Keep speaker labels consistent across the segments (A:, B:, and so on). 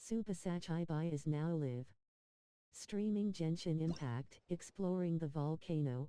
A: Supasachibai is now live. Streaming Genshin Impact, exploring the volcano.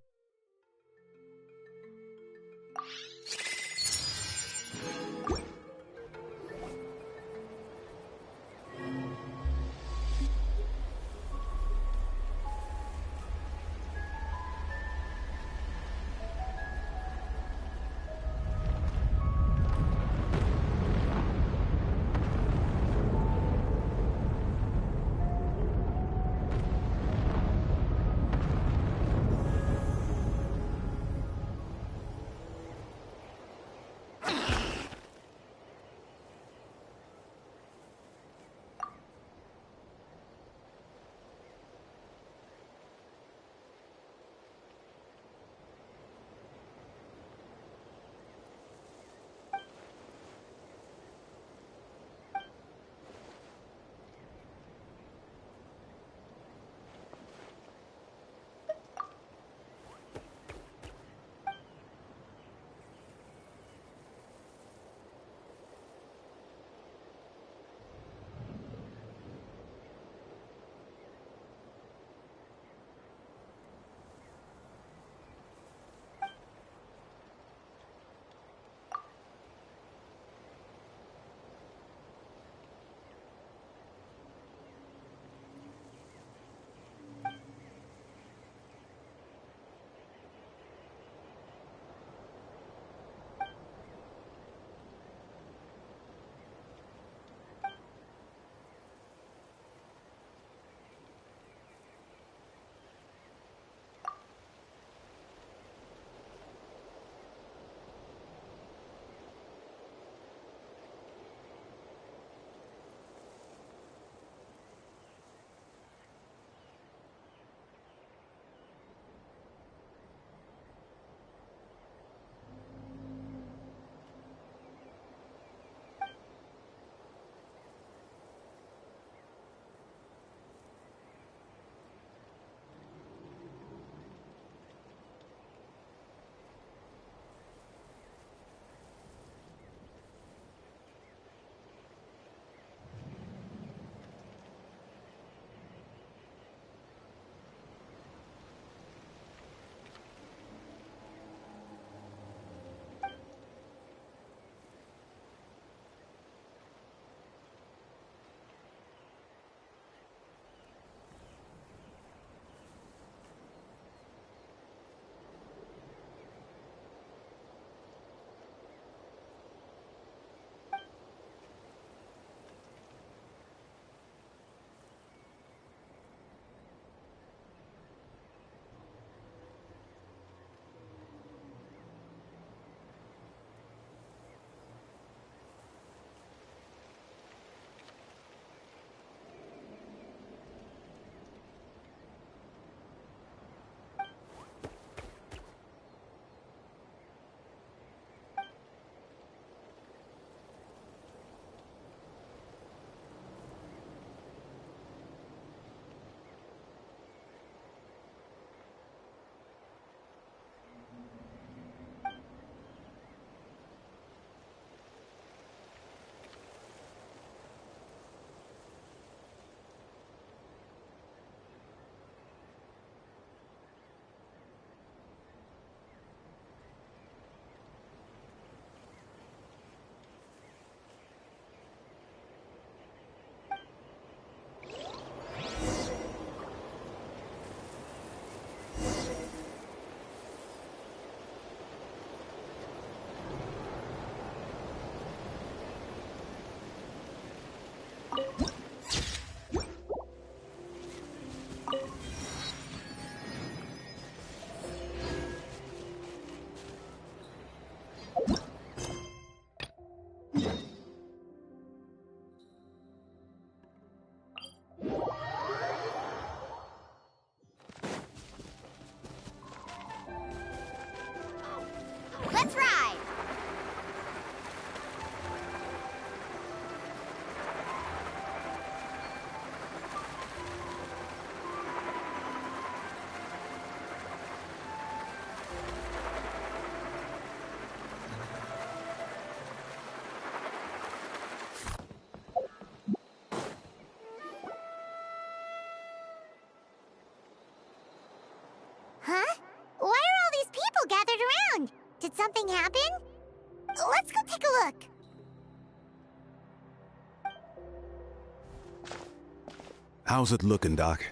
B: How's it looking, Doc?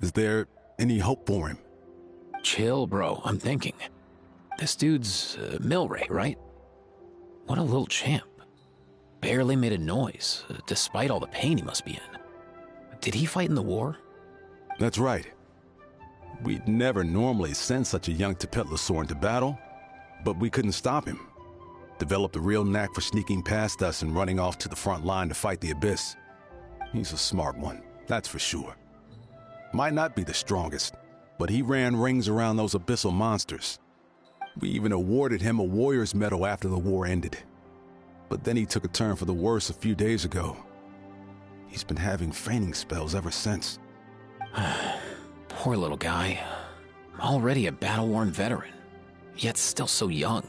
B: Is there any hope for him?
C: Chill, bro. I'm thinking. This dude's Milray, right? What a little champ. Barely made a noise, despite all the pain he must be in. Did he fight in the war?
B: That's right. We'd never normally send such a young Tepetlosaur into battle, but we couldn't stop him. Developed a real knack for sneaking past us and running off to the front line to fight the Abyss. He's a smart one, that's for sure. Might not be the strongest, but he ran rings around those abyssal monsters. We even awarded him a Warrior's Medal after the war ended. But then he took a turn for the worse a few days ago. He's been having fainting spells ever since.
C: Poor little guy. Already a battle-worn veteran, yet still so young.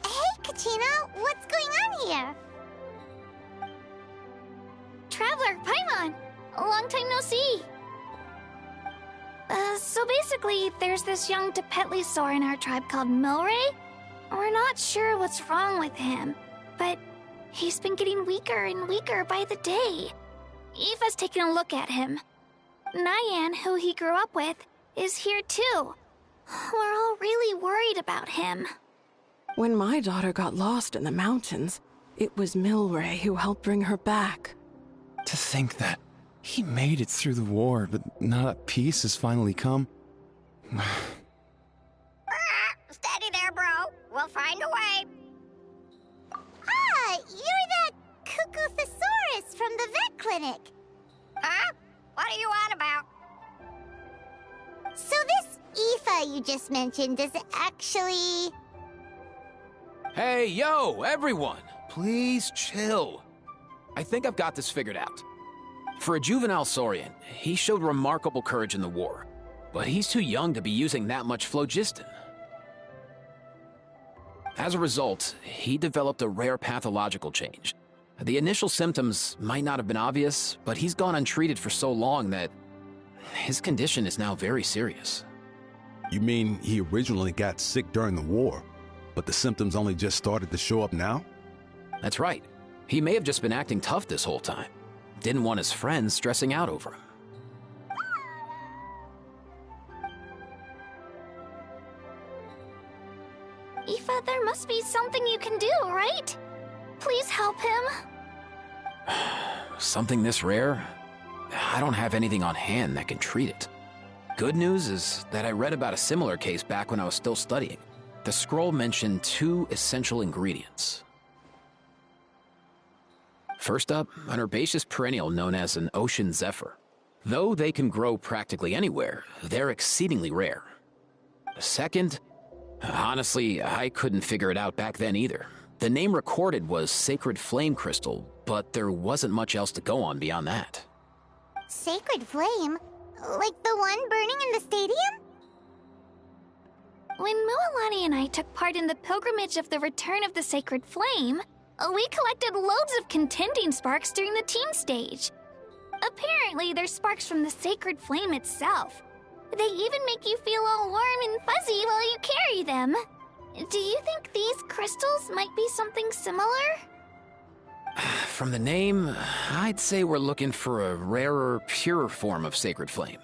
D: Hey, Katina, what's going on here? Traveler, Paimon! Long time no see. So basically, there's this young Tepetlosaur in our tribe called Milray. We're not sure what's wrong with him, but he's been getting weaker and weaker by the day. Eva's taking a look at him. Nyan, who he grew up with, is here too. We're all really worried about him.
E: When my daughter got lost in the mountains, it was Milray who helped bring her back.
F: To think that he made it through the war, but now that peace has finally come.
D: Steady there, bro. We'll find a way. Ah, you're that Cuckoo-thesaurus from the vet clinic. Huh? What are you on about? So this Aoife you just mentioned is actually...
C: Hey, yo, everyone! Please chill. I think I've got this figured out. For a juvenile saurian, he showed remarkable courage in the war, but he's too young to be using that much phlogiston. As a result, he developed a rare pathological change. The initial symptoms might not have been obvious, but he's gone untreated for so long that his condition is now very serious.
B: You mean he originally got sick during the war, but the symptoms only just started to show up now?
C: That's right. He may have just been acting tough this whole time. Didn't want his friends stressing out over him.
D: Aoife, there must be something you can do, right? Please help him.
C: Something this rare? I don't have anything on hand that can treat it. Good news is that I read about a similar case back when I was still studying. The scroll mentioned 2 essential ingredients. First up, an herbaceous perennial known as an ocean zephyr. Though they can grow practically anywhere, they're exceedingly rare. Second, honestly, I couldn't figure it out back then either. The name recorded was Sacred Flame Crystal, but there wasn't much else to go on beyond that.
D: Sacred Flame? Like the one burning in the stadium? When Mualani and I took part in the pilgrimage of the Return of the Sacred Flame, we collected loads of contending sparks during the team stage. Apparently, they're sparks from the Sacred Flame itself. They even make you feel all warm and fuzzy while you carry them. Do you think these crystals might be something similar?
C: From the name, I'd say we're looking for a rarer, purer form of Sacred Flame.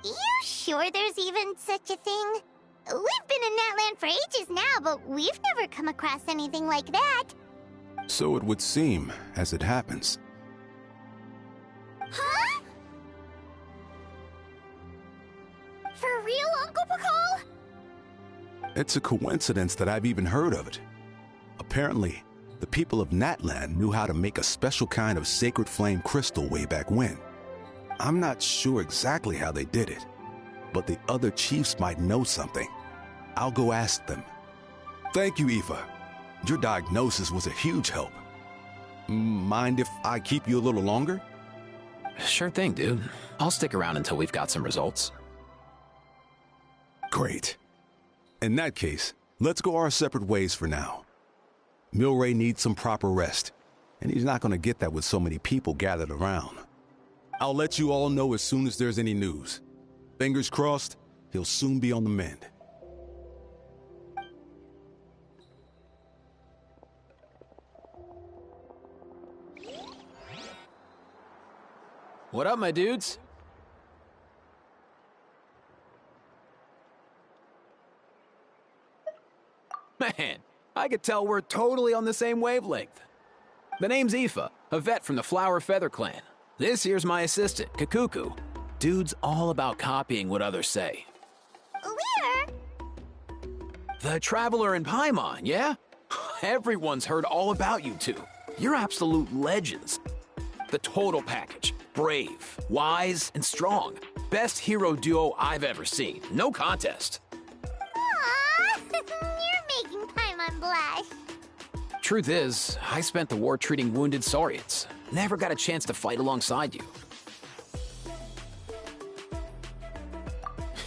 D: You sure there's even such a thing? We've been in that land for ages now, but we've never come across anything like that.
B: So it would seem, as it happens.
D: Huh? For real, Uncle Pakal?
B: It's a coincidence that I've even heard of it. Apparently, the people of Natland knew how to make a special kind of sacred flame crystal way back when. I'm not sure exactly how they did it, but the other chiefs might know something. I'll go ask them. Thank you, Aoife. Your diagnosis was a huge help. Mind if I keep you a little longer?
C: Sure thing, dude. I'll stick around until we've got some results.
B: Great. In that case, let's go our separate ways for now. Milray needs some proper rest, and he's not going to get that with so many people gathered around. I'll let you all know as soon as there's any news. Fingers crossed, he'll soon be on the mend.
C: What up, my dudes? Man, I could tell we're totally on the same wavelength. The name's Aoife, a vet from the Flower Feather clan. This here's my assistant, Kakuku. Dude's all about copying what others say.
D: We're...
C: The Traveler and Paimon, yeah? Everyone's heard all about you two. You're absolute legends. The total package. Brave, wise, and strong. Best hero duo I've ever seen. No contest.
D: Aww, you're making Paimon blush.
C: Truth is, I spent the war treating wounded Saurians. Never got a chance to fight alongside you.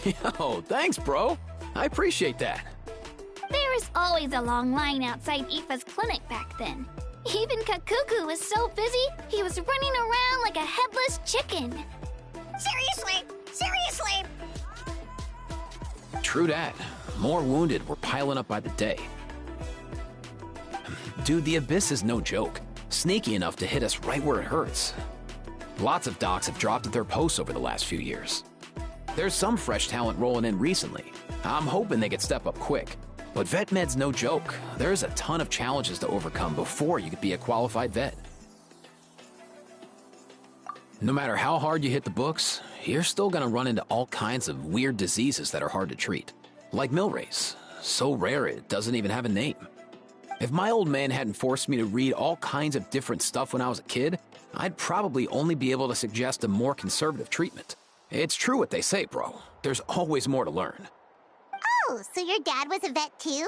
C: Yo, thanks, bro. I appreciate that.
D: There was always a long line outside Aoife's clinic back then. Even Kakuku was so busy, he was running around like a headless chicken. Seriously! Seriously!
C: True that. More wounded were piling up by the day. Dude, the Abyss is no joke. Sneaky enough to hit us right where it hurts. Lots of docs have dropped at their posts over the last few years. There's some fresh talent rolling in recently. I'm hoping they could step up quick. But vet med's no joke. There's a ton of challenges to overcome before you could be a qualified vet. No matter how hard you hit the books, you're still gonna run into all kinds of weird diseases that are hard to treat. Like Milray's. So rare it doesn't even have a name. If my old man hadn't forced me to read all kinds of different stuff when I was a kid, I'd probably only be able to suggest a more conservative treatment. It's true what they say, bro. There's always more to learn.
D: Oh, so your dad was a vet too?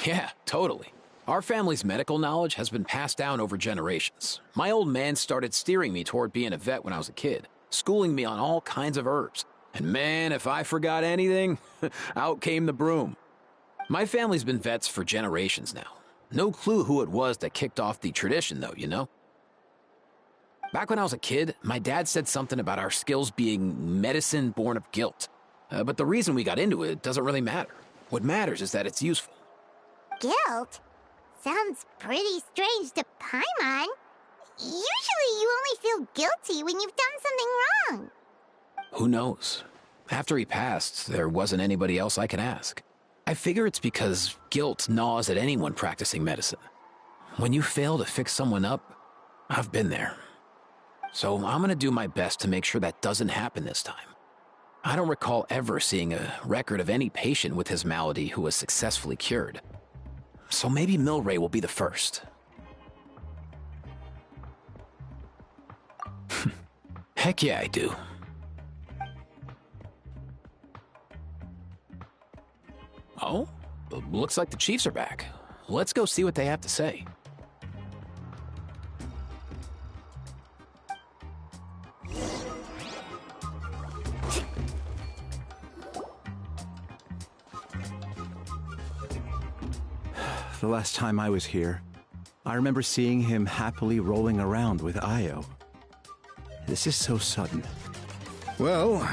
C: Yeah, totally. Our family's medical knowledge has been passed down over generations. My old man started steering me toward being a vet when I was a kid, schooling me on all kinds of herbs. And man, if I forgot anything, out came the broom. My family's been vets for generations now. No clue who it was that kicked off the tradition, though, you know? Back when I was a kid, my dad said something about our skills being medicine born of guilt. But the reason we got into it doesn't really matter. What matters is that it's useful.
D: Guilt? Sounds pretty strange to Paimon. Usually you only feel guilty when you've done something wrong.
C: Who knows? After he passed, there wasn't anybody else I could ask. I figure it's because guilt gnaws at anyone practicing medicine. When you fail to fix someone up, I've been there. So I'm gonna do my best to make sure that doesn't happen this time. I don't recall ever seeing a record of any patient with his malady who was successfully cured. So maybe Milray will be the first. Heck yeah, I do. Oh? Looks like the Chiefs are back. Let's go see what they have to say.
F: The last time I was here, I remember seeing him happily rolling around with Io. This is so sudden.
G: Well,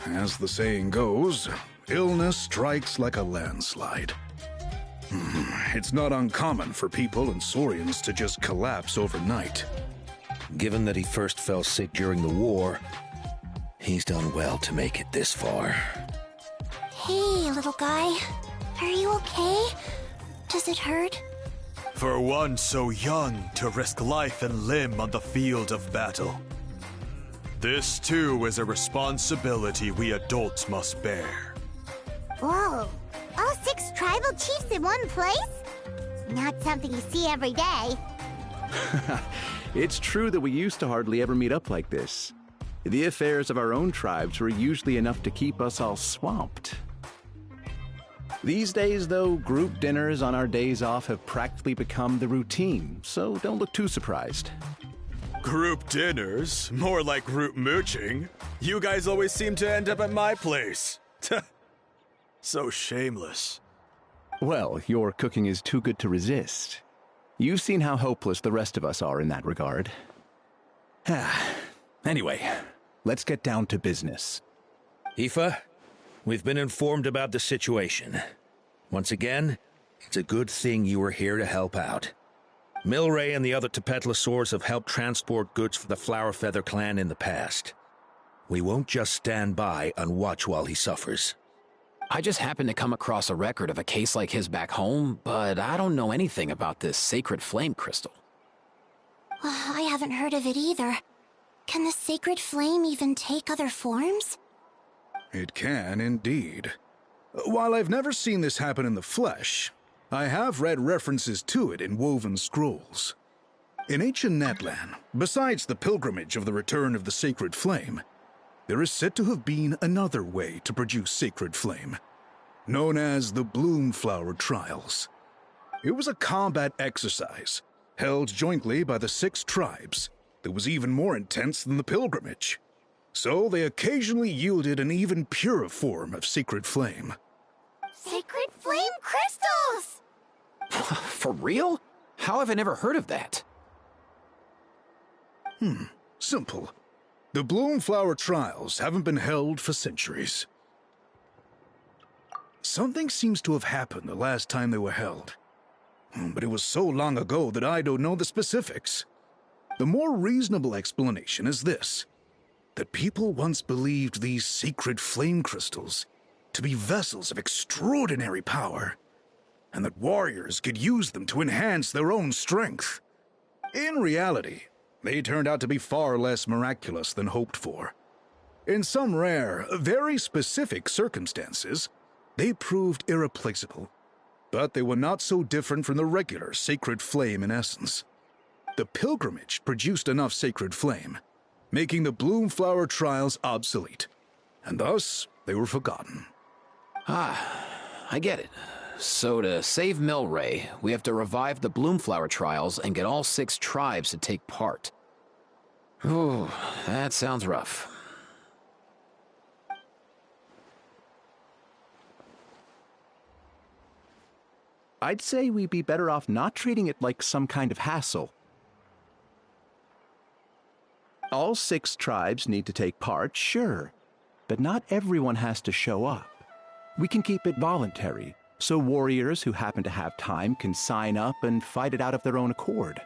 G: as the saying goes, illness strikes like a landslide. It's not uncommon for people and Saurians to just collapse overnight.
H: Given that he first fell sick during the war, he's done well to make it this far.
D: Hey, little guy. Are you okay? Does it hurt?
I: For one so young to risk life and limb on the field of battle. This too is a responsibility we adults must bear.
D: Whoa. All 6 tribal chiefs in one place? Not something you see every day.
F: It's true that we used to hardly ever meet up like this. The affairs of our own tribes were usually enough to keep us all swamped. These days, though, group dinners on our days off have practically become the routine, so don't look too surprised.
I: Group dinners? More like group mooching. You guys always seem to end up at my place. So shameless.
F: Well, your cooking is too good to resist. You've seen how hopeless the rest of us are in that regard. Anyway, let's get down to business.
H: Aoife, we've been informed about the situation. Once again, it's a good thing you were here to help out. Milray and the other Tepetlosaurs have helped transport goods for the Flower Feather clan in the past. We won't just stand by and watch while he suffers.
C: I just happened to come across a record of a case like his back home, but I don't know anything about this sacred flame crystal.
J: I haven't heard of it either. Can the sacred flame even take other forms?
G: It can, indeed. While I've never seen this happen in the flesh, I have read references to it in woven scrolls. In ancient Natlan, besides the pilgrimage of the return of the sacred flame, there is said to have been another way to produce sacred flame, known as the Bloomflower Trials. It was a combat exercise, held jointly by the 6 tribes, that was even more intense than the pilgrimage. So they occasionally yielded an even purer form of sacred flame.
J: Sacred flame crystals!
C: For real? How have I never heard of that?
G: Simple. The Bloomflower Trials haven't been held for centuries. Something seems to have happened the last time they were held. But it was so long ago that I don't know the specifics. The more reasonable explanation is this: that people once believed these sacred flame crystals to be vessels of extraordinary power, and that warriors could use them to enhance their own strength. In reality, they turned out to be far less miraculous than hoped for. In some rare, very specific circumstances, they proved irreplaceable, but they were not so different from the regular sacred flame in essence. The pilgrimage produced enough sacred flame, making the Bloomflower Trials obsolete, and thus they were forgotten.
C: I get it. So to save Milray, we have to revive the Bloomflower Trials and get all 6 tribes to take part. Ooh, that sounds rough.
F: I'd say we'd be better off not treating it like some kind of hassle. All 6 tribes need to take part, sure, but not everyone has to show up. We can keep it voluntary, so warriors who happen to have time can sign up and fight it out of their own accord.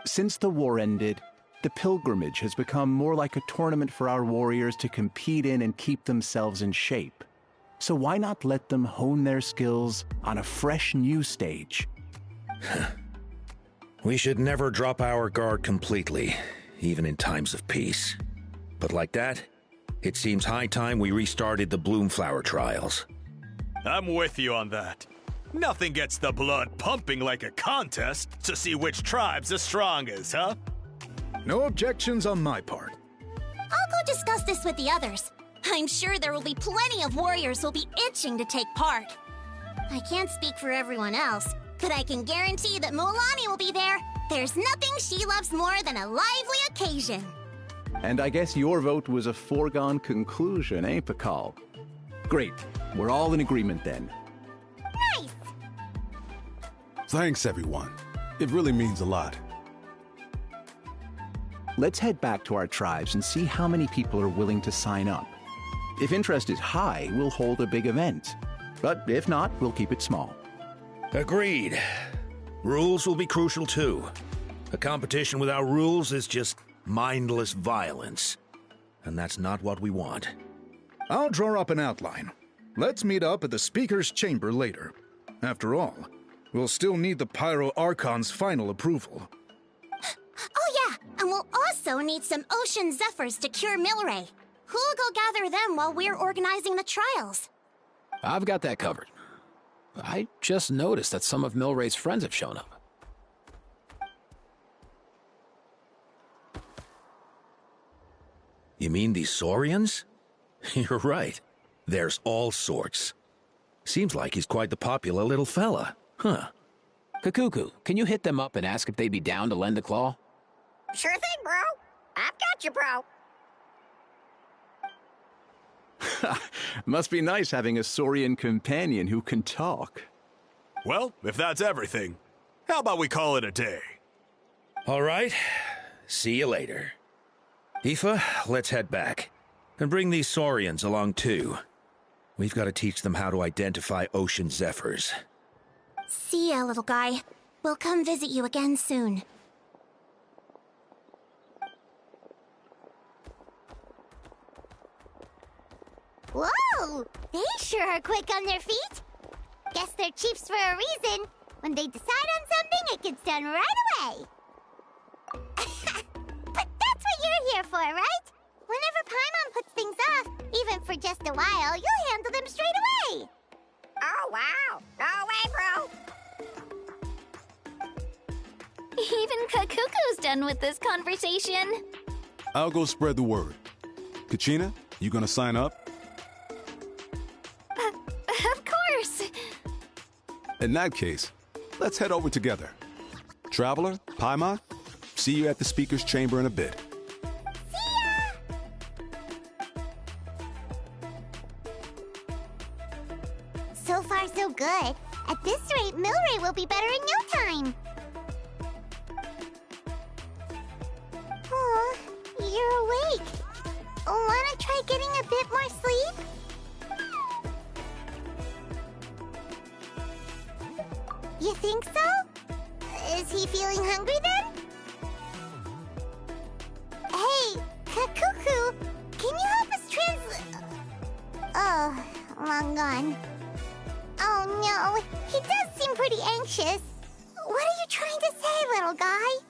F: Since the war ended, the pilgrimage has become more like a tournament for our warriors to compete in and keep themselves in shape. So why not let them hone their skills on a fresh new stage?
H: We should never drop our guard completely, even in times of peace. But like that, it seems high time we restarted the Bloomflower Trials.
I: I'm with you on that. Nothing gets the blood pumping like a contest to see which tribe's the strongest, huh?
G: No objections on my part.
J: I'll go discuss this with the others. I'm sure there will be plenty of warriors who'll be itching to take part. I can't speak for everyone else, but I can guarantee that Mualani will be there. There's nothing she loves more than a lively occasion.
F: And I guess your vote was a foregone conclusion, eh, Pakal? Great. We're all in agreement then.
J: Nice!
B: Thanks, everyone. It really means a lot.
F: Let's head back to our tribes and see how many people are willing to sign up. If interest is high, we'll hold a big event. But if not, we'll keep it small.
H: Agreed. Rules will be crucial too. A competition without rules is just mindless violence. And that's not what we want.
G: I'll draw up an outline. Let's meet up at the Speaker's Chamber later. After all, we'll still need the Pyro Archon's final approval.
J: Oh yeah, and we'll also need some Ocean Zephyrs to cure Milray. Who'll go gather them while we're organizing the trials?
C: I've got that covered. I just noticed that some of Milray's friends have shown up.
H: You mean these Saurians? You're right. There's all sorts. Seems like he's quite the popular little fella. Huh.
C: Kakuku, can you hit them up and ask if they'd be down to lend a claw?
K: Sure thing, bro. I've got you, bro.
F: Must be nice having a Saurian companion who can talk.
I: Well, if that's everything, how about we call it a day?
H: All right. See you later. Aoife, let's head back. And bring these Saurians along too. We've got to teach them how to identify ocean zephyrs.
J: See ya, little guy. We'll come visit you again soon. Whoa! They sure are quick on their feet. Guess they're chiefs for a reason. When they decide on something, it gets done right away. But that's what you're here for, right? Whenever Paimon puts things off, even for just a while, you'll handle them straight away.
K: Oh, wow. No way, bro.
D: Even Kakuku's done with this conversation.
B: I'll go spread the word. Kachina, you gonna sign up?
D: Of course.
B: In that case, let's head over together. Traveler, Paimon, see you at the speaker's chamber in a bit.
J: See ya! So far, so good. At this rate, Milray will be better in no time. Oh, you're awake. Wanna try getting a bit more sleep? You think so? Is he feeling hungry then? Hey, Kakuku, can you help us Oh, long gone. Oh no, he does seem pretty anxious. What are you trying to say, little guy?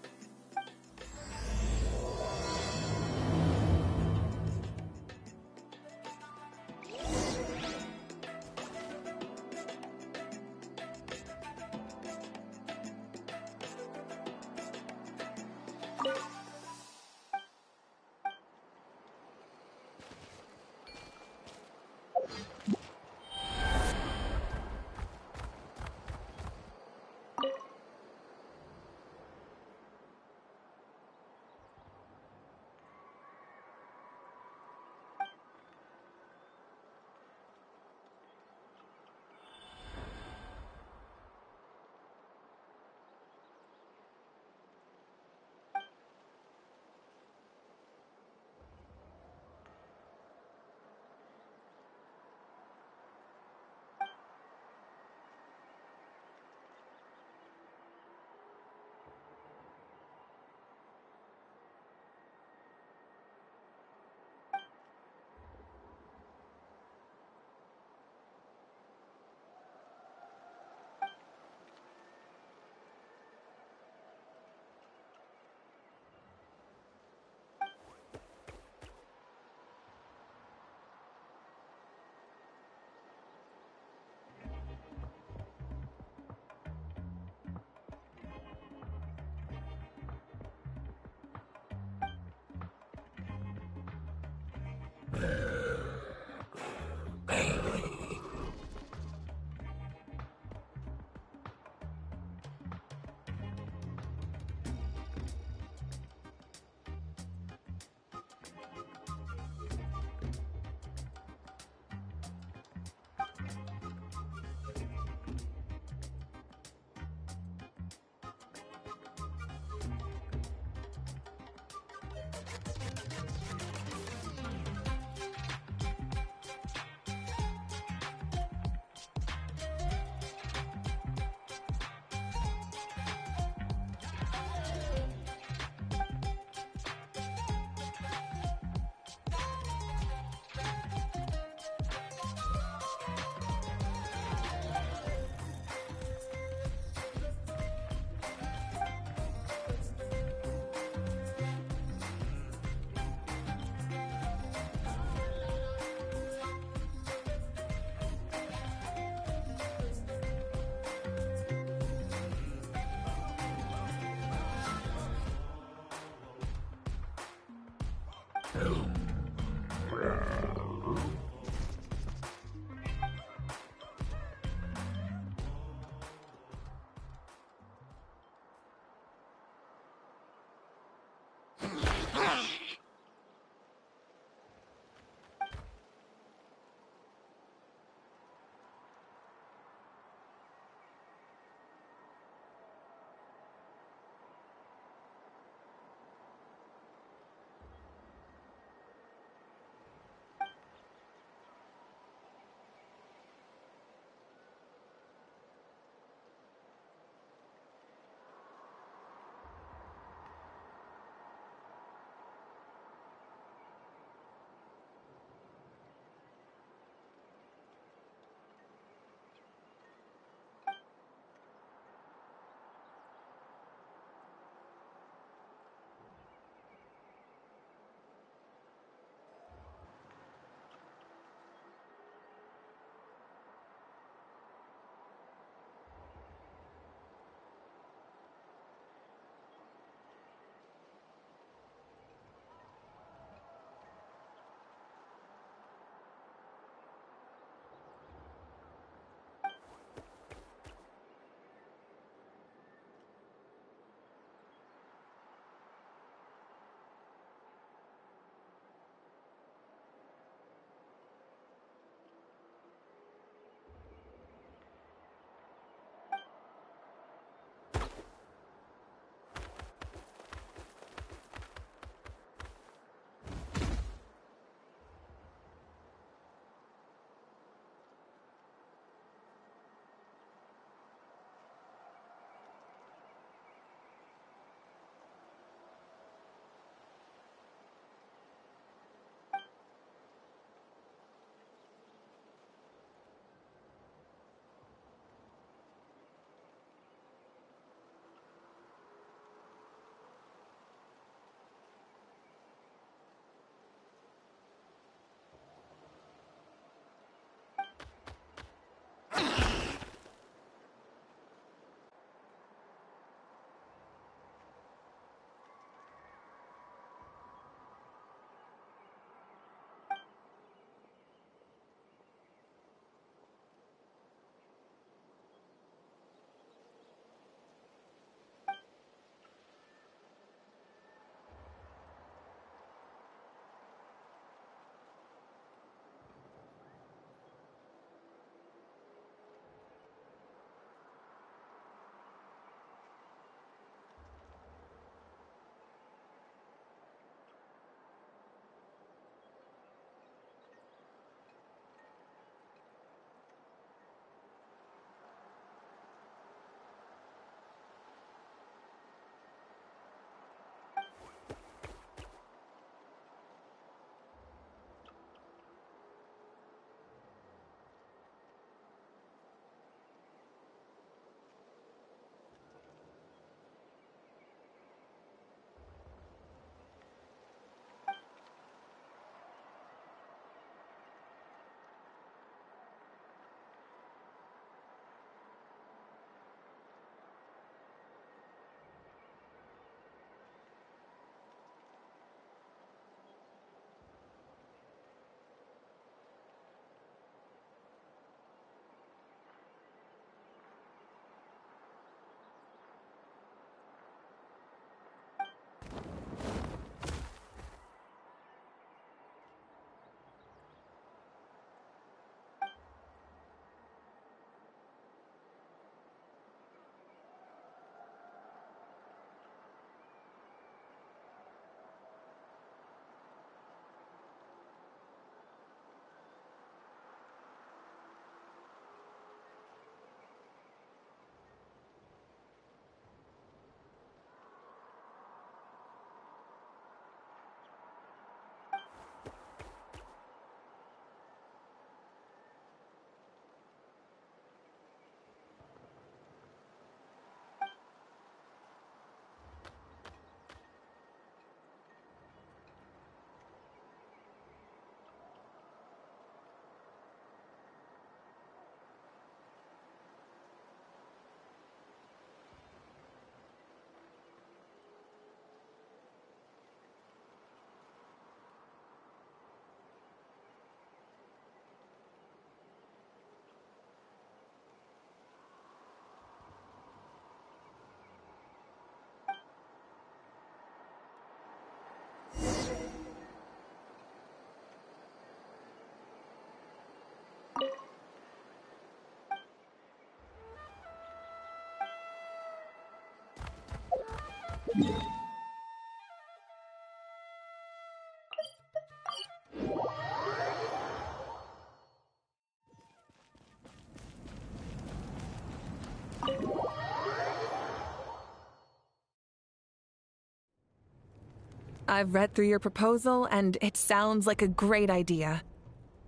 L: I've read through your proposal, and it sounds like a great idea.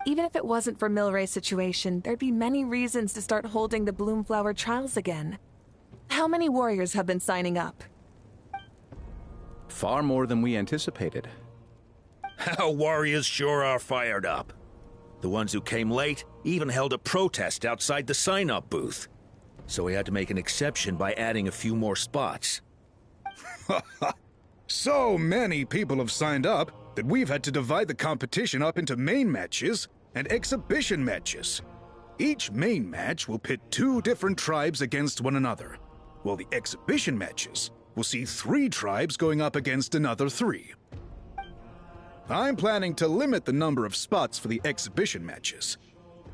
L: Even if it wasn't for Milray's situation, there'd be many reasons to start holding the Bloomflower trials again. How many warriors have been signing up?
F: Far more than we anticipated.
H: Our warriors sure are fired up. The ones who came late even held a protest outside the sign-up booth. So we had to make an exception by adding a few more spots.
G: So many people have signed up that we've had to divide the competition up into main matches and exhibition matches. Each main match will pit 2 different tribes against one another, while the exhibition matches will see 3 tribes going up against another 3. I'm planning to limit the number of spots for the exhibition matches.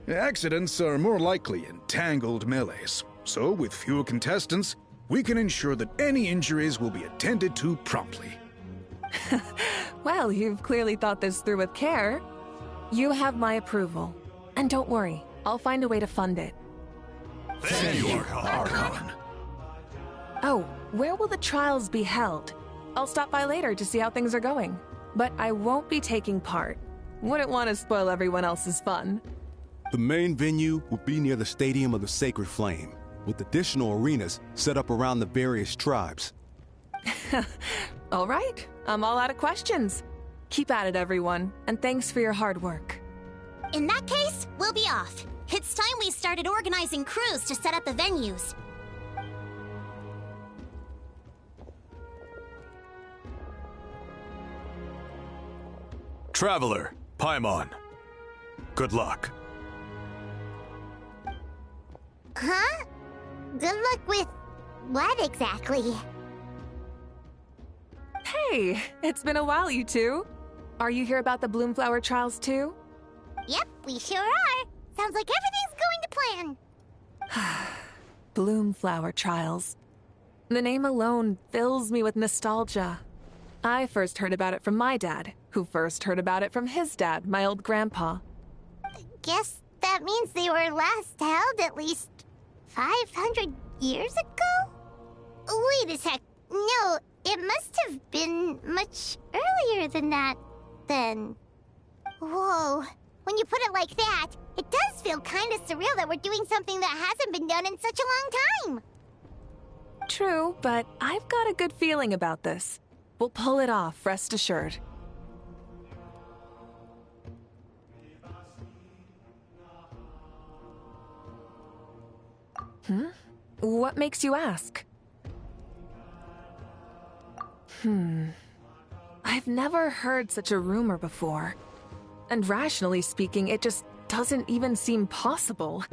G: Accidents are more likely in tangled melees, so with fewer contestants, we can ensure that any injuries will be attended to promptly.
L: Well, you've clearly thought this through with care. You have my approval. And don't worry, I'll find a way to fund it.
G: Thank you, Archon.
L: Oh, where will the trials be held? I'll stop by later to see how things are going. But I won't be taking part. Wouldn't want to spoil everyone else's fun.
B: The main venue will be near the Stadium of the Sacred Flame, with additional arenas set up around the various tribes.
L: All right, I'm all out of questions. Keep at it, everyone, and thanks for your hard work.
J: In that case, we'll be off. It's time we started organizing crews to set up the venues.
I: Traveler, Paimon. Good luck.
J: Huh? Good luck with what exactly?
L: Hey, it's been a while, you two. Are you here about the Bloomflower trials too?
J: Yep, we sure are. Sounds like everything's going to plan.
L: Bloomflower trials. The name alone fills me with nostalgia. I first heard about it from my dad, who first heard about it from his dad, my old grandpa.
J: Guess that means they were last held at least 500 years ago? Wait a sec. No, it must have been much earlier than that, then. Whoa. When you put it like that, it does feel kind of surreal that we're doing something that hasn't been done in such a long time.
L: True, but I've got a good feeling about this. We'll pull it off, rest assured. What makes you ask? I've never heard such a rumor before. And rationally speaking, it just doesn't even seem possible.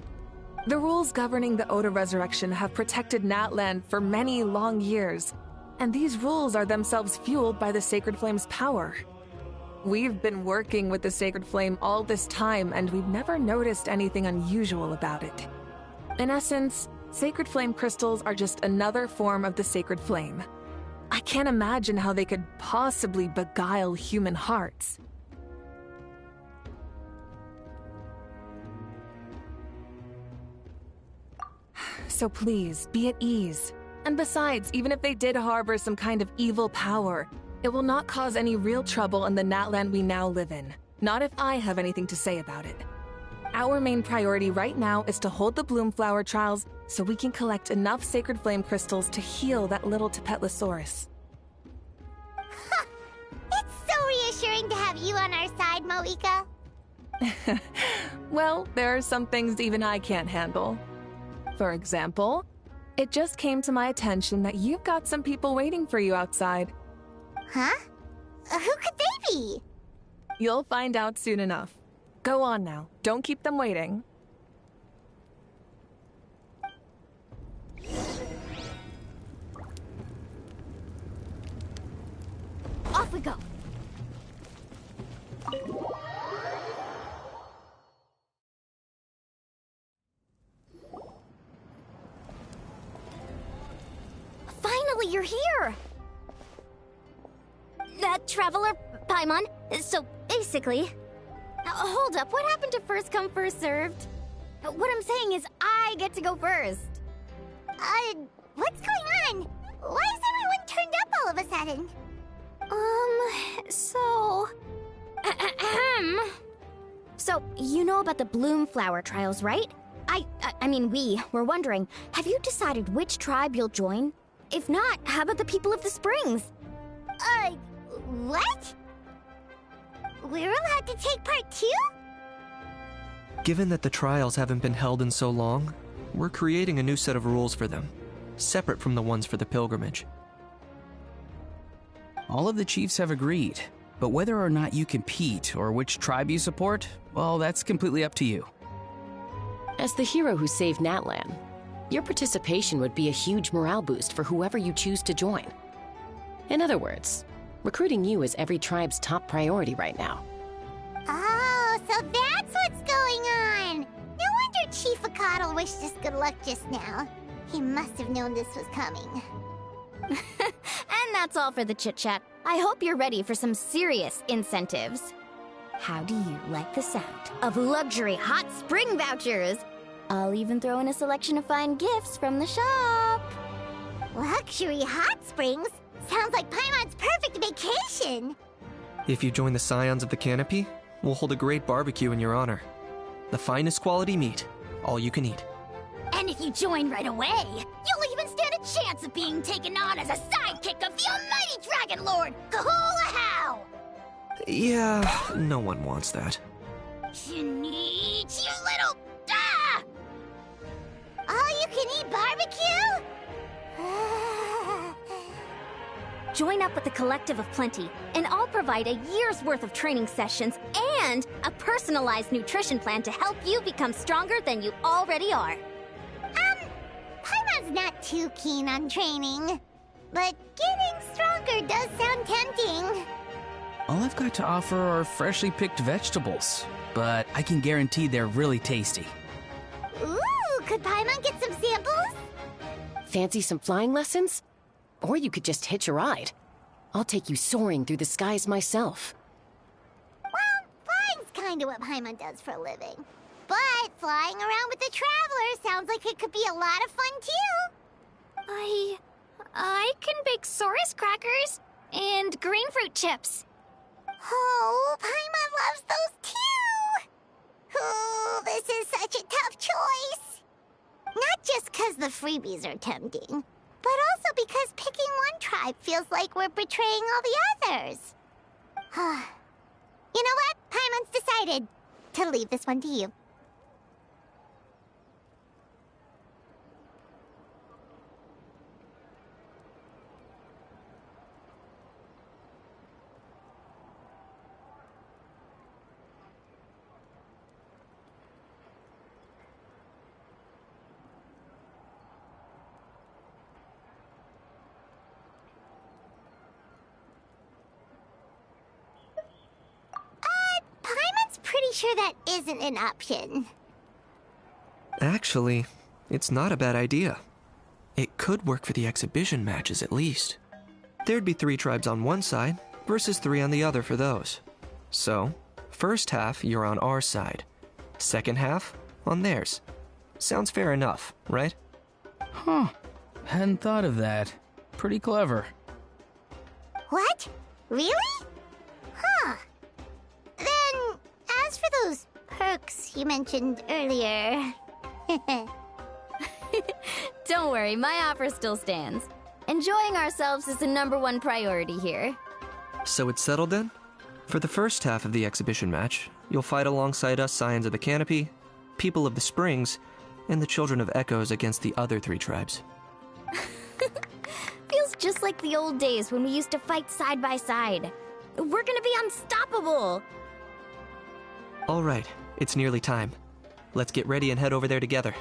L: The rules governing the Oda resurrection have protected Natlan for many long years, and these rules are themselves fueled by the Sacred Flame's power. We've been working with the Sacred Flame all this time, and we've never noticed anything unusual about it. In essence, Sacred Flame crystals are just another form of the Sacred Flame. I can't imagine how they could possibly beguile human hearts. So please, be at ease. And besides, even if they did harbor some kind of evil power, it will not cause any real trouble in the Natlan we now live in. Not if I have anything to say about it. Our main priority right now is to hold the Bloomflower trials so we can collect enough Sacred Flame crystals to heal that little Tepetlosaurus.
J: It's so reassuring to have you on our side, Moika.
L: Well, there are some things even I can't handle. For example, it just came to my attention that you've got some people waiting for you outside.
J: Huh? Who could they be?
L: You'll find out soon enough. Go on now. Don't keep them waiting.
J: Off we go.
D: Finally, you're here!
J: Traveler Paimon. So, basically... Hold up, what happened to first come, first served? What I'm saying is I get to go first. What's going on? Why is everyone turned up all of a sudden? So, you know about the bloom flower trials, right? I mean, we were wondering, have you decided which tribe you'll join? If not, how about the people of the springs? What? We're allowed to take part too?
M: Given that the trials haven't been held in so long, we're creating a new set of rules for them, separate from the ones for the pilgrimage.
N: All of the chiefs have agreed, but whether or not you compete or which tribe you support, well, that's completely up to you.
O: As the hero who saved Natlan, your participation would be a huge morale boost for whoever you choose to join. In other words, recruiting you is every tribe's top priority right now.
J: Oh, so that's what's going on! No wonder Chief Akatl wished us good luck just now. He must have known this was coming. And that's all for the chit-chat. I hope you're ready for some serious incentives. How do you like the sound of luxury hot spring vouchers? I'll even throw in a selection of fine gifts from the shop. Luxury hot springs? Sounds like Paimon's perfect vacation.
M: If you join the Scions of the Canopy, we'll hold a great barbecue in your honor. The finest quality meat, all you can eat.
J: And if you join right away, you'll even stand a chance of being taken on as a sidekick of the almighty Dragon Lord, Kahula-How!
M: Yeah, no one wants that.
J: Shanice, you little... Ah! All-you-can-eat barbecue? Join up with the Collective of Plenty, and I'll provide a year's worth of training sessions and a personalized nutrition plan to help you become stronger than you already are. Paimon's not too keen on training, but getting stronger does sound tempting.
N: All I've got to offer are freshly picked vegetables, but I can guarantee they're really tasty.
J: Ooh, could Paimon get some samples?
O: Fancy some flying lessons? Or you could just hitch a ride. I'll take you soaring through the skies myself.
J: Well, flying's kind of what Paimon does for a living. But flying around with the Traveler sounds like it could be a lot of fun, too. I can bake Saurus crackers and green fruit chips. Oh, Paimon loves those, too! Oh, this is such a tough choice. Not just because the freebies are tempting, but also because picking one tribe feels like we're betraying all the others. You know what? Paimon's decided to leave this one to you. Sure that isn't an option.
M: Actually, it's not a bad idea. It could work for the exhibition matches at least. There'd be 3 tribes on one side versus 3 on the other for those. So, first half you're on our side, second half on theirs. Sounds fair enough, right?
N: Huh. Hadn't thought of that. Pretty clever.
J: What? Really? Huh. Then, as for those perks you mentioned earlier... Don't worry, my offer still stands. Enjoying ourselves is the #1 priority here.
M: So it's settled then? For the first half of the exhibition match, you'll fight alongside us Scions of the Canopy, People of the Springs, and the Children of Echoes against the other 3 tribes.
J: Feels just like the old days when we used to fight side by side. We're gonna be unstoppable!
M: All right, it's nearly time. Let's get ready and head over there together.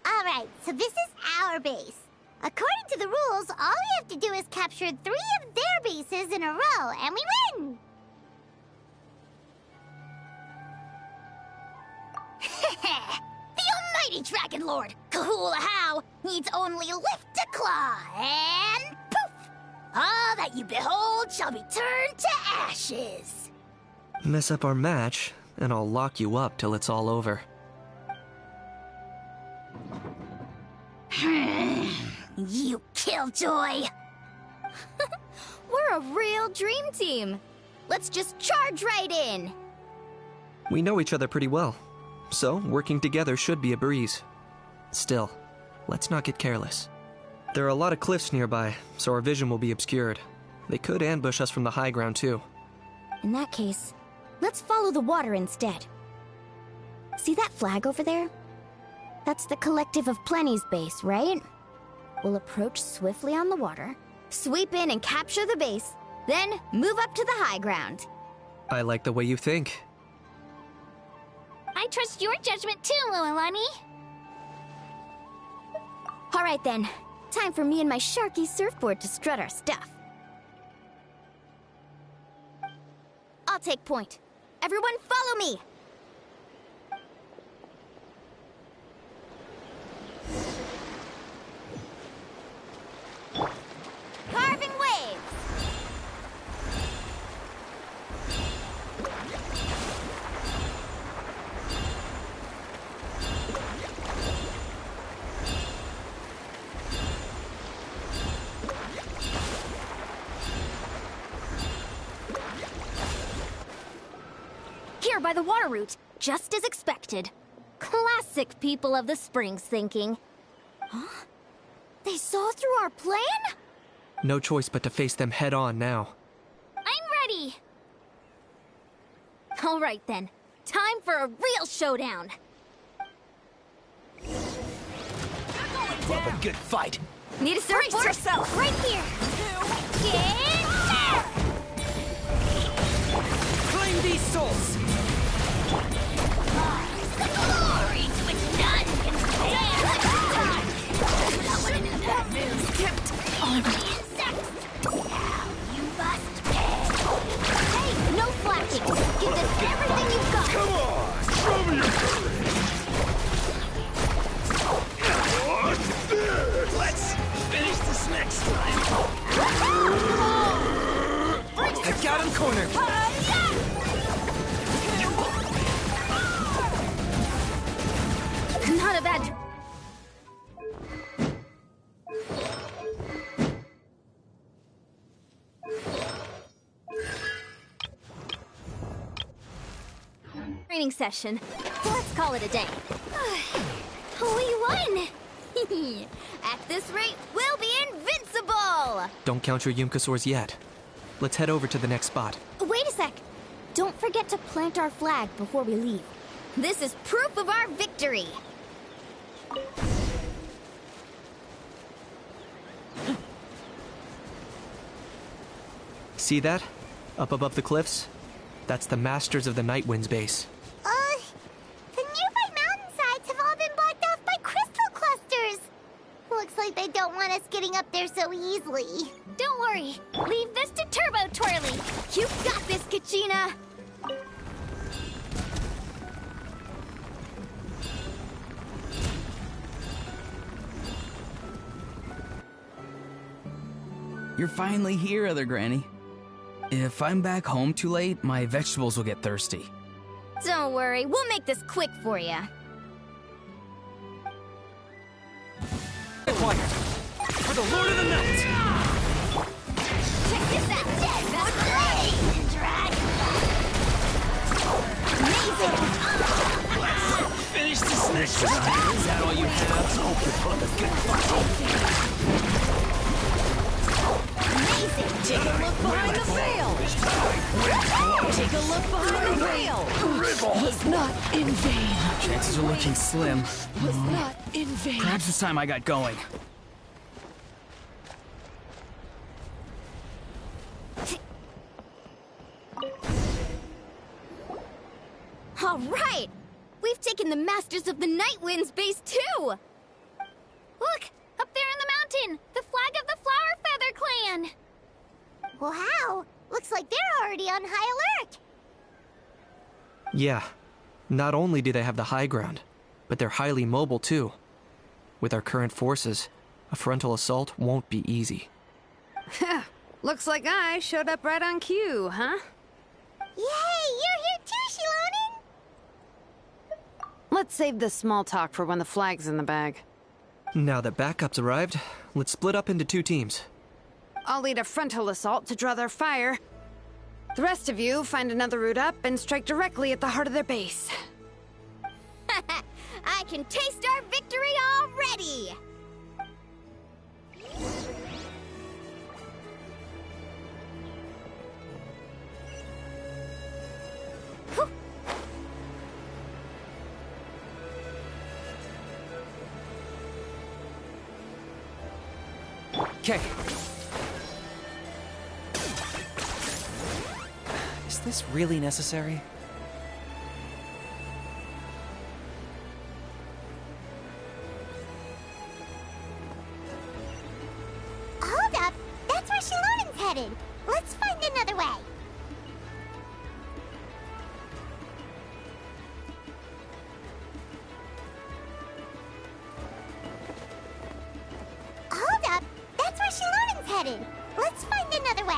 J: Alright, so this is our base. According to the rules, all we have to do is capture 3 of their bases in a row, and we win! The almighty Dragon Lord, Kahula-How, needs only lift a claw, and poof! All that you behold shall be turned to ashes.
M: Mess up our match, and I'll lock you up till it's all over.
J: You killjoy!
P: We're a real dream team. Let's just charge right in.
M: We know each other pretty well, so working together should be a breeze. Still, let's not get careless. There are a lot of cliffs nearby, so our vision will be obscured. They could ambush us from the high ground too.
P: In that case, let's follow the water instead. See that flag over there? That's the Collective of Plenty's base, right? We'll approach swiftly on the water, sweep in and capture the base, then move up to the high ground.
M: I like the way you think.
D: I trust your judgment too, Mualani.
P: All right then, time for me and my Sharky surfboard to strut our stuff. I'll take point. Everyone follow me! Carving waves! Here by the water route, just as expected. Classic people of the Springs thinking. Huh? They saw through our plan?
M: No choice but to face them head on now.
P: I'm ready! All right then, time for a real showdown.
N: Love a good fight.
P: Need a surfboard?
J: Brace yourself!
P: Right here! Get there!
N: Claim these souls!
J: The glory to which none can stand! Without one of that move skipped on the insects! Now you must pay!
P: Hey, no flashing! Give them everything you've got!
G: Come on! Show me your courage!
N: Let's finish this next time! I got him cornered!
P: Not a bad... training session. Let's call it a day. We won! At this rate, we'll be invincible!
M: Don't count your Yumkasaurs yet. Let's head over to the next spot.
P: Wait a sec. Don't forget to plant our flag before we leave. This is proof of our victory.
M: See that? Up above the cliffs? That's the Masters of the Night Wind's base.
J: The nearby mountainsides have all been blocked off by crystal clusters. Looks like they don't want us getting up there so easily.
D: Don't worry. Leave this to Turbo Twirly.
P: You got this, Kachina!
N: You're finally here, Other Granny. If I'm back home too late, my vegetables will get thirsty.
P: Don't worry, we'll make this quick for you.
Q: Acquired. For the Lord of the Night!
J: Check this out! That's great! Dragon! Amazing!
Q: Finish this next time. Is that all you have? Hope your brother's getting
J: Amazing!
Q: Take a look behind the veil!
R: Take a look behind the veil! Was not in vain.
N: Chances are looking slim.
R: Was not in vain.
N: Perhaps it's time I got going.
P: All right! We've taken the Masters of the Night Wind's base, too!
D: Look! Up there in the mountain! The flag of the Flower Feather Clan!
J: Wow! Looks like they're already on high alert!
M: Yeah. Not only do they have the high ground, but they're highly mobile too. With our current forces, a frontal assault won't be easy.
S: Looks like I showed up right on cue, huh?
J: Yay! You're here too, Shilonen!
S: Let's save this small talk for when the flag's in the bag.
M: Now that backup's arrived, let's split up into 2 teams.
S: I'll lead a frontal assault to draw their fire. The rest of you find another route up and strike directly at the heart of their base.
P: I can taste our victory already!
Q: Okay.
T: Is this really necessary?
J: Hold up! That's where Shilonen's headed! Let's find another way! Hold up! That's where Shilonen's headed! Let's find another way!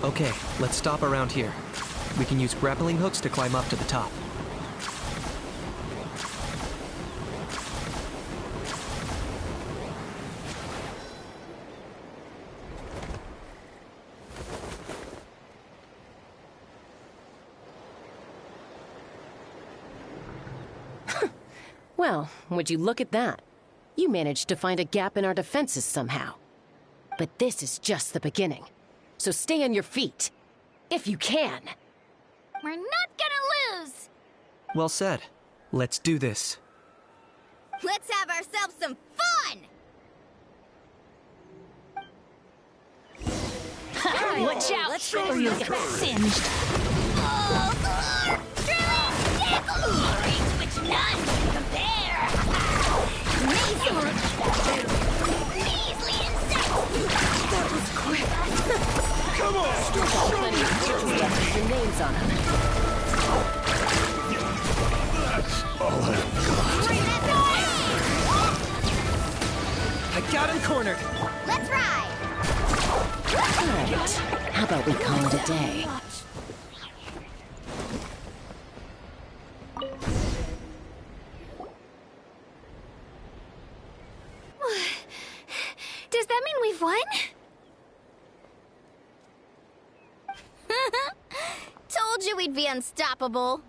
M: Okay, let's stop around here. We can use grappling hooks to climb up to the top.
O: Well, would you look at that? You managed to find a gap in our defenses somehow. But this is just the beginning. So stay on your feet. If you can.
D: We're not gonna lose!
M: Well said. Let's do this.
P: Let's have ourselves some fun!
R: Watch out, or you'll get singed.
J: Which none can compare! Amazing! Measly insects!
R: That was quick.
Q: Come on!
O: Plenty of tools left with your names on them.
G: That's all I've got.
T: I got him cornered.
J: Let's ride!
O: Alright, how about we call it a day?
D: Does that mean we've won?
P: Told you we'd be unstoppable.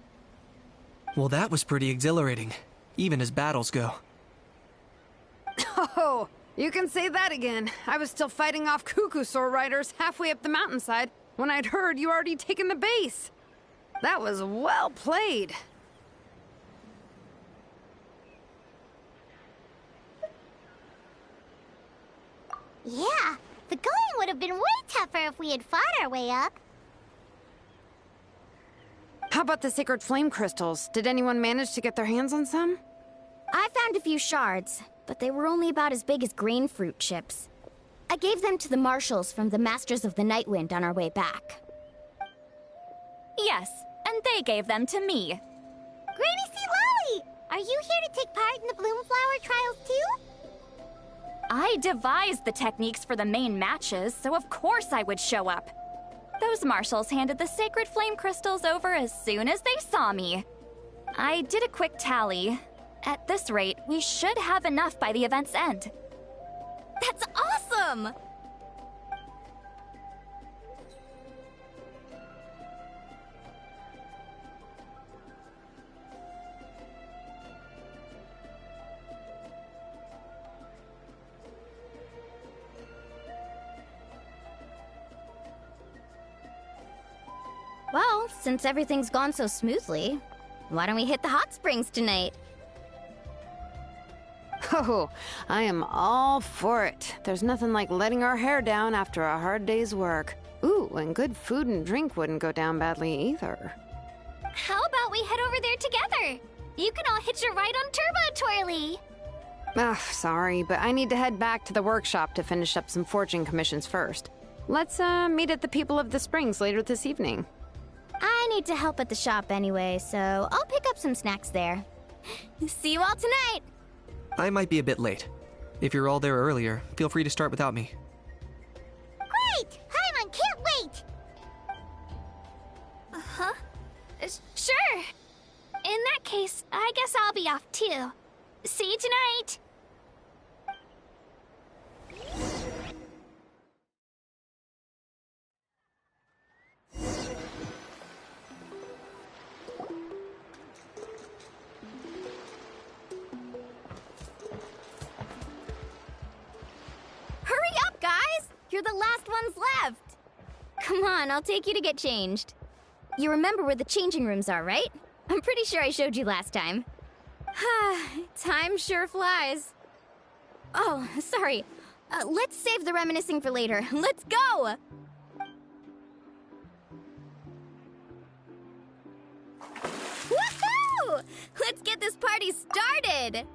M: Well, that was pretty exhilarating, even as battles go.
S: Oh, you can say that again. I was still fighting off Cuckoosaur riders halfway up the mountainside when I'd heard you already taken the base. That was well played.
J: Yeah, the going would have been way tougher if we had fought our way up.
S: How about the sacred flame crystals? Did anyone manage to get their hands on some?
P: I found a few shards, but they were only about as big as green fruit chips. I gave them to the marshals from the Masters of the Night Wind on our way back.
U: Yes, and they gave them to me.
J: Granny C. Lolly! Are you here to take part in the Bloomflower trials too?
U: I devised the techniques for the main matches, so of course I would show up. Those marshals handed the sacred flame crystals over as soon as they saw me. I did a quick tally. At this rate, we should have enough by the event's end.
P: That's awesome! Well, since everything's gone so smoothly, why don't we hit the hot springs tonight?
S: Oh, I am all for it. There's nothing like letting our hair down after a hard day's work. Ooh, and good food and drink wouldn't go down badly either.
D: How about we head over there together? You can all hitch a ride on Turbo Twirly.
S: Ugh, sorry, but I need to head back to the workshop to finish up some forging commissions first. Let's, meet at the People of the Springs later this evening.
P: I need to help at the shop anyway, so I'll pick up some snacks there. See you all tonight!
M: I might be a bit late. If you're all there earlier, feel free to start without me.
J: Great! Paimon can't wait!
D: Uh-huh. Sure. In that case, I guess I'll be off too. See you tonight!
P: Hurry up, guys! You're the last ones left! Come on, I'll take you to get changed. You remember where the changing rooms are, right? I'm pretty sure I showed you last time. Time sure flies. Oh, sorry. Let's save the reminiscing for later. Let's go! Woohoo! Let's get this party started!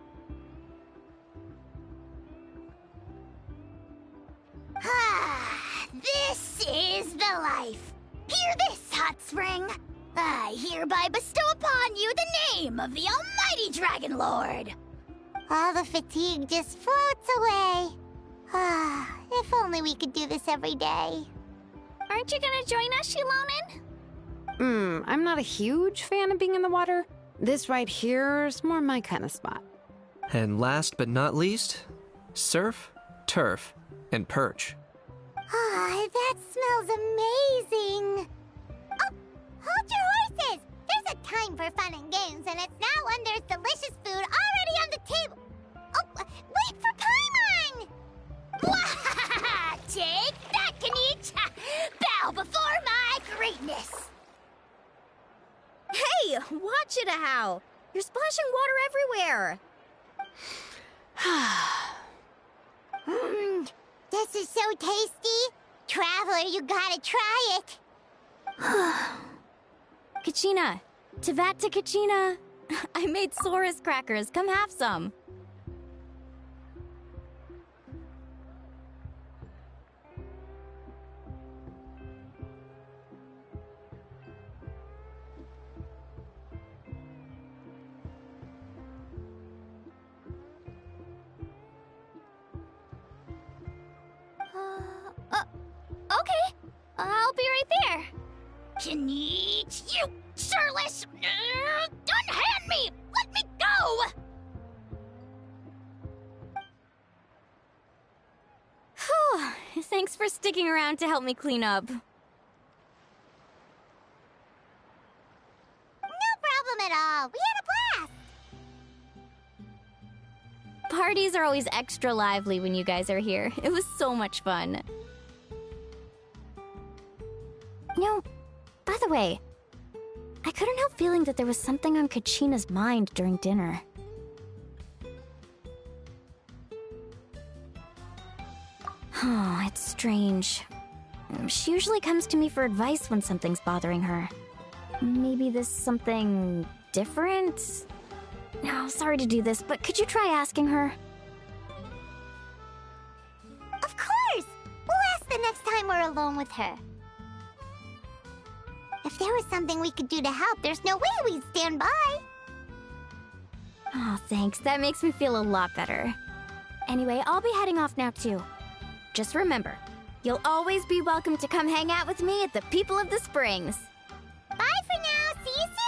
J: This is the life. Hear this, Hot Spring. I hereby bestow upon you the name of the Almighty Dragon Lord. All the fatigue just floats away. If only we could do this every day.
D: Aren't you gonna join us, Shilonen?
S: I'm not a huge fan of being in the water. This right here's more my kind of spot.
M: And last but not least, surf, turf, and perch.
J: That smells amazing. Oh, hold your horses. There's a time for fun and games, and it's now when there's delicious food already on the table. Oh, wait for Paimon! Take that, Kanich! Bow before my greatness!
P: Hey, watch it, How! You're splashing water everywhere!
J: This is so tasty. Traveler, you gotta try it.
P: Kachina! Tevat to Kachina! I made Sora's crackers. Come have some.
D: Okay. I'll be right there.
J: Kanich, you shirtless! Unhand me! Let me go!
P: Whew. Thanks for sticking around to help me clean up.
J: No problem at all. We had a blast.
P: Parties are always extra lively when you guys are here. It was so much fun. No, by the way, I couldn't help feeling that there was something on Kachina's mind during dinner. Oh, it's strange. She usually comes to me for advice when something's bothering her. Maybe this something different? No, sorry to do this, but could you try asking her?
J: Of course! next time we're alone with her. If there was something we could do to help, there's no way we'd stand by.
P: Oh, thanks. That makes me feel a lot better. Anyway, I'll be heading off now, too. Just remember, you'll always be welcome to come hang out with me at the People of the Springs.
J: Bye for now. See you soon.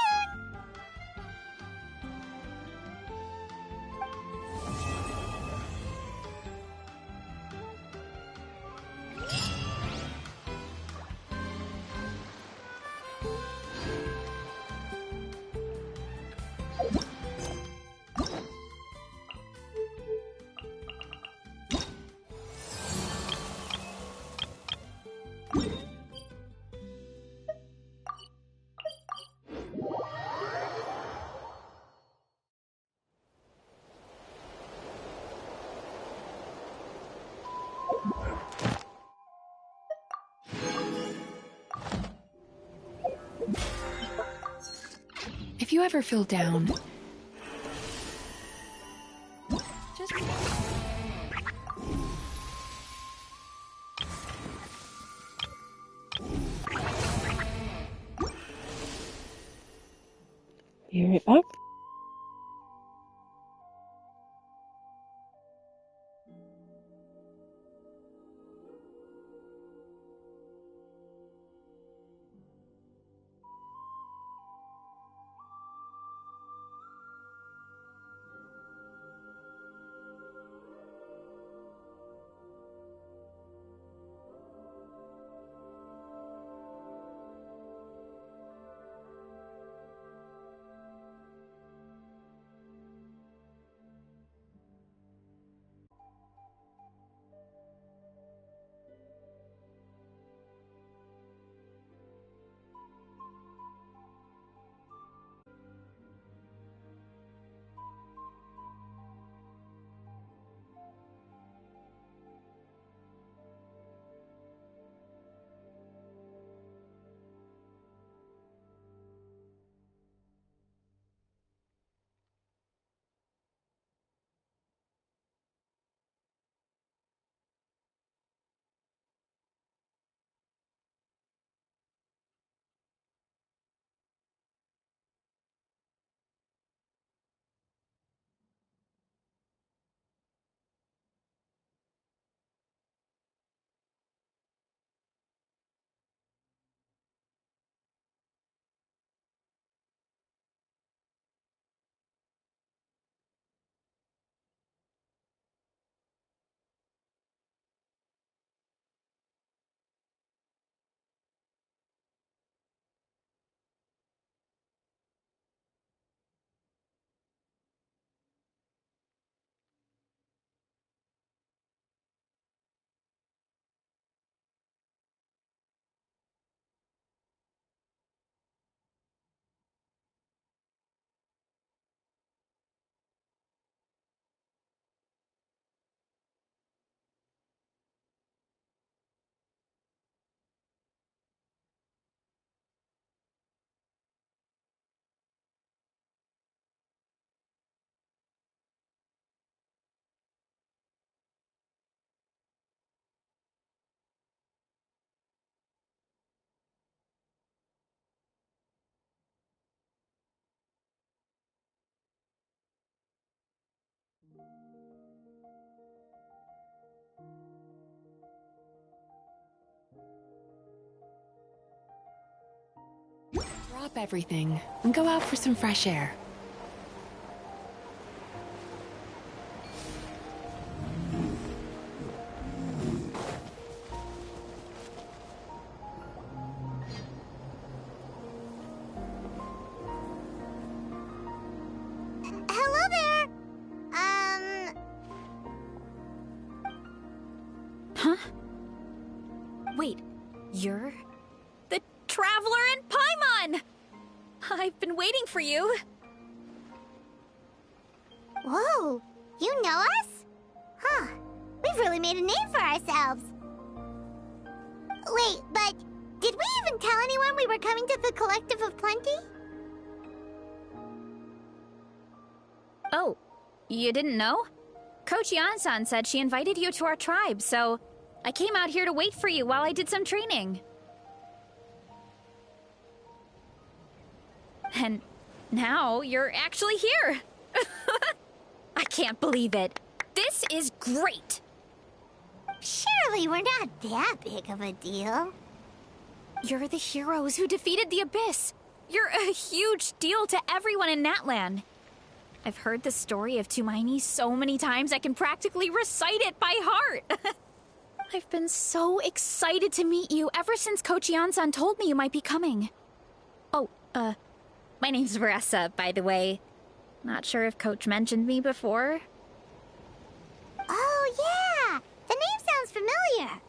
L: If you ever feel down, just...
A: Be right back.
L: Drop everything and go out for some fresh air.
J: Hello there.
U: Huh? Wait, you're the Traveler in Paimon! I've been waiting for you.
J: Whoa, you know us? Huh, we've really made a name for ourselves. Wait, but did we even tell anyone we were coming to the Collective of Plenty?
U: Oh, you didn't know? Coach Yan-san said she invited you to our tribe, so I came out here to wait for you while I did some training. And now you're actually here. I can't believe it. This is great.
J: Surely we're not that big of a deal.
U: You're the heroes who defeated the Abyss. You're a huge deal to everyone in Natlan. I've heard the story of Tumaini so many times I can practically recite it by heart. I've been so excited to meet you ever since Coach Yan-san told me you might be coming. Oh, my name's Veressa, by the way. Not sure if Coach mentioned me before.
J: Oh, yeah! The name sounds familiar.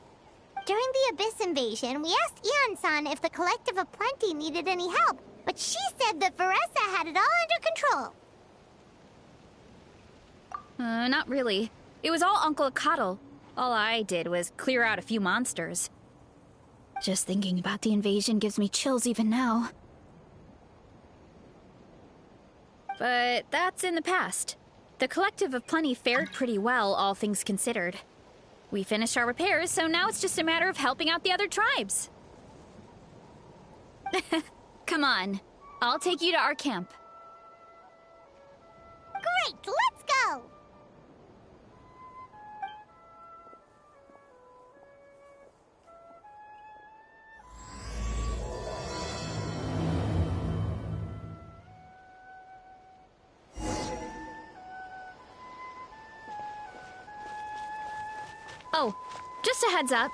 J: During the Abyss invasion, we asked Ian-san if the Collective of Plenty needed any help, but she said that Veressa had it all under control.
U: Not really. It was all Uncle Akatl. All I did was clear out a few monsters. Just thinking about the invasion gives me chills even now. But that's in the past. The Collective of Plenty fared pretty well, all things considered. We finished our repairs, so now it's just a matter of helping out the other tribes. Come on. I'll take you to our camp.
J: Great, let's go!
U: Oh, just a heads up.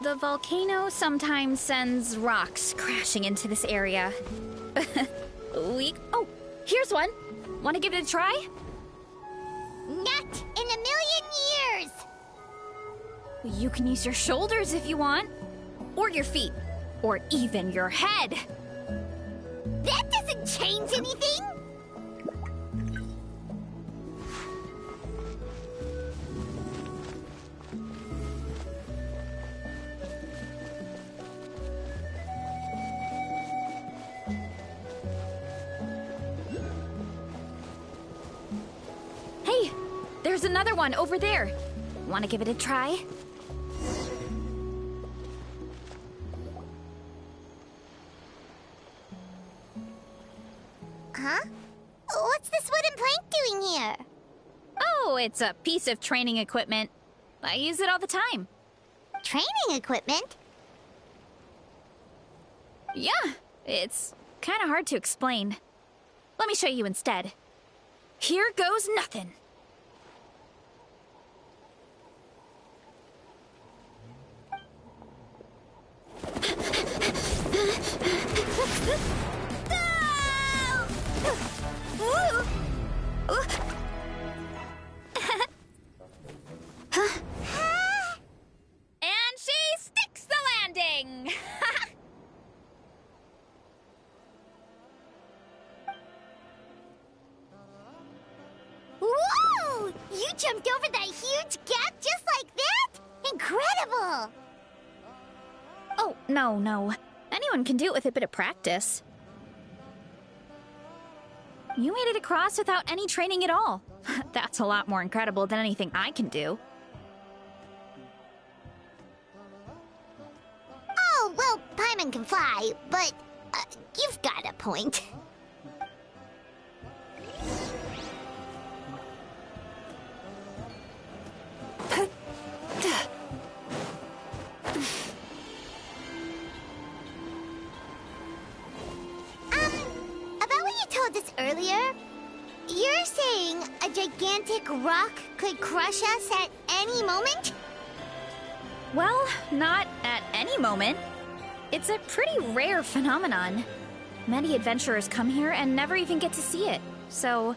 U: The volcano sometimes sends rocks crashing into this area. Oh, here's one. Want to give it a try?
J: Not in a million years!
U: You can use your shoulders if you want. Or your feet. Or even your head.
J: That doesn't change anything!
U: Hey, there's another one over there. Want to give it a try?
J: Huh? What's this wooden plank doing here?
U: Oh, it's a piece of training equipment. I use it all the time.
J: Training equipment?
U: Yeah, it's kind of hard to explain. Let me show you instead. Here goes nothing. And she sticks the landing!
J: Whoa! You jumped over that huge gap just like that? Incredible!
U: Oh, no. Anyone can do it with a bit of practice. You made it across without any training at all. That's a lot more incredible than anything I can do.
J: Oh, well, Paimon can fly, but you've got a point. About what you told us earlier, you're saying a gigantic rock could crush us at any moment?
U: Well, not at any moment. It's a pretty rare phenomenon. Many adventurers come here and never even get to see it, so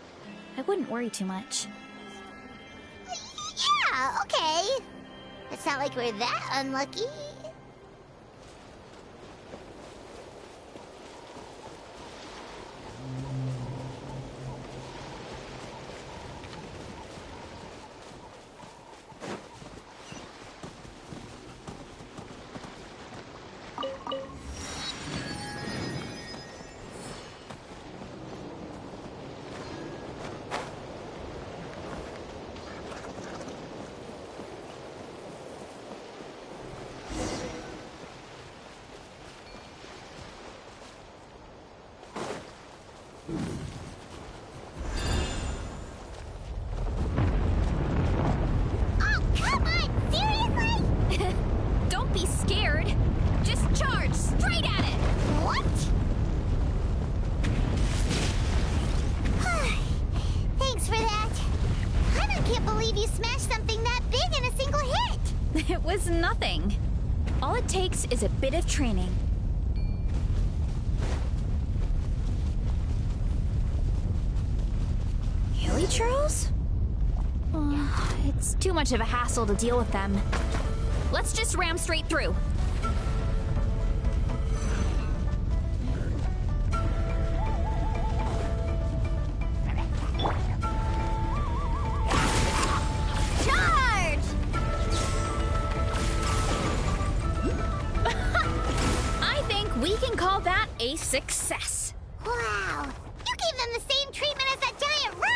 U: I wouldn't worry too much.
J: Yeah, okay. It's not like we're that unlucky.
U: It was nothing. All it takes is a bit of training. Hilly churls? It's too much of a hassle to deal with them. Let's just ram straight through. Charge! I think we can call that a success.
J: Wow! You gave them the same treatment as that giant rock!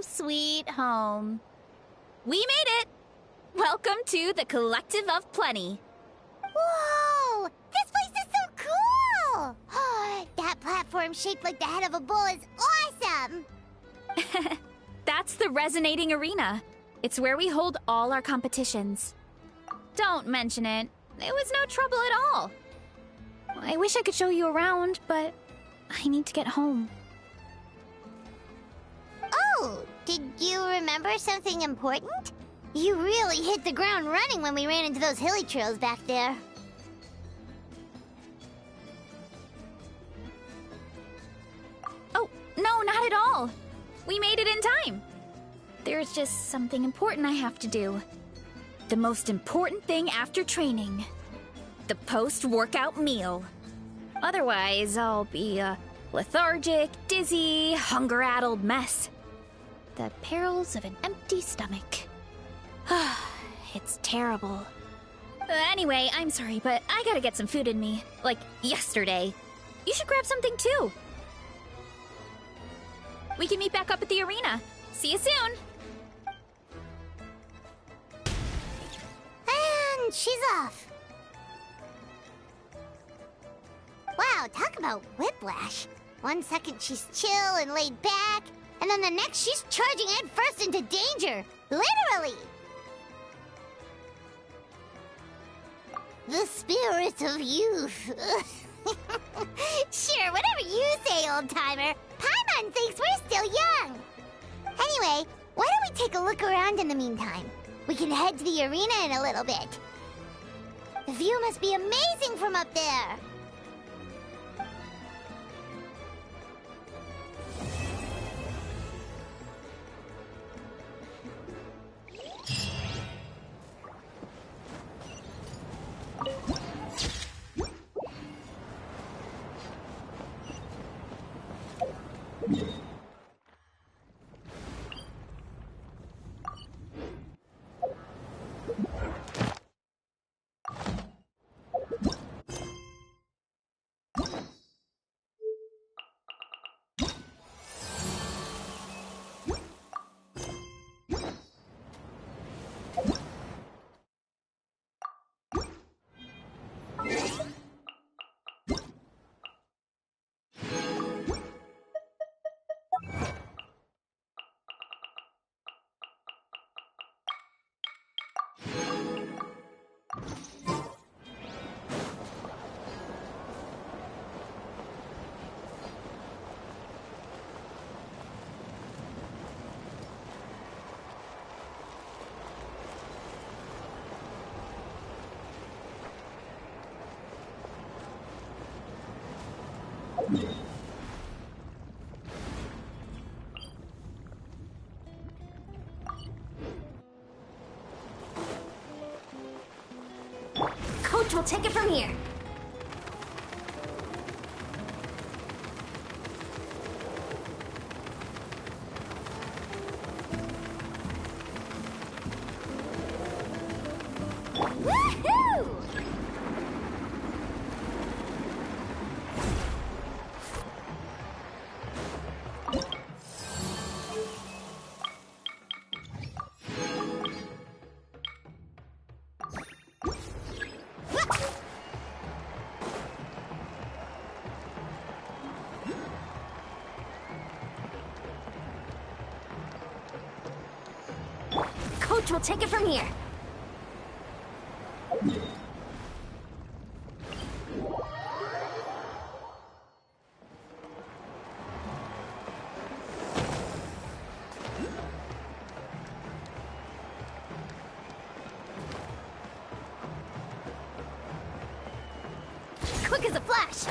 U: Sweet home. We made it! Welcome to the Collective of Plenty.
J: Whoa! This place is so cool! That platform shaped like the head of a bull is awesome!
U: That's the Resonating Arena. It's where we hold all our competitions. Don't mention it. It was no trouble at all. I wish I could show you around, but I need to get home.
J: Oh, did you remember something important? You really hit the ground running when we ran into those hilly trails back there.
U: Oh, no, not at all. We made it in time. There's just something important I have to do. The most important thing after training. The post-workout meal. Otherwise, I'll be a lethargic, dizzy, hunger-addled mess. The perils of an empty stomach. It's terrible. Anyway, I'm sorry, but I gotta get some food in me. Like, yesterday. You should grab something, too. We can meet back up at the arena. See you soon!
J: And she's off. Wow, talk about whiplash. 1 second she's chill and laid back, and then the next she's charging headfirst into danger. Literally! The spirit of youth. Sure, whatever you say, old-timer. Paimon thinks we're still young. Anyway, why don't we take a look around in the meantime? We can head to the arena in a little bit. The view must be amazing from up there. Coach will take it from here.
D: Woohoo! Coach will take it from here. Quick as a flash.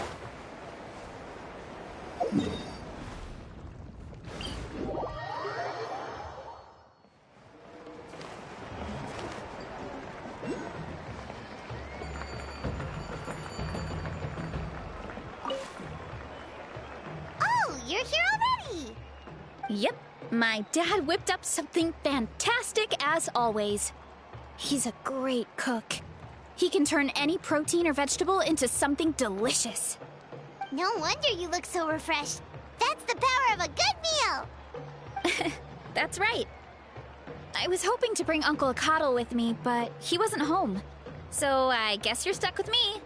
J: Oh, you're here already!
U: Yep, my dad whipped up something fantastic as always. He's a great cook. He can turn any protein or vegetable into something delicious.
J: No wonder you look so refreshed. That's the power of a good meal!
U: That's right. I was hoping to bring Uncle Acatl with me, but he wasn't home. So I guess you're stuck with me.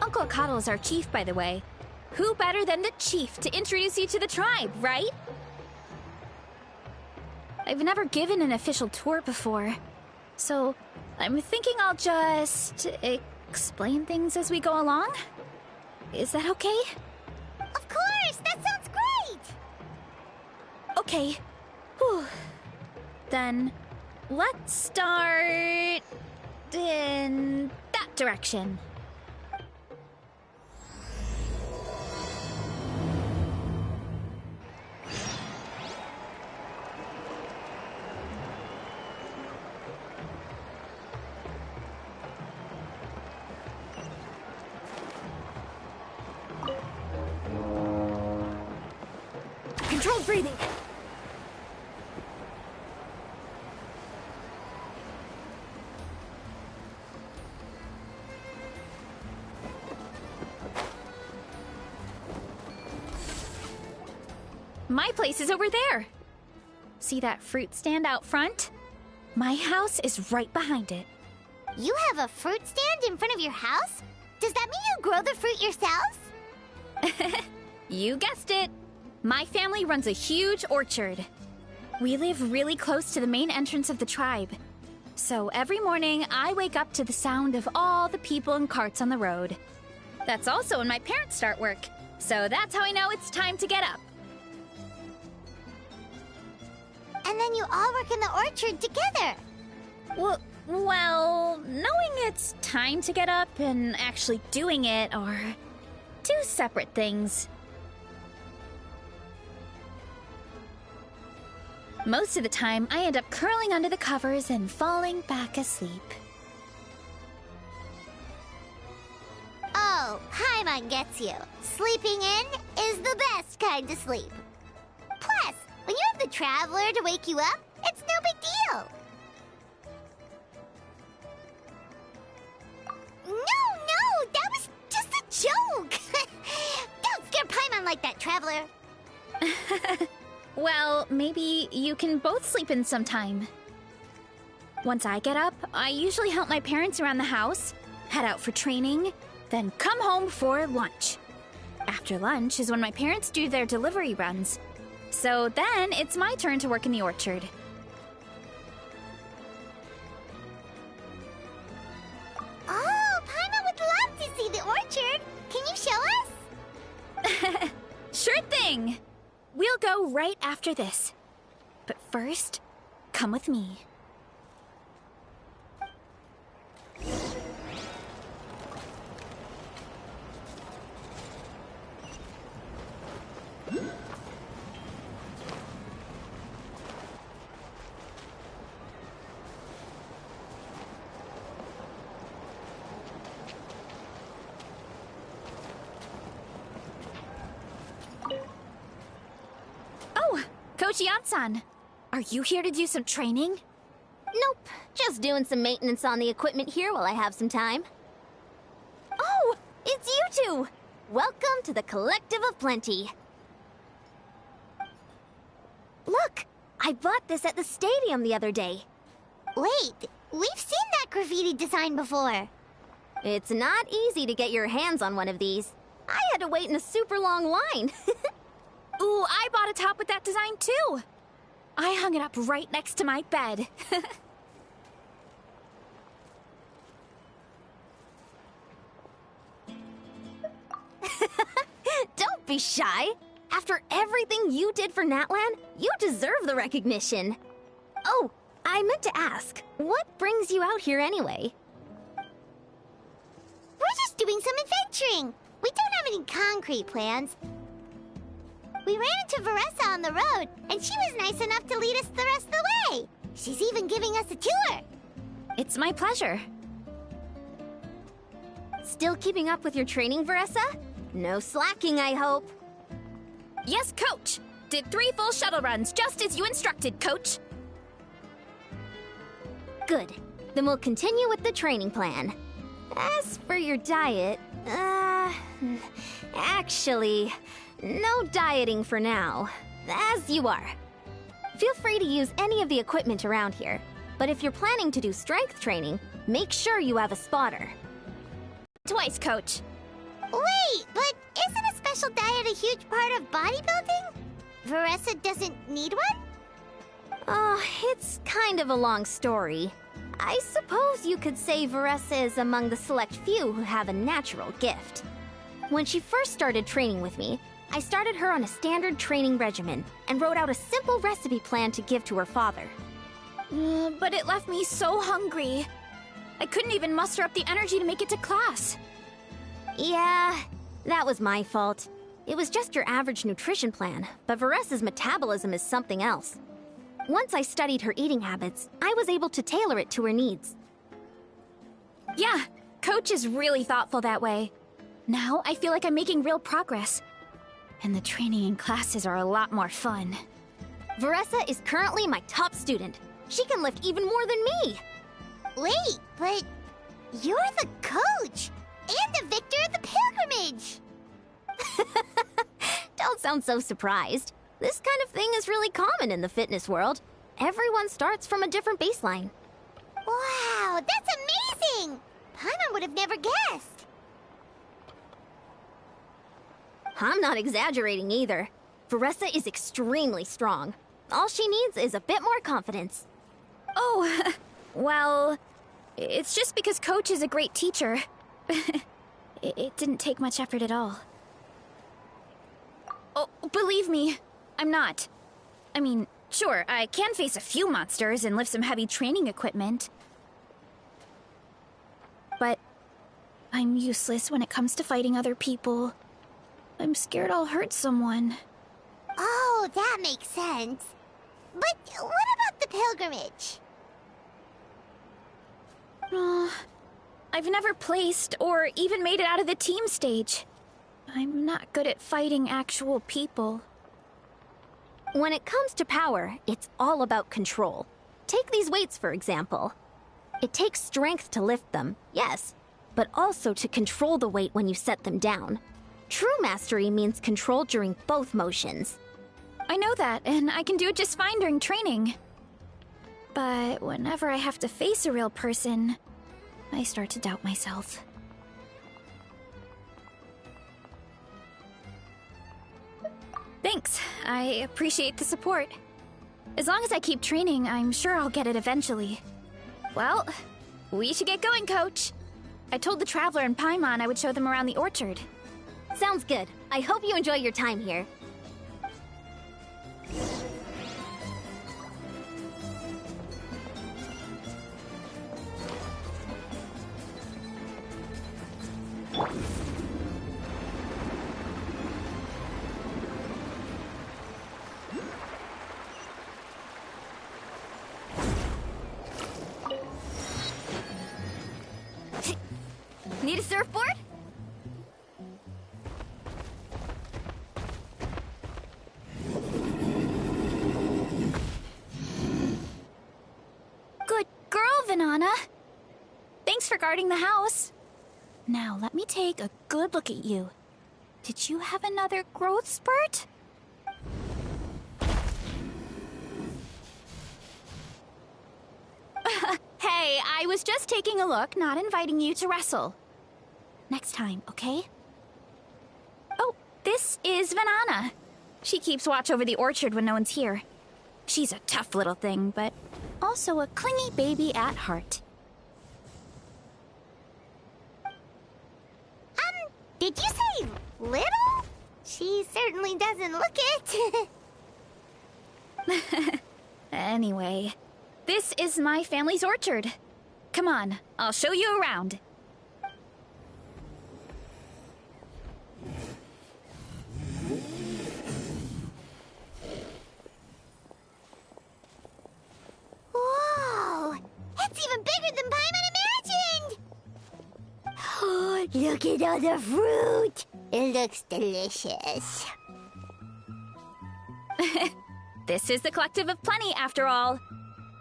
U: Uncle Acatl is our chief, by the way. Who better than the chief to introduce you to the tribe, right? I've never given an official tour before, so I'm thinking I'll just explain things as we go along. Is that okay?
J: Of course! That sounds great!
U: Okay. Whew. Then let's start in that direction. Controlled breathing. My place is over there. See that fruit stand out front? My house is right behind it.
J: You have a fruit stand in front of your house? Does that mean you grow the fruit yourselves?
U: You guessed it. My family runs a huge orchard. We live really close to the main entrance of the tribe. So every morning, I wake up to the sound of all the people and carts on the road. That's also when my parents start work. So that's how I know it's time to get up.
J: And then you all work in the orchard together.
U: Well, knowing it's time to get up and actually doing it are two separate things. Most of the time, I end up curling under the covers and falling back asleep.
J: Oh, Paimon gets you. Sleeping in is the best kind of sleep. Plus, when you have the Traveler to wake you up, it's no big deal. No, that was just a joke. Don't scare Paimon like that, Traveler.
U: Well, maybe you can both sleep in sometime. Once I get up, I usually help my parents around the house, head out for training, then come home for lunch. After lunch is when my parents do their delivery runs. So then it's my turn to work in the orchard.
J: Oh, Paimon would love to see the orchard. Can you show us?
U: Sure thing! We'll go right after this. But first, come with me. Oh, Coach Yan-san, are you here to do some training?
P: Nope. Just doing some maintenance on the equipment here while I have some time. Oh, it's you two! Welcome to the Collective of Plenty. Look, I bought this at the stadium the other day.
J: Wait, we've seen that graffiti design before.
P: It's not easy to get your hands on one of these. I had to wait in a super long line.
U: Ooh, I bought a top with that design too. I hung it up right next to my bed.
P: Don't be shy. After everything you did for Natlan, you deserve the recognition. Oh, I meant to ask, what brings you out here anyway?
J: We're just doing some adventuring. We don't have any concrete plans. We ran into Veressa on the road, and she was nice enough to lead us the rest of the way. She's even giving us a tour.
U: It's my pleasure.
P: Still keeping up with your training, Veressa? No slacking, I hope.
U: Yes, Coach! Did 3 full shuttle runs, just as you instructed, Coach.
P: Good. Then we'll continue with the training plan. As for your diet, actually, no dieting for now. As you are. Feel free to use any of the equipment around here, but if you're planning to do strength training, make sure you have a spotter.
U: Twice, Coach.
J: Wait, but isn't a special diet a huge part of bodybuilding? Veressa doesn't need one?
P: Oh, it's kind of a long story. I suppose you could say Veressa is among the select few who have a natural gift. When she first started training with me, I started her on a standard training regimen and wrote out a simple recipe plan to give to her father.
U: But it left me so hungry. I couldn't even muster up the energy to make it to class.
P: Yeah, that was my fault. It was just your average nutrition plan, but Veressa's metabolism is something else. Once I studied her eating habits, I was able to tailor it to her needs.
U: Yeah, Coach is really thoughtful that way. Now I feel like I'm making real progress. And the training and classes are a lot more fun.
P: Veressa is currently my top student. She can lift even more than me.
J: Wait, but you're the coach and the victor of the pilgrimage.
P: Don't sound so surprised. This kind of thing is really common in the fitness world. Everyone starts from a different baseline.
J: Wow, that's amazing! Paimon would have never guessed.
P: I'm not exaggerating either. Veressa is extremely strong. All she needs is a bit more confidence.
U: Oh, well, it's just because Coach is a great teacher. It didn't take much effort at all. Oh, believe me, I'm not. I mean, sure, I can face a few monsters and lift some heavy training equipment. But I'm useless when it comes to fighting other people. I'm scared I'll hurt someone.
J: Oh, that makes sense. But what about the pilgrimage?
U: I've never placed or even made it out of the team stage. I'm not good at fighting actual people.
P: When it comes to power, it's all about control. Take these weights, for example. It takes strength to lift them, yes, but also to control the weight when you set them down. True mastery means control during both motions.
U: I know that, and I can do it just fine during training. But whenever I have to face a real person, I start to doubt myself. Thanks. I appreciate the support. As long as I keep training, I'm sure I'll get it eventually. Well, we should get going, Coach. I told the Traveler and Paimon I would show them around the orchard.
P: Sounds good. I hope you enjoy your time here. Need a surfboard?
U: Good Vanana. Thanks for guarding the house. Now, let me take a good look at you. Did you have another growth spurt? Hey, I was just taking a look, not inviting you to wrestle. Next time, okay? Oh, this is Vanana. She keeps watch over the orchard when no one's here. She's a tough little thing, but also a clingy baby at heart.
J: Did you say little? She certainly doesn't look it.
U: Anyway, this is my family's orchard. Come on, I'll show you around.
J: Whoa! It's even bigger than Paimon imagined! Oh, look at all the fruit! It looks delicious.
U: This is the Collective of Plenty, after all.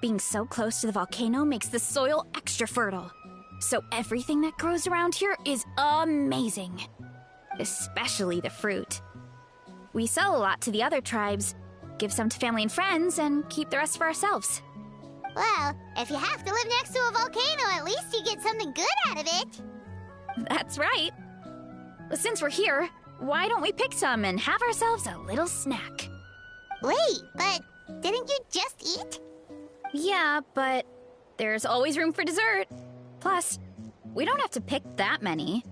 U: Being so close to the volcano makes the soil extra fertile. So everything that grows around here is amazing. Especially the fruit. We sell a lot to the other tribes, give some to family and friends, and keep the rest for ourselves.
J: Well, if you have to live next to a volcano, at least you get something good out of it.
U: That's right. Since we're here, why don't we pick some and have ourselves a little snack?
J: Wait, but didn't you just eat?
U: Yeah, but there's always room for dessert. Plus, we don't have to pick that many.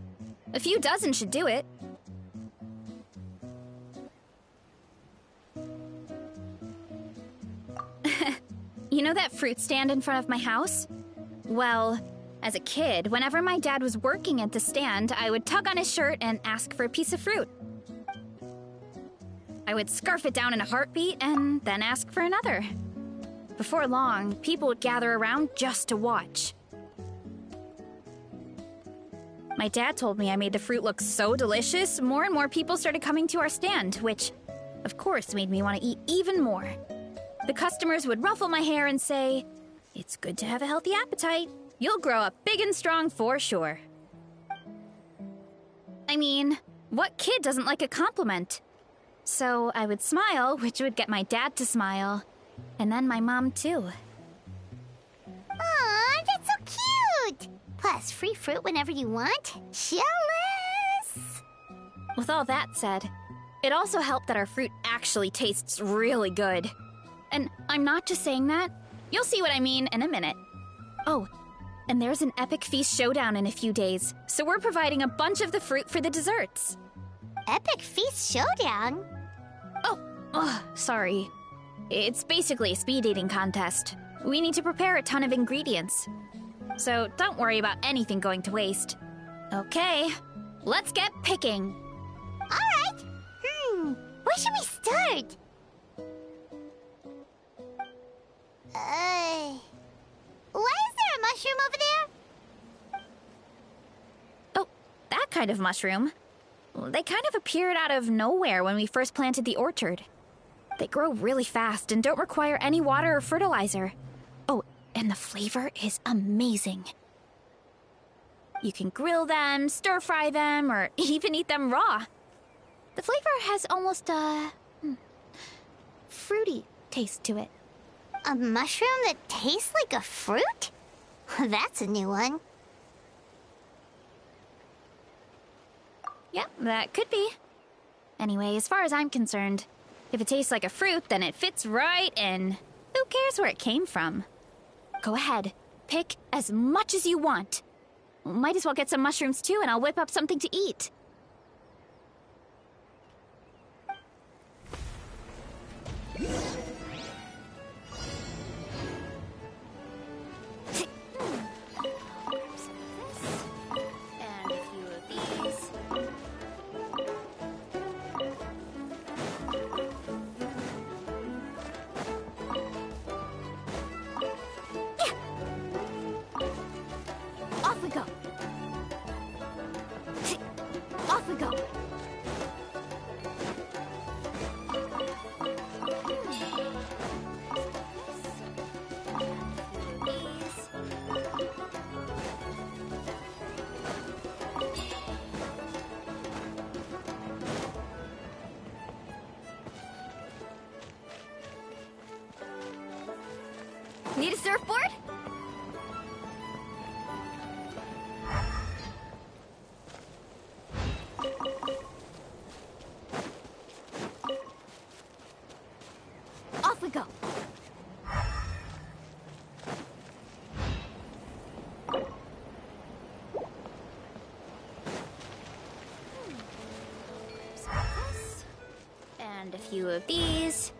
U: A few dozen should do it. You know that fruit stand in front of my house? Well, as a kid, whenever my dad was working at the stand, I would tug on his shirt and ask for a piece of fruit. I would scarf it down in a heartbeat and then ask for another. Before long, people would gather around just to watch. My dad told me I made the fruit look so delicious, more and more people started coming to our stand, which, of course, made me want to eat even more. The customers would ruffle my hair and say, "It's good to have a healthy appetite. You'll grow up big and strong for sure." I mean, what kid doesn't like a compliment? So I would smile, which would get my dad to smile. And then my mom, too.
J: Aw, that's so cute! Plus, free fruit whenever you want. Jealous!
U: With all that said, it also helped that our fruit actually tastes really good. And I'm not just saying that. You'll see what I mean in a minute. Oh, and there's an epic feast showdown in a few days, so we're providing a bunch of the fruit for the desserts.
J: Epic feast showdown?
U: Oh, sorry. It's basically a speed dating contest. We need to prepare a ton of ingredients. So don't worry about anything going to waste. Okay, let's get picking.
J: Alright. Where should we start? Why is there a mushroom over there?
U: Oh, that kind of mushroom. They kind of appeared out of nowhere when we first planted the orchard. They grow really fast and don't require any water or fertilizer. Oh, and the flavor is amazing. You can grill them, stir-fry them, or even eat them raw. The flavor has almost a fruity taste to it.
J: A mushroom that tastes like a fruit? That's a new one.
U: Yeah, that could be. Anyway, as far as I'm concerned, if it tastes like a fruit, then it fits right in. Who cares where it came from? Go ahead, pick as much as you want. Might as well get some mushrooms too, and I'll whip up something to eat. And a few of these.
J: Off we go.
U: Need a surfboard? Off we go. And a few of these.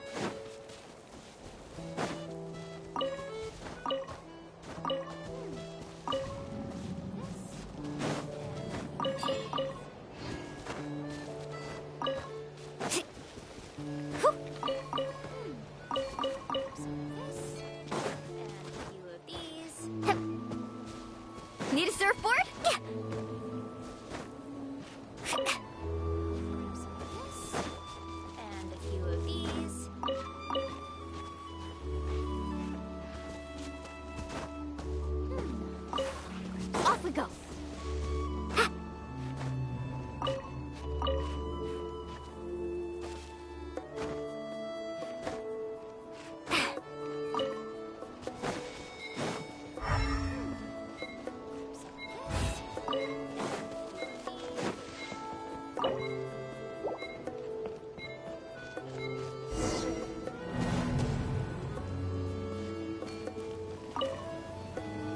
U: Need a surfboard? Yeah. And a few of these. Off we go.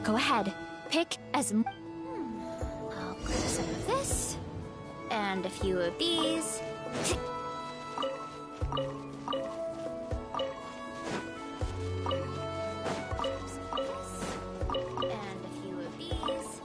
U: Go ahead. Pick as I'll grab some of this. And a few of these. And a few of these.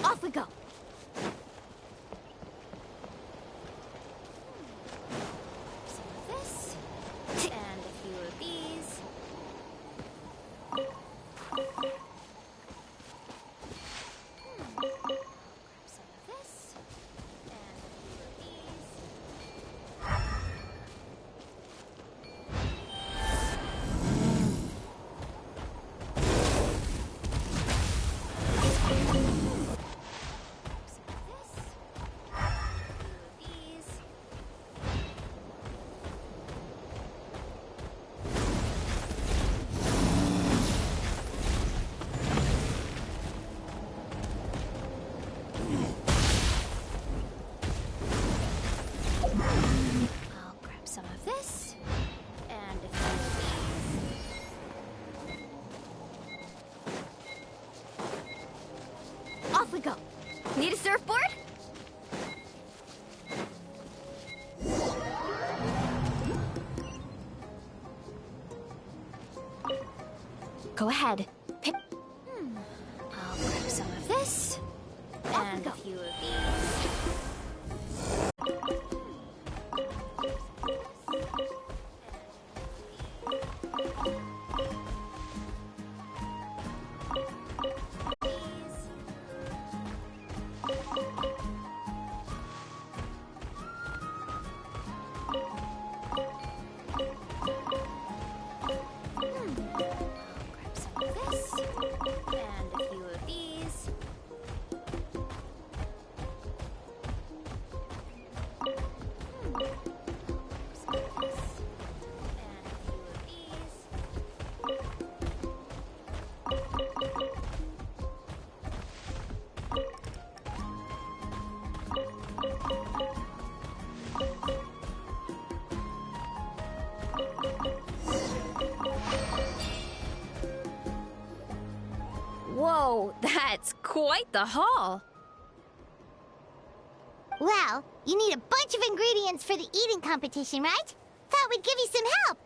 U: Off we go. Some of this. And a few of these. Some of this. And a few of these. I'll grab some of this and a few of these. Off we go. Need a surfboard? Go ahead. Pick. I'll grab some of this and a few of these. Whoa, that's quite the haul.
J: Well, you need a bunch of ingredients for the eating competition, right? Thought we'd give you some help.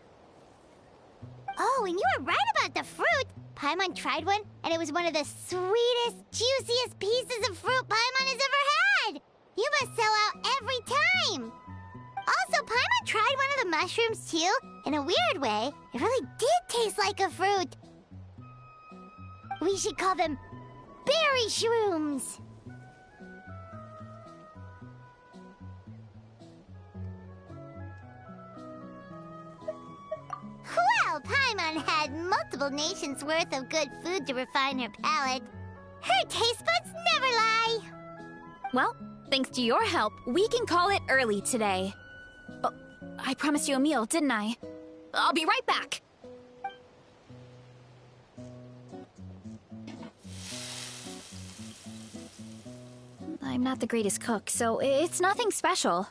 J: Oh, and you were right about the fruit. Paimon tried one, and it was one of the sweetest, juiciest pieces of fruit Paimon has ever had. You must sell out every time. Also, Paimon tried one of the mushrooms, too. In a weird way, it really did taste like a fruit. We should call them berry shrooms. Well, Paimon had multiple nations' worth of good food to refine her palate. Her taste buds never lie.
U: Well, thanks to your help, we can call it early today. Oh, I promised you a meal, didn't I? I'll be right back. I'm not the greatest cook, so it's nothing special.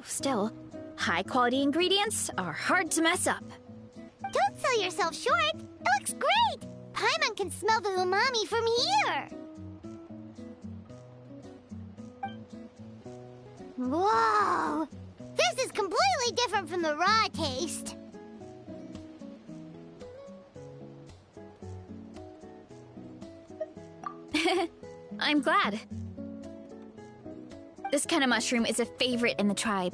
U: Still, high-quality ingredients are hard to mess up.
J: Don't sell yourself short. It looks great. Paimon can smell the umami from here. Whoa! This is completely different from the raw taste.
U: I'm glad. This kind of mushroom is a favorite in the tribe,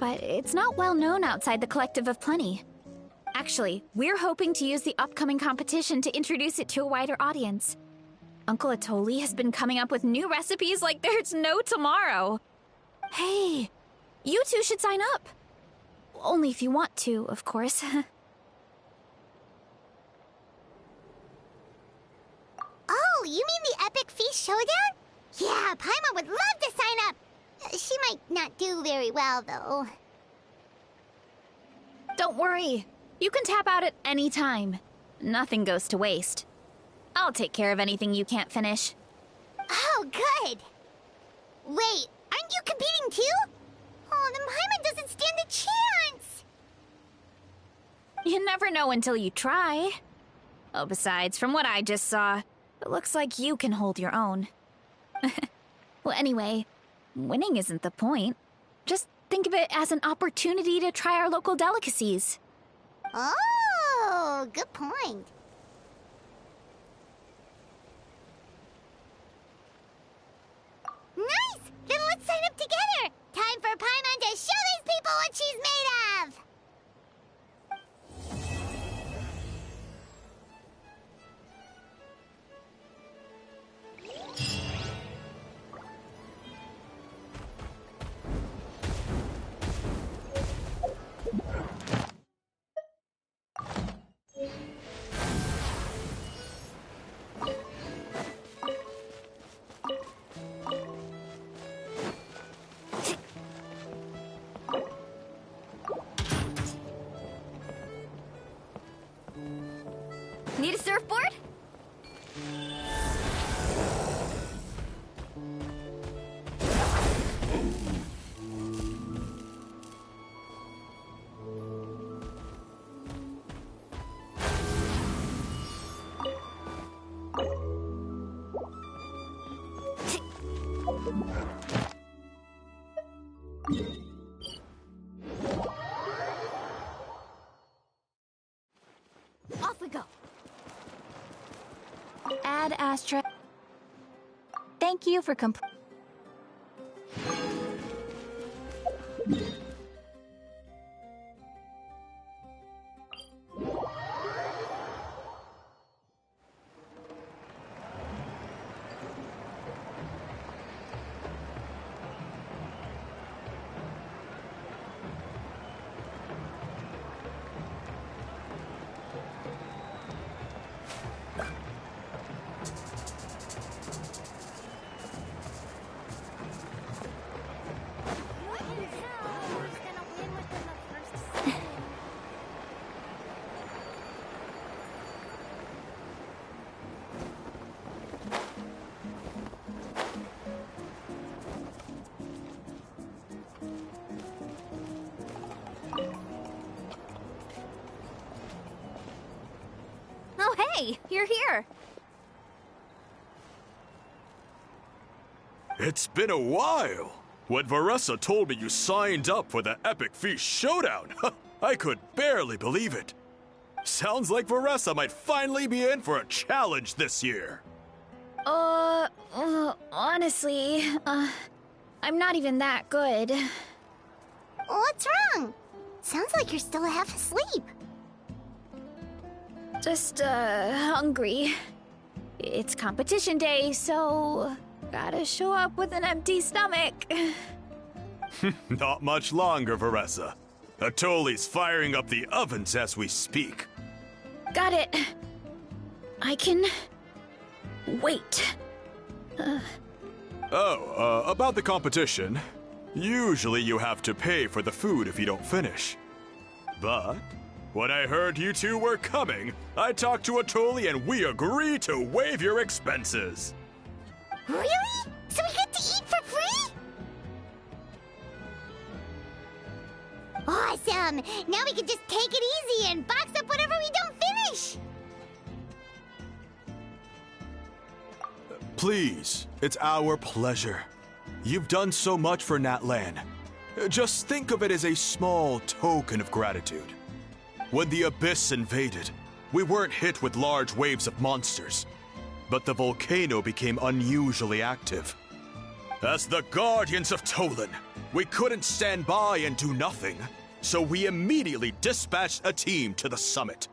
U: but it's not well known outside the Collective of Plenty. Actually, we're hoping to use the upcoming competition to introduce it to a wider audience. Uncle Atoli has been coming up with new recipes like there's no tomorrow. Hey, you two should sign up. Only if you want to, of course.
J: Oh, you mean the Epic Feast Showdown? Yeah, Paimon would love to sign up. She might not do very well, though.
U: Don't worry. You can tap out at any time. Nothing goes to waste. I'll take care of anything you can't finish.
J: Oh, good. Wait, aren't you competing too? Oh, then Paimon doesn't stand a chance.
U: You never know until you try. Oh, besides, from what I just saw, it looks like you can hold your own. Well, anyway, winning isn't the point. Just think of it as an opportunity to try our local delicacies.
J: Oh, good point. Nice! Then let's sign up together! Time for Paimon to show these people what she's made of!
U: Need a surfboard? Off we go. Ad Astra. Thank you for Oh, hey, you're here.
I: It's been a while. When Varessa told me you signed up for the Epic Feast Showdown, I could barely believe it. Sounds like Varessa might finally be in for a challenge this year.
P: Honestly, I'm not even that good.
J: What's wrong? Sounds like you're still half asleep.
P: Just, hungry. It's competition day, so gotta show up with an empty stomach.
I: Not much longer, Varessa. Atoli's firing up the ovens as we speak.
P: Got it. I can wait.
I: About the competition. Usually you have to pay for the food if you don't finish. But when I heard you two were coming, I talked to Atoli and we agreed to waive your expenses.
J: Really? So we get to eat for free? Awesome! Now we can just take it easy and box up whatever we don't finish!
I: Please, it's our pleasure. You've done so much for Natlan. Just think of it as a small token of gratitude. When the Abyss invaded, we weren't hit with large waves of monsters, but the volcano became unusually active. As the Guardians of Tolan, we couldn't stand by and do nothing, so we immediately dispatched a team to the summit.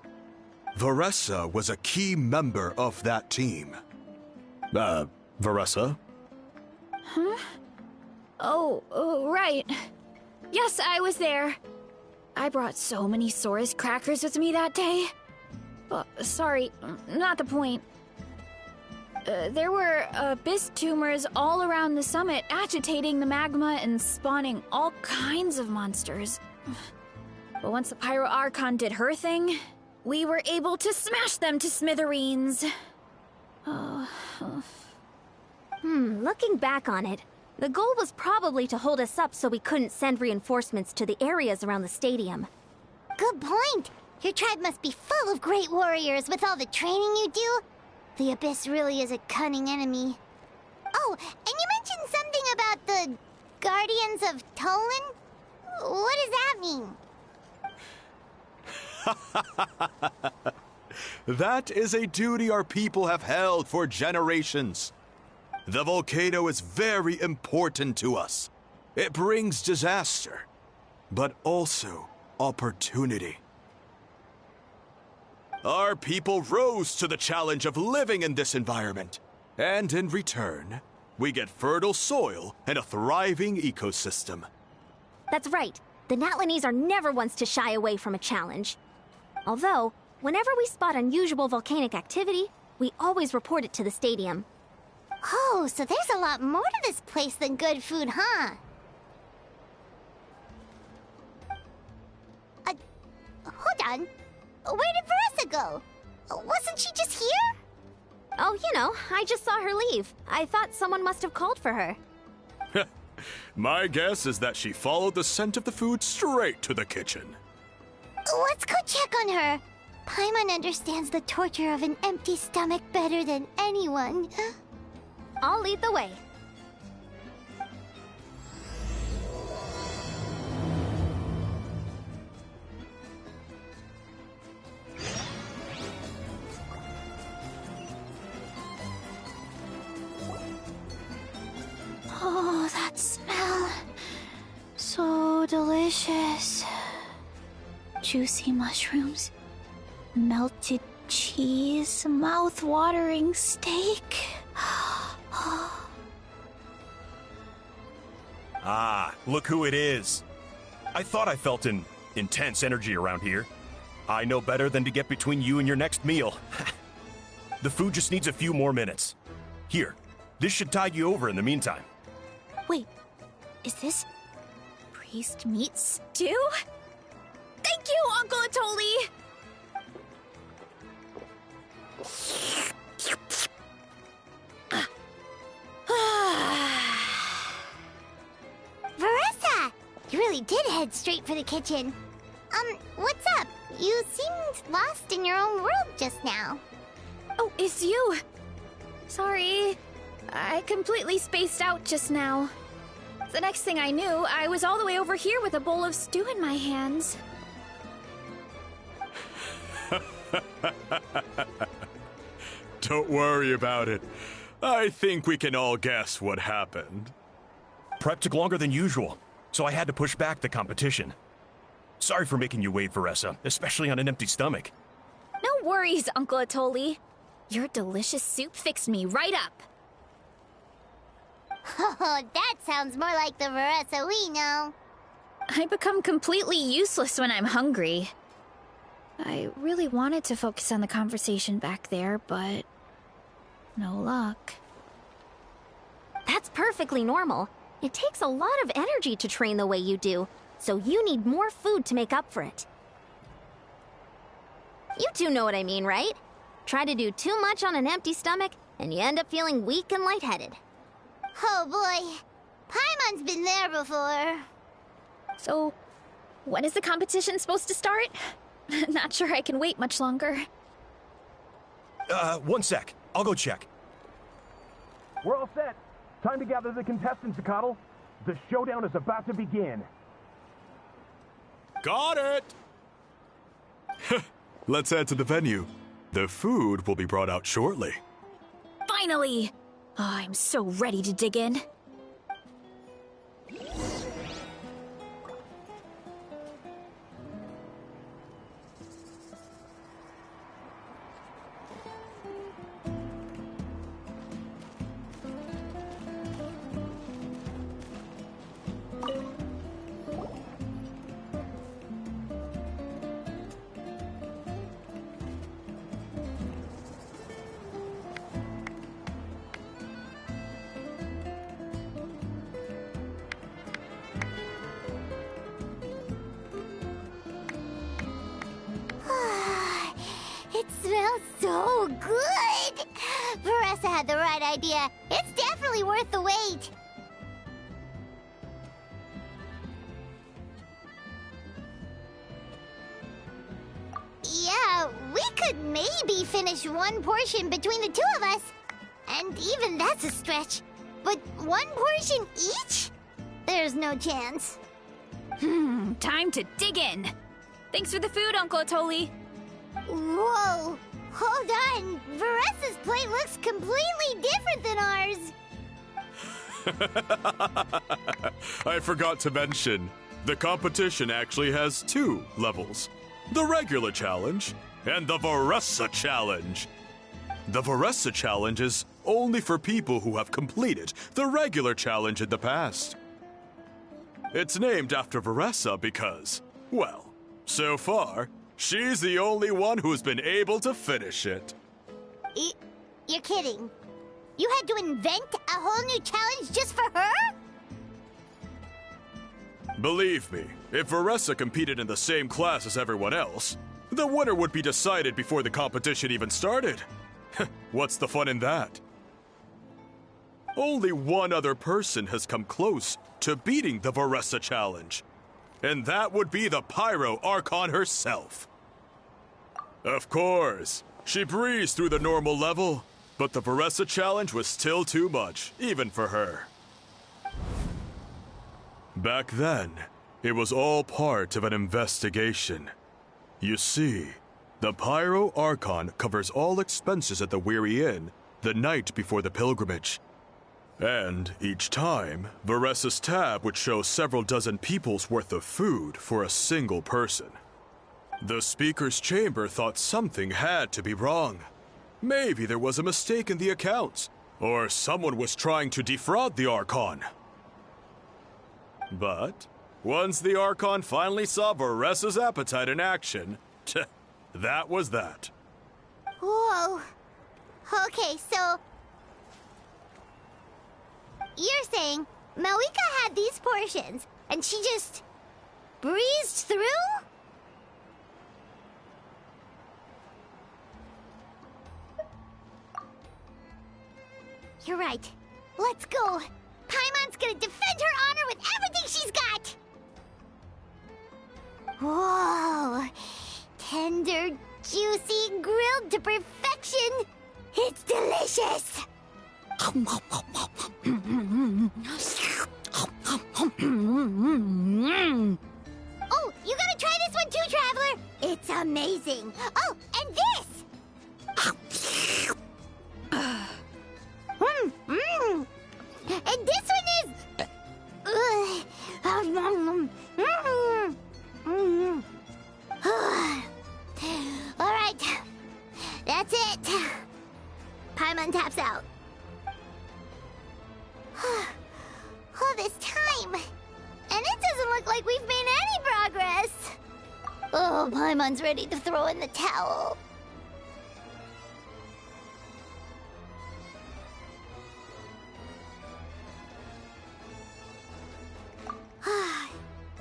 I: Varessa was a key member of that team. Varessa?
P: Huh? Oh, right. Yes, I was there. I brought so many Saurus crackers with me that day. Sorry, not the point. There were abyss tumors all around the summit, agitating the magma and spawning all kinds of monsters. But once the Pyro Archon did her thing, we were able to smash them to smithereens.
D: Looking back on it, the goal was probably to hold us up so we couldn't send reinforcements to the areas around the stadium.
J: Good point! Your tribe must be full of great warriors with all the training you do. The Abyss really is a cunning enemy. Oh, and you mentioned something about the Guardians of Tolan? What does that mean?
I: That is a duty our people have held for generations. The volcano is very important to us. It brings disaster, but also opportunity. Our people rose to the challenge of living in this environment, and in return, we get fertile soil and a thriving ecosystem.
D: That's right. The Natlanese are never ones to shy away from a challenge. Although, whenever we spot unusual volcanic activity, we always report it to the stadium.
J: Oh, so there's a lot more to this place than good food, huh? Hold on. Where did Varessa go? Wasn't she just here?
D: Oh, I just saw her leave. I thought someone must have called for her.
I: My guess is that she followed the scent of the food straight to the kitchen.
J: Let's go check on her. Paimon understands the torture of an empty stomach better than anyone.
D: I'll lead the way.
P: Oh, that smell. So delicious. Juicy mushrooms, melted cheese, mouth-watering steak.
A: Ah, look who it is. I thought I felt an intense energy around here. I know better than to get between you and your next meal. The food just needs a few more minutes. Here, this should tide you over in the meantime.
P: Wait, is this priest meat stew? Thank you, Uncle Atoli!
J: Varessa! You really did head straight for the kitchen. What's up? You seemed lost in your own world just now.
P: Oh, it's you. Sorry. I completely spaced out just now.
E: The next thing I knew, I was all the way over here with a bowl of stew in my hands.
A: Don't worry about it. I think we can all guess what happened. Prep took longer than usual, so I had to push back the competition. Sorry for making you wait, Veressa, especially on an empty stomach.
E: No worries, Uncle Atoli. Your delicious soup fixed me right up.
J: Oh, that sounds more like the Veressa we know.
E: I become completely useless when I'm hungry. I really wanted to focus on the conversation back there, but no luck.
P: That's perfectly normal. It takes a lot of energy to train the way you do, so you need more food to make up for it. You do know what I mean, right? Try to do too much on an empty stomach, and you end up feeling weak and lightheaded.
J: Oh boy, Paimon's been there before.
E: So, when is the competition supposed to start? Not sure I can wait much longer.
A: 1 sec. I'll go check.
V: We're all set. Time to gather the contestants, Zacatl. The showdown is about to begin.
I: Got it! Let's head to the venue. The food will be brought out shortly.
E: Finally! Oh, I'm so ready to dig in.
J: It smells so good! Veressa had the right idea. It's definitely worth the wait. Yeah, we could maybe finish one portion between the two of us. And even that's a stretch. But one portion each? There's no chance.
E: Time to dig in. Thanks for the food, Uncle Atoli.
J: Whoa! Hold on! Veressa's plate looks completely different than ours!
I: I forgot to mention, the competition actually has 2 levels. The regular challenge and the Veressa challenge. The Veressa challenge is only for people who have completed the regular challenge in the past. It's named after Veressa because, well, so far, she's the only one who's been able to finish it.
J: You're kidding. You had to invent a whole new challenge just for her?
I: Believe me, if Veressa competed in the same class as everyone else, the winner would be decided before the competition even started. What's the fun in that? Only one other person has come close to beating the Veressa challenge, and that would be the Pyro Archon herself. Of course, she breezed through the normal level, but the Veressa challenge was still too much, even for her. Back then, it was all part of an investigation. You see, the Pyro Archon covers all expenses at the Weary Inn the night before the pilgrimage. And each time, Veressa's tab would show several dozen people's worth of food for a single person. The Speaker's Chamber thought something had to be wrong. Maybe there was a mistake in the accounts, or someone was trying to defraud the Archon. But once the Archon finally saw Veressa's appetite in action, that was that.
J: Whoa. Okay, so you're saying Malika had these portions, and she just breezed through? You're right. Let's go. Paimon's gonna defend her honor with everything she's got! Whoa! Tender, juicy, grilled to perfection! It's delicious! Oh, you gotta try this one too, Traveler! It's amazing! Oh, and this! And this one is... Alright, that's it. Paimon taps out. All this time, and it doesn't look like we've made any progress. Oh, Paimon's ready to throw in the towel.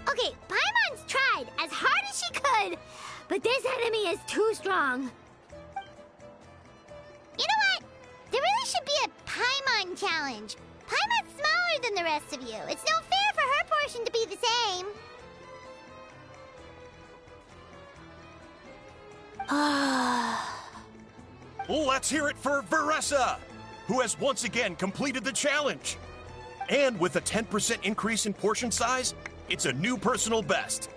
J: Okay, Paimon's tried as hard as she could, but this enemy is too strong. You know what? There really should be a Paimon challenge. Paimon's smaller than the rest of you. It's no fair for her portion to be the same.
A: Let's hear it for Veressa, who has once again completed the challenge. And with a 10% increase in portion size, it's a new personal best.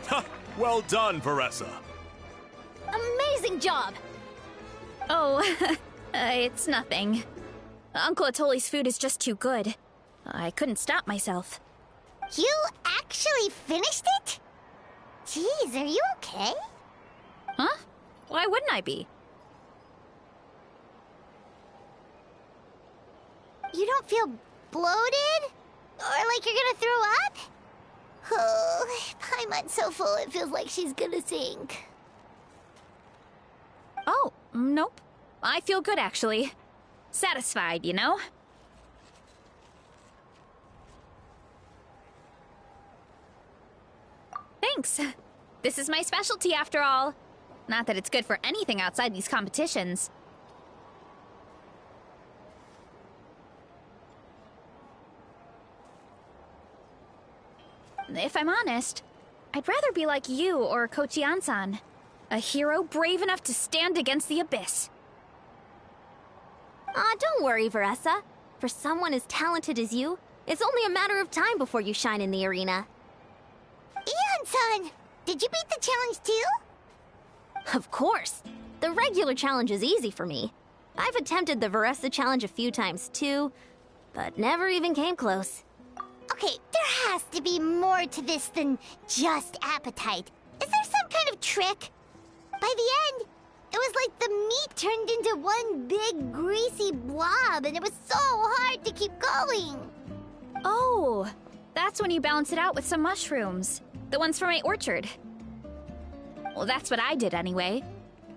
A: Ha! Well done, Veressa.
E: Amazing job! Oh, it's nothing. Uncle Atoli's food is just too good. I couldn't stop myself.
J: You actually finished it? Jeez, are you okay?
E: Huh? Why wouldn't I be?
J: You don't feel bloated? Or like you're gonna throw up? Oh, Paimon's so full it feels like she's gonna sink.
E: Oh, nope. I feel good, actually. Satisfied, you know? Thanks. This is my specialty, after all. Not that it's good for anything outside these competitions. If I'm honest, I'd rather be like you or Kochi-an-san. A hero brave enough to stand against the abyss.
C: Aw, don't worry, Veressa. For someone as talented as you, it's only a matter of time before you shine in the arena.
J: Ian-san, did you beat the challenge too?
C: Of course. The regular challenge is easy for me. I've attempted the Veressa challenge a few times too, but never even came close.
J: Okay, there has to be more to this than just appetite. Is there some kind of trick? By the end, it was like the meat turned into one big greasy blob, and it was so hard to keep going.
E: Oh, that's when you balance it out with some mushrooms. The ones from my orchard. Well, that's what I did anyway.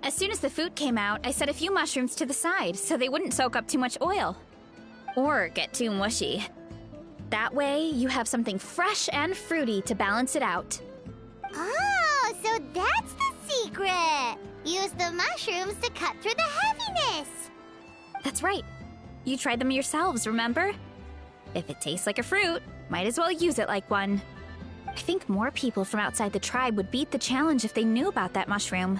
E: As soon as the food came out, I set a few mushrooms to the side so they wouldn't soak up too much oil. Or get too mushy. That way, you have something fresh and fruity to balance it out.
J: Oh, so that's the secret! Use the mushrooms to cut through the heaviness!
E: That's right. You tried them yourselves, remember? If it tastes like a fruit, might as well use it like one. I think more people from outside the tribe would beat the challenge if they knew about that mushroom.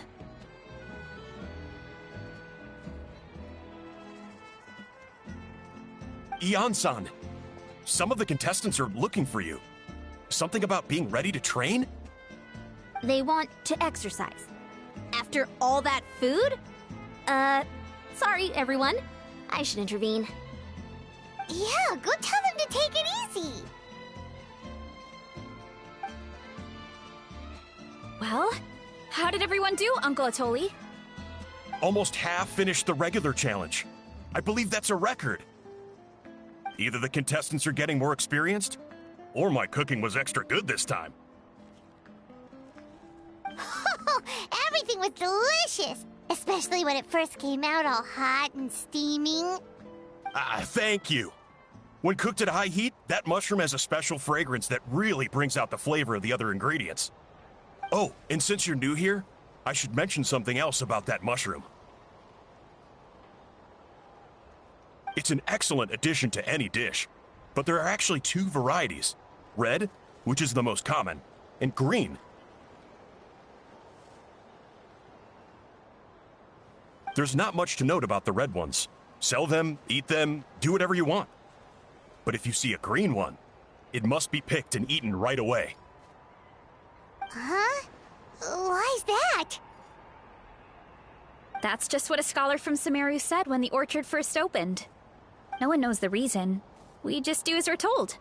A: Ian-san, some of the contestants are looking for you. Something about being ready to train?
C: They want to exercise. After all that food? Sorry, everyone. I should intervene.
J: Yeah, go tell them to take it easy.
E: Well, how did everyone do, Uncle Atoli?
A: Almost half finished the regular challenge. I believe that's a record. Either the contestants are getting more experienced, or my cooking was extra good this time.
J: Everything was delicious, especially when it first came out all hot and steaming.
A: Thank you. When cooked at high heat, that mushroom has a special fragrance that really brings out the flavor of the other ingredients. Oh, and since you're new here, I should mention something else about that mushroom. It's an excellent addition to any dish, but there are actually two varieties. Red, which is the most common, and green. There's not much to note about the red ones. Sell them, eat them, do whatever you want. But if you see a green one, it must be picked and eaten right away.
J: Huh? Why's that?
E: That's just what a scholar from Sumeru said when the orchard first opened. No one knows the reason. We just do as we're told.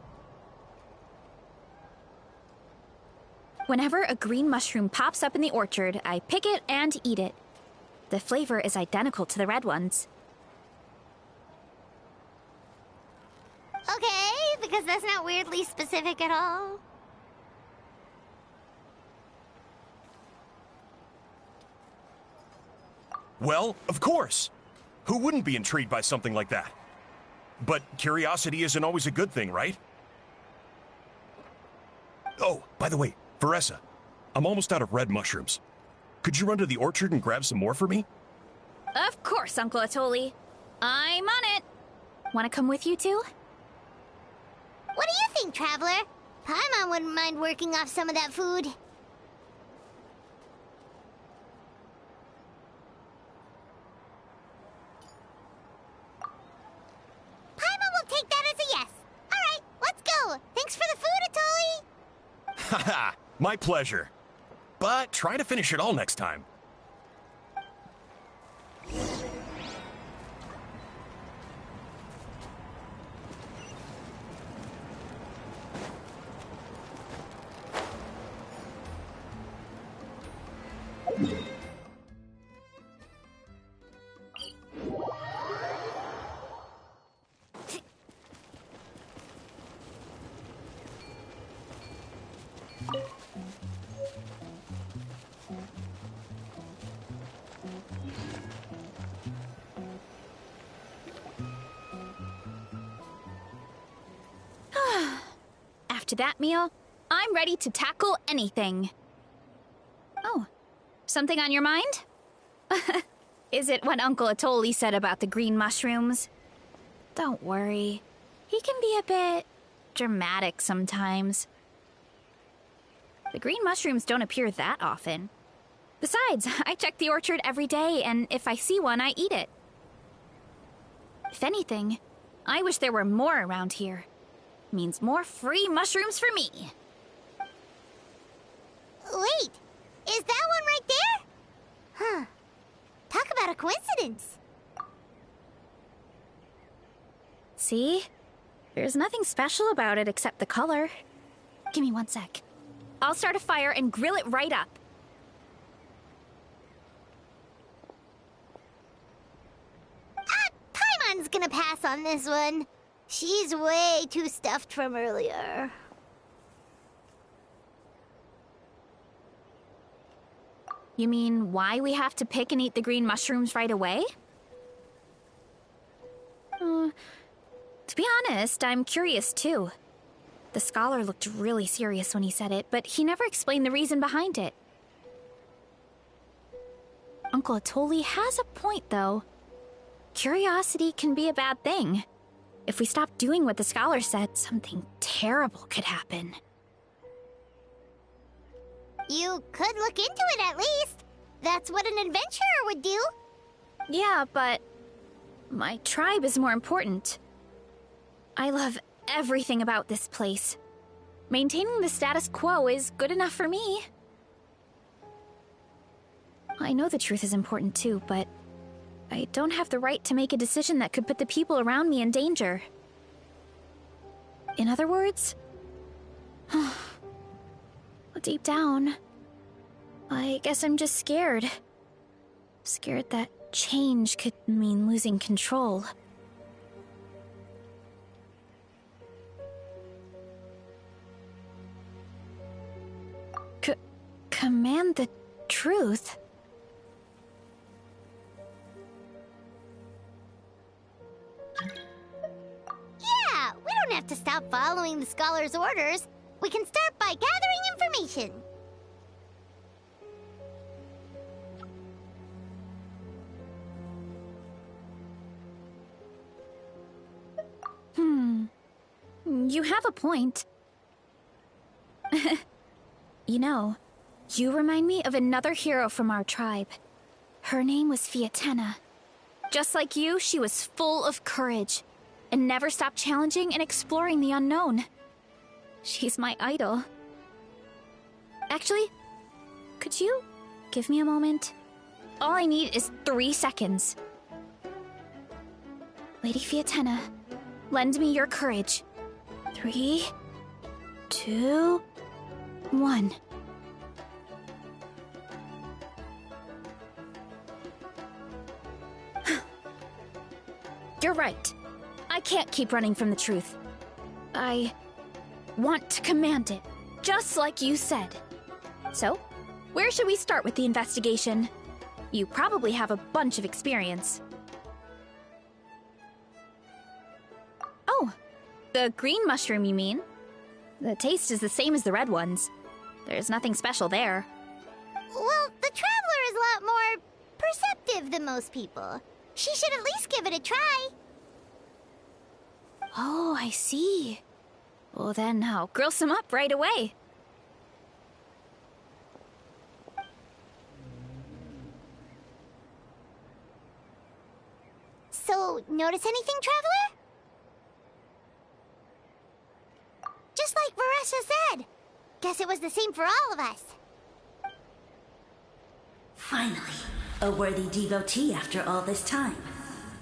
E: Whenever a green mushroom pops up in the orchard, I pick it and eat it. The flavor is identical to the red ones.
J: Okay, because that's not weirdly specific at all.
A: Well, of course. Who wouldn't be intrigued by something like that? But curiosity isn't always a good thing, right? Oh, by the way, Veressa, I'm almost out of red mushrooms. Could you run to the orchard and grab some more for me?
E: Of course, Uncle Atoli. I'm on it. Want to come with you too?
J: What do you think, Traveler? Paimon wouldn't mind working off some of that food. Paimon will take that as a yes. All right, let's go. Thanks for the food, Atoli.
A: Haha, my pleasure. But try to finish it all next time.
E: After that meal, I'm ready to tackle anything. Oh, something on your mind? Is it what Uncle Atoli said about the green mushrooms? Don't worry. He can be a bit dramatic sometimes. The green mushrooms don't appear that often. Besides, I check the orchard every day, and if I see one, I eat it. If anything, I wish there were more around here. Means more free mushrooms for me.
J: Wait, is that one right there? Huh. Talk about a coincidence.
E: See? There's nothing special about it except the color. Give me 1 sec. I'll start a fire and grill it right up.
J: Paimon's gonna pass on this one. She's way too stuffed from earlier.
E: You mean why we have to pick and eat the green mushrooms right away? To be honest, I'm curious too. The scholar looked really serious when he said it, but he never explained the reason behind it. Uncle Atoli has a point, though. Curiosity can be a bad thing. If we stop doing what the scholar said, something terrible could happen.
J: You could look into it at least. That's what an adventurer would do.
E: Yeah, but my tribe is more important. I love everything about this place. Maintaining the status quo is good enough for me. I know the truth is important too, but I don't have the right to make a decision that could put the people around me in danger. In other words, deep down, I guess I'm just scared. Scared that change could mean losing control. Command the truth?
J: Yeah, we don't have to stop following the scholar's orders. We can start by gathering information.
E: You have a point. You know, you remind me of another hero from our tribe. Her name was Fiatena. Just like you, she was full of courage and never stopped challenging and exploring the unknown. She's my idol. Actually, could you give me a moment? All I need is 3 seconds. Lady Fiatena, lend me your courage. 3, 2, 1. You're right. I can't keep running from the truth. I want to command it, just like you said. So, where should we start with the investigation? You probably have a bunch of experience. Oh, the green mushroom, you mean? The taste is the same as the red ones. There's nothing special there.
J: Well, the Traveler is a lot more perceptive than most people. She should at least give it a try.
E: Oh, I see. Well, then I'll grill some up right away.
J: So, notice anything, Traveler? Just like Varesha said. Guess it was the same for all of us.
F: Finally, a worthy devotee after all this time.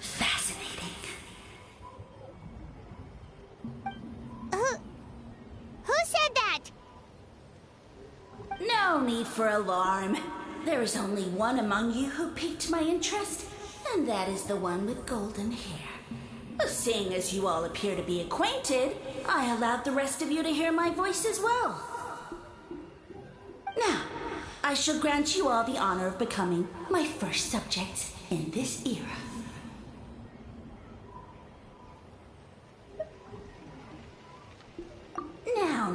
F: Fascinating.
J: Who said that?
F: No need for alarm. There is only one among you who piqued my interest, and that is the one with golden hair. Seeing as you all appear to be acquainted, I allowed the rest of you to hear my voice as well. Now, I shall grant you all the honor of becoming my first subjects in this era.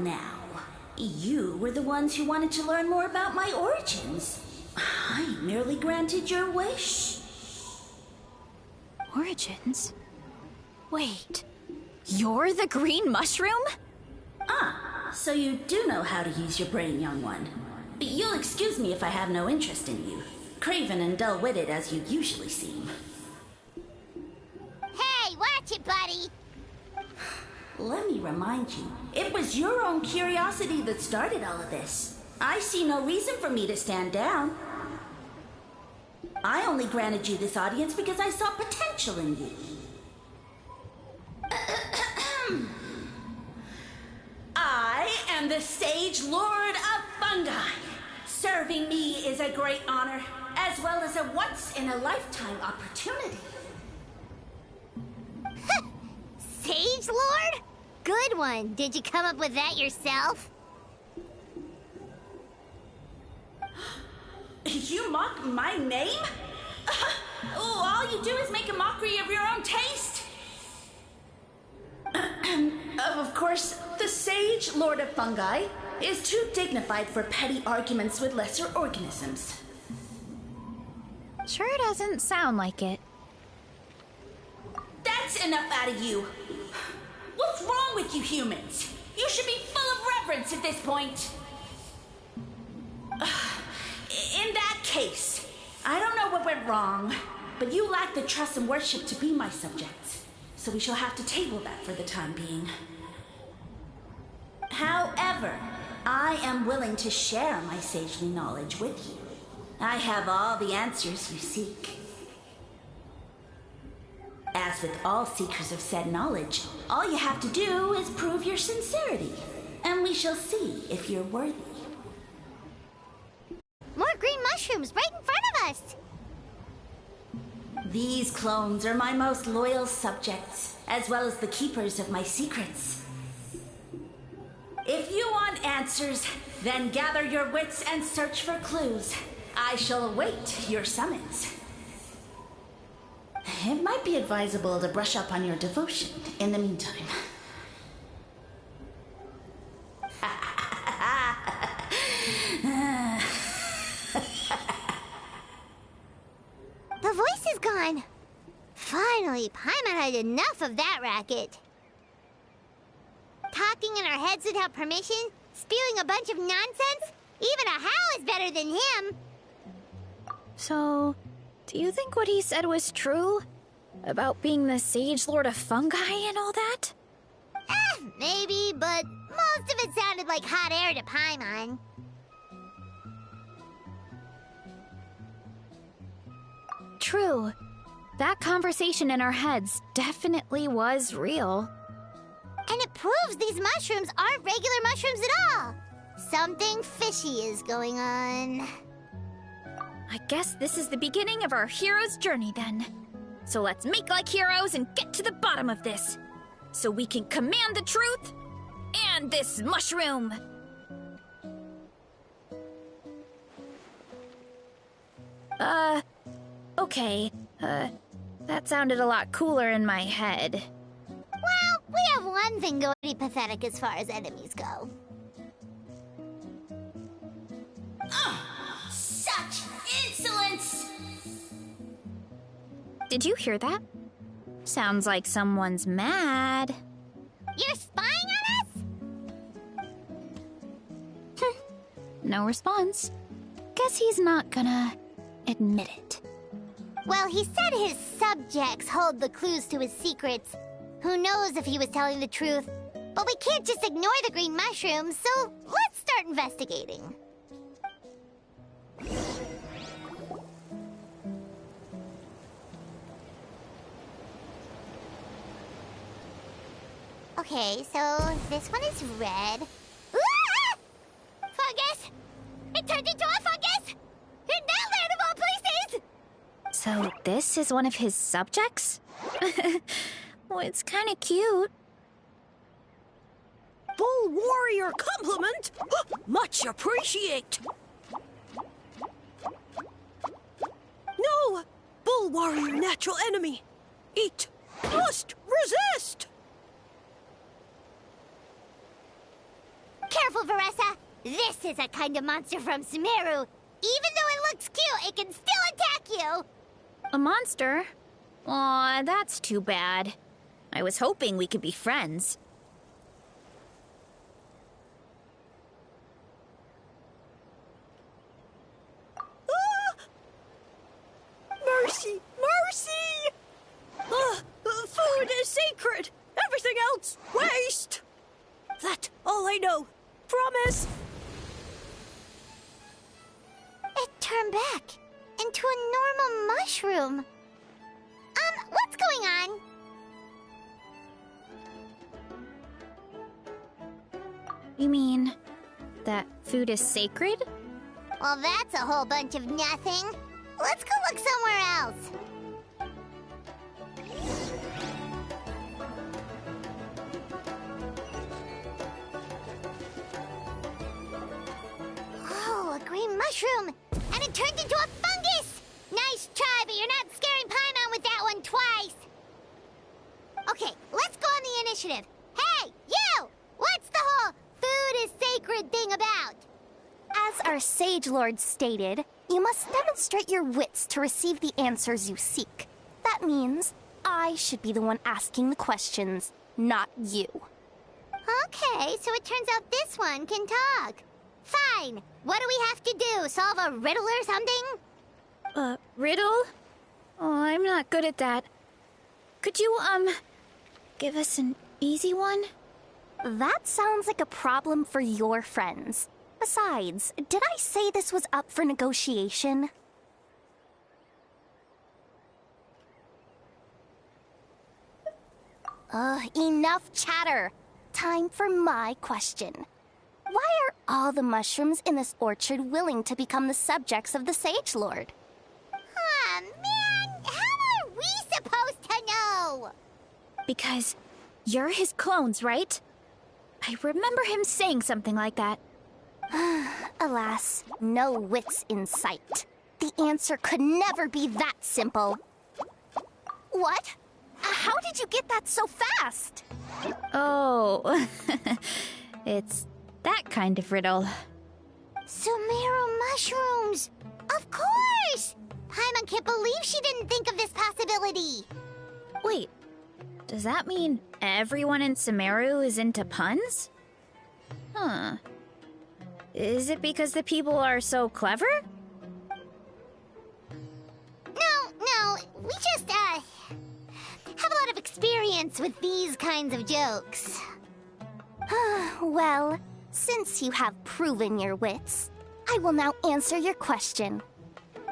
F: Now, you were the ones who wanted to learn more about my origins. I merely granted your wish.
E: Origins? Wait, you're the green mushroom?
F: Ah, so you do know how to use your brain, young one. You'll excuse me if I have no interest in you, craven and dull-witted as you usually seem.
J: Hey, watch it, buddy!
F: Let me remind you, it was your own curiosity that started all of this. I see no reason for me to stand down. I only granted you this audience because I saw potential in you. I am the Sage Lord of Fungi. Serving me is a great honor, as well as a once-in-a-lifetime opportunity.
J: Sage Lord? Good one. Did you come up with that yourself?
F: You mock my name? All you do is make a mockery of your own taste. Of course, the Sage Lord of Fungi is too dignified for petty arguments with lesser organisms.
E: Sure doesn't sound like it.
F: That's enough out of you. What's wrong with you humans? You should be full of reverence at this point. In that case, I don't know what went wrong, but you lack the trust and worship to be my subjects. So we shall have to table that for the time being. However, I am willing to share my sagely knowledge with you. I have all the answers you seek. As with all seekers of said knowledge, all you have to do is prove your sincerity, and we shall see if you're worthy.
J: More green mushrooms right in front of us!
F: These clones are my most loyal subjects, as well as the keepers of my secrets. If you want answers, then gather your wits and search for clues. I shall await your summons. It might be advisable to brush up on your devotion in the meantime.
J: The voice is gone. Finally, Paimon had enough of that racket. Talking in our heads without permission, spewing a bunch of nonsense, even a howl is better than him.
E: So, Do you think what he said was true? About being the Sage Lord of Fungi and all that?
J: Maybe, but most of it sounded like hot air to Paimon.
E: True. That conversation in our heads definitely was real.
J: And it proves these mushrooms aren't regular mushrooms at all. Something fishy is going on.
E: I guess this is the beginning of our hero's journey then. So let's make like heroes and get to the bottom of this. So we can command the truth and this mushroom. Okay. That sounded a lot cooler in my head.
J: Well, we have one thing going pretty pathetic as far as enemies go.
F: Such insolence!
E: Did you hear that? Sounds like someone's mad.
J: You're spying on us?
E: No response. Guess he's not gonna admit it.
J: Well, he said his subjects hold the clues to his secrets. Who knows if he was telling the truth? But we can't just ignore the green mushrooms, so let's start investigating. Okay, so this one is red. Ah! Fungus! It turned into a fungus! In that land of all places!
E: So this is one of his subjects? Well, it's kind of cute.
R: Bull warrior compliment! Much appreciate! No! Bull warrior natural enemy! Eat! Must resist!
J: Careful, Veressa! This is a kind of monster from Sumeru. Even though it looks cute, it can still attack you!
E: A monster? Aw, that's too bad. I was hoping we could be friends.
R: Mercy! Mercy! Food is sacred! Everything else, waste! That's all I know. Promise!
J: It turned back into a normal mushroom. What's going on?
E: You mean that food is sacred?
J: Well, that's a whole bunch of nothing. Let's go look somewhere else. Oh, a green mushroom! And it turned into a fungus! Nice try, but you're not scaring Paimon with that one twice! Okay, let's go on the initiative. Hey, you! What's the whole food is sacred thing about?
P: As our Sage Lord stated, you must demonstrate your wits to receive the answers you seek. That means I should be the one asking the questions, not you.
J: Okay, so it turns out this one can talk. Fine. What do we have to do? Solve a riddle or something?
E: Riddle? Oh, I'm not good at that. Could you, give us an easy one?
P: That sounds like a problem for your friends. Besides, did I say this was up for negotiation? Enough chatter. Time for my question. Why are all the mushrooms in this orchard willing to become the subjects of the Sage Lord?
J: Aw, man! How are we supposed to know?
E: Because you're his clones, right? I remember him saying something like that.
P: Alas, no wits in sight. The answer could never be that simple. What? How did you get that so fast?
E: Oh, it's that kind of riddle.
J: Sumeru mushrooms! Of course! Paimon can't believe she didn't think of this possibility.
E: Wait, does that mean everyone in Sumeru is into puns? Huh. Is it because the people are so clever?
J: No, have a lot of experience with these kinds of jokes. Well, since you have proven your wits, I will now answer your question.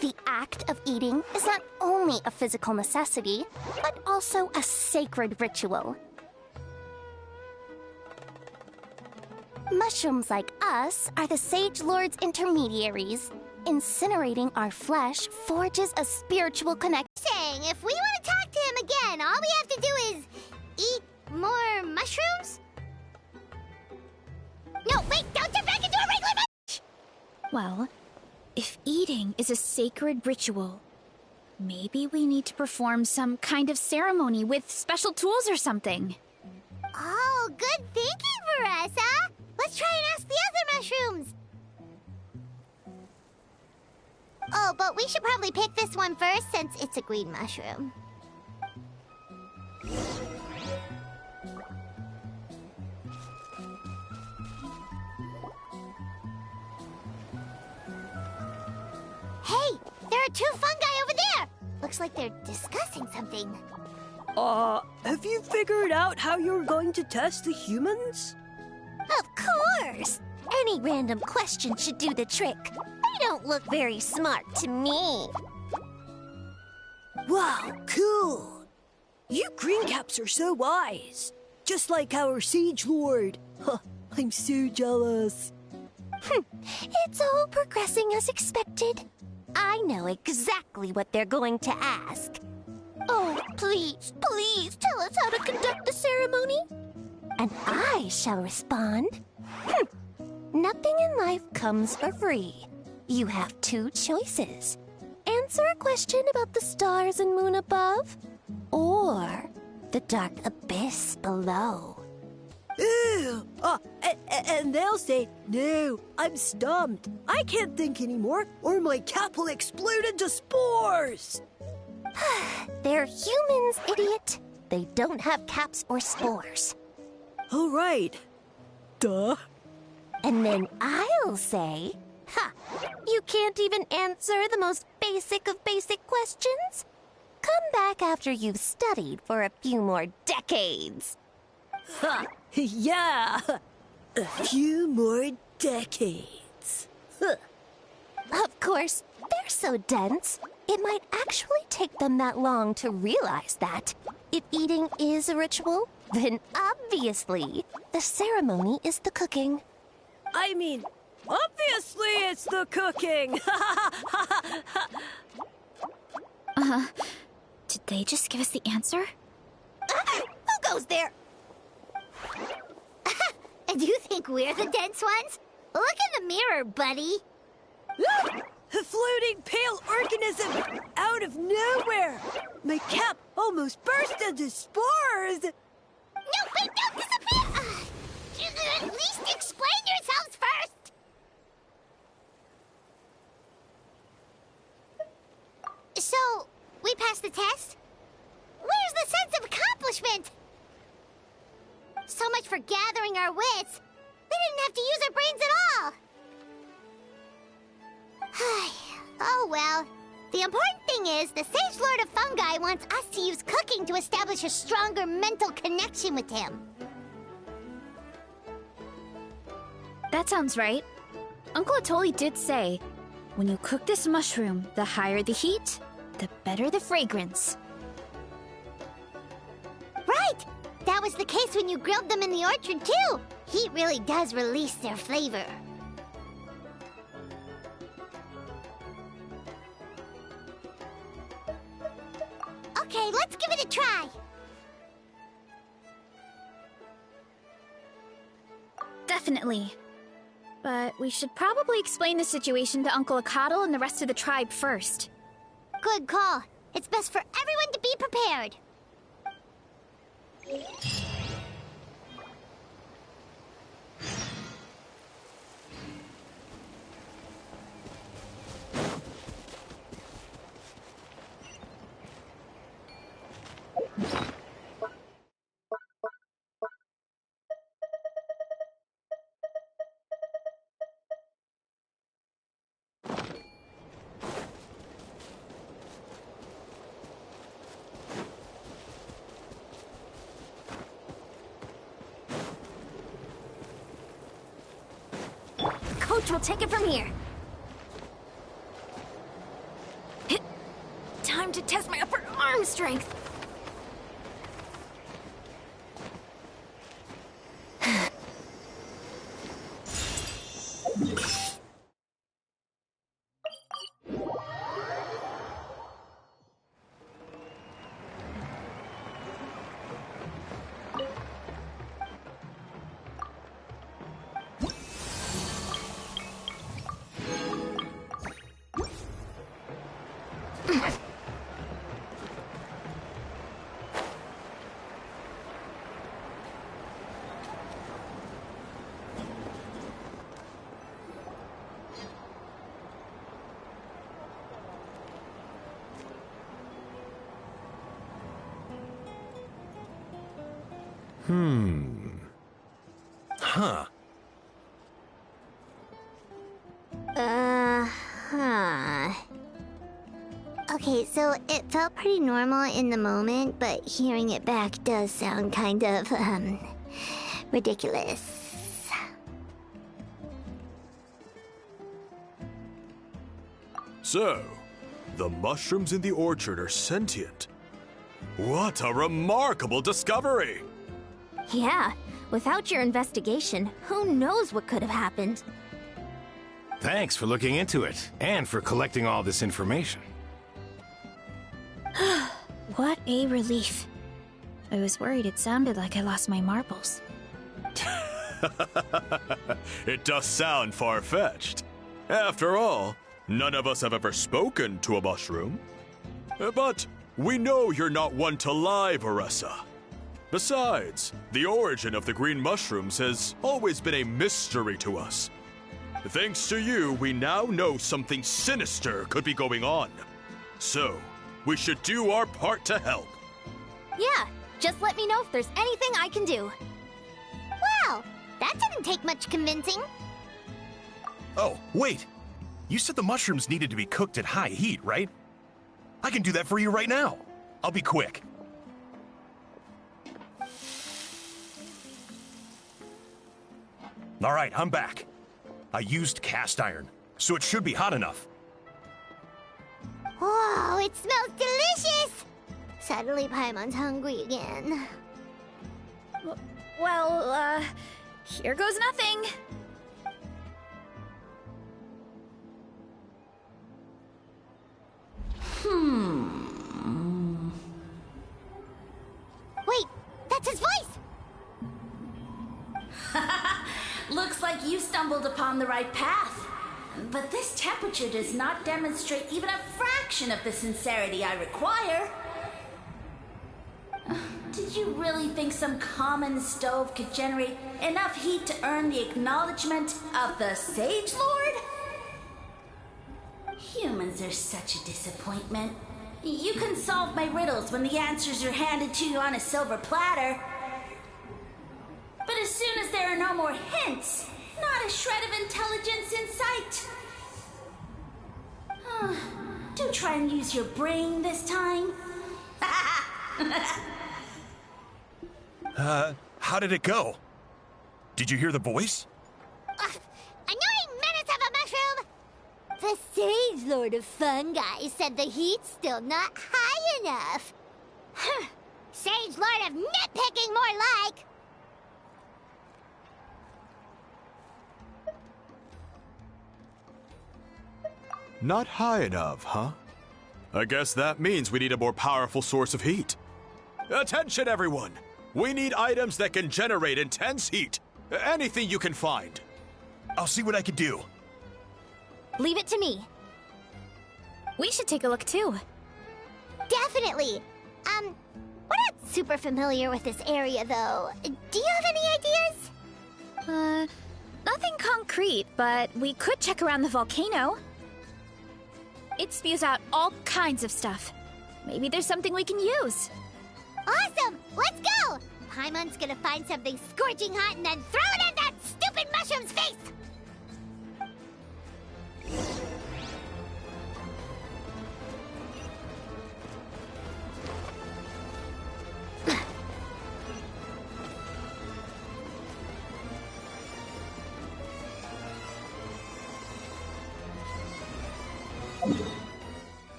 J: The act of eating is not only a physical necessity, but also a sacred ritual. Mushrooms like us are the Sage Lord's intermediaries. Incinerating our flesh forges a spiritual connection. Saying, if we want to talk to him again, all we have to do is eat more mushrooms? No, wait, don't turn back into a regular mushroom!
E: Well, if eating is a sacred ritual, maybe we need to perform some kind of ceremony with special tools or something.
J: Oh, good thinking, Veressa! Let's try and ask the other mushrooms! Oh, but we should probably pick this one first since it's a green mushroom. Hey, there are 2 fungi over there! Looks like they're discussing something.
R: Have you figured out how you're going to test the humans?
J: Of course! Any random question should do the trick. They don't look very smart to me.
R: Wow, cool! You greencaps are so wise. Just like our Sage Lord. Huh, I'm so jealous.
J: It's all progressing as expected. I know exactly what they're going to ask. Oh, please, please tell us how to conduct the ceremony. And I shall respond. Nothing in life comes for free. You have 2 choices. Answer a question about the stars and moon above, or the dark abyss below.
R: Ew! And they'll say, no, I'm stumped. I can't think anymore, or my cap will explode into spores.
J: They're humans, idiot. They don't have caps or spores.
R: All right. Duh.
J: And then I'll say, you can't even answer the most basic of basic questions? Come back after you've studied for a few more decades.
R: Ha! Yeah! A few more decades.
J: Of course, they're so dense, it might actually take them that long to realize that. If eating is a ritual, then obviously the ceremony is the cooking.
R: I mean, obviously it's the cooking!
E: Did they just give us the answer?
J: Who goes there? Do you think we're the dense ones? Look in the mirror, buddy.
R: A floating pale organism out of nowhere! My cap almost burst into spores!
J: No, wait, don't disappear! At least explain yourselves first! So, we passed the test? Where's the sense of accomplishment? So much for gathering our wits. We didn't have to use our brains at all. Oh well. The important thing is the Sage Lord of Fungi wants us to use cooking to establish a stronger mental connection with him.
E: That sounds right. Uncle Atoli did say, when you cook this mushroom, the higher the heat, the better the fragrance.
J: Right! That was the case when you grilled them in the orchard, too. Heat really does release their flavor. Okay, let's give it a try.
E: Definitely. But we should probably explain the situation to Uncle Akatl and the rest of the tribe first.
J: Good call. It's best for everyone to be prepared.
C: We'll take it from here. Time to test my upper arm strength.
A: Huh.
J: Huh. Okay, so it felt pretty normal in the moment, but hearing it back does sound kind of, ridiculous.
I: So, the mushrooms in the orchard are sentient. What a remarkable discovery!
C: Yeah, without your investigation, who knows what could have happened?
H: Thanks for looking into it, and for collecting all this information.
E: What a relief. I was worried it sounded like I lost my marbles.
I: It does sound far-fetched. After all, none of us have ever spoken to a mushroom. But we know you're not one to lie, Veressa. Besides, the origin of the green mushrooms has always been a mystery to us. Thanks to you, we now know something sinister could be going on. So, we should do our part to help.
C: Yeah, just let me know if there's anything I can do.
J: Wow, that didn't take much convincing.
A: Oh, wait. You said the mushrooms needed to be cooked at high heat, right? I can do that for you right now. I'll be quick. All right, I'm back. I used cast iron, so it should be hot enough.
J: Whoa, it smells delicious! Suddenly Paimon's hungry again.
E: Well, here goes nothing.
J: Wait, that's his voice!
F: Looks like you stumbled upon the right path. But this temperature does not demonstrate even a fraction of the sincerity I require. Did you really think some common stove could generate enough heat to earn the acknowledgement of the Sage Lord? Humans are such a disappointment. You can solve my riddles when the answers are handed to you on a silver platter. But as soon as there are no more hints, not a shred of intelligence in sight. Do try and use your brain this time.
A: How did it go? Did you hear the voice?
J: Annoying menace of a mushroom! The Sage Lord of Fungi said the heat's still not high enough. Sage Lord of Nitpicking, more like!
I: Not high enough, huh? I guess that means we need a more powerful source of heat. Attention, everyone! We need items that can generate intense heat. Anything you can find.
A: I'll see what I can do.
C: Leave it to me.
E: We should take a look too.
J: Definitely. We're not super familiar with this area, though. Do you have any ideas?
E: Nothing concrete, but we could check around the volcano. It spews out all kinds of stuff. Maybe there's something we can use.
J: Awesome! Let's go! Paimon's gonna find something scorching hot and then throw it in that stupid mushroom's face!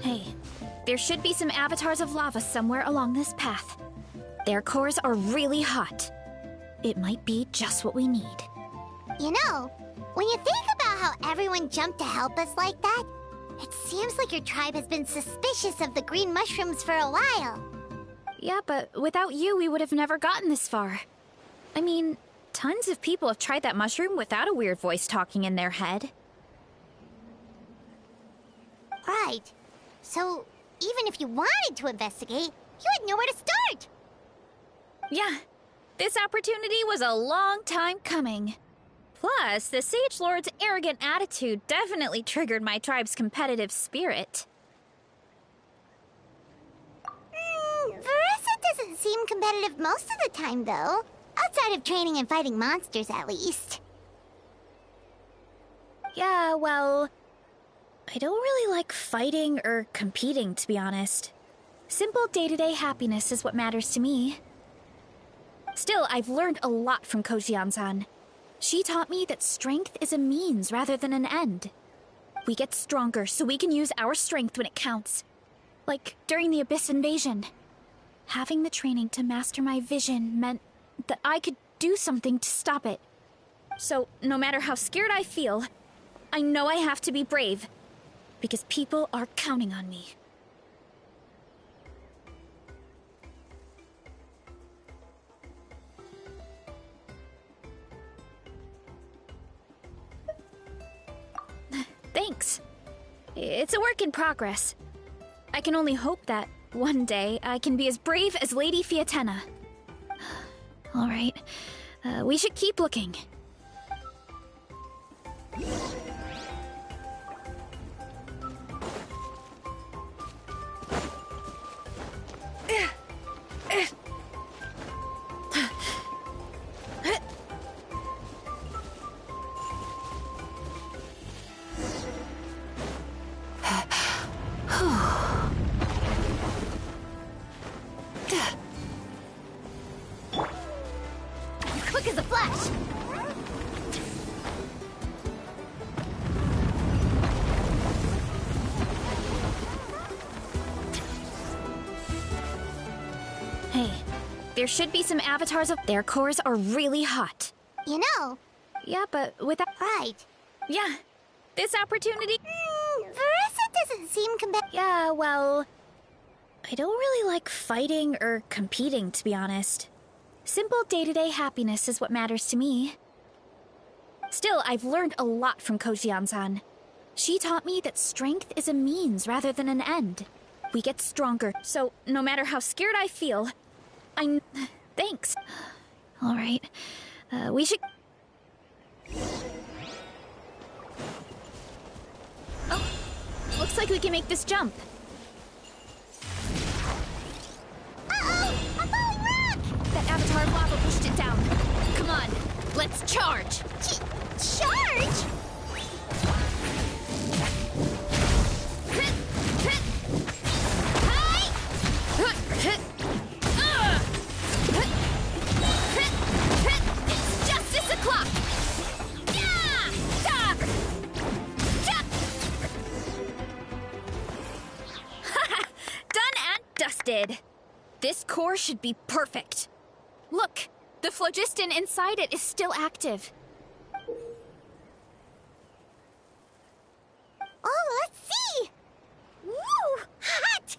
E: Hey, there should be some avatars of lava somewhere along this path. Their cores are really hot. It might be just what we need.
J: You know, when you think about how everyone jumped to help us like that, it seems like your tribe has been suspicious of the green mushrooms for a while.
E: Yeah, but without you, we would have never gotten this far. I mean, tons of people have tried that mushroom without a weird voice talking in their head.
J: Right. So, even if you wanted to investigate, you had nowhere to start.
E: Yeah, this opportunity was a long time coming. Plus, the Sage Lord's arrogant attitude definitely triggered my tribe's competitive spirit.
J: Veressa doesn't seem competitive most of the time, though. Outside of training and fighting monsters, at least.
E: Yeah, well, I don't really like fighting or competing, to be honest. Simple day-to-day happiness is what matters to me. Still, I've learned a lot from Kojian-san. She taught me that strength is a means rather than an end. We get stronger so we can use our strength when it counts. Like during the Abyss invasion. Having the training to master my vision meant that I could do something to stop it. So, no matter how scared I feel, I know I have to be brave. Because people are counting on me. Thanks. It's a work in progress. I can only hope that one day I can be as brave as Lady Fiatena. All right, we should keep looking.
J: Quick as a flash!
E: Hey, there should be some avatars of their cores are really hot.
J: You know.
E: Yeah, but without...
J: Right.
E: Yeah, this opportunity...
J: Veressa doesn't seem
E: Yeah, well... I don't really like fighting or competing, to be honest. Simple day-to-day happiness is what matters to me. Still, I've learned a lot from Kojian-san. She taught me that strength is a means rather than an end. We get stronger, so no matter how scared I feel, Thanks. All right, we should... Oh, looks like we can make this jump.
J: Uh-oh! A falling rock!
E: That avatar of lava pushed it down. Come on, let's charge!
J: Charge?
E: It's justice o'clock! Done and dusted. This core should be perfect. Look! The phlogiston inside it is still active.
J: Oh, let's see! Woo! Hot!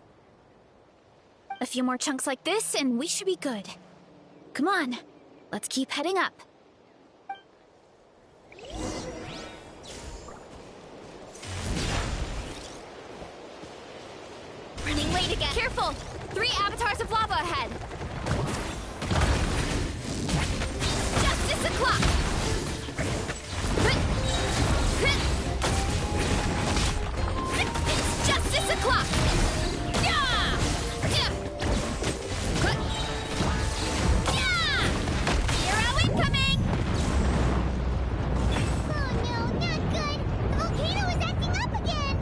E: A few more chunks like this, and we should be good. Come on, let's keep heading up. Running late again. Careful! 3 avatars of lava ahead. Justice o'clock! It's justice o'clock! Yeah! Hero incoming!
J: Oh no, not good! The volcano is acting up again!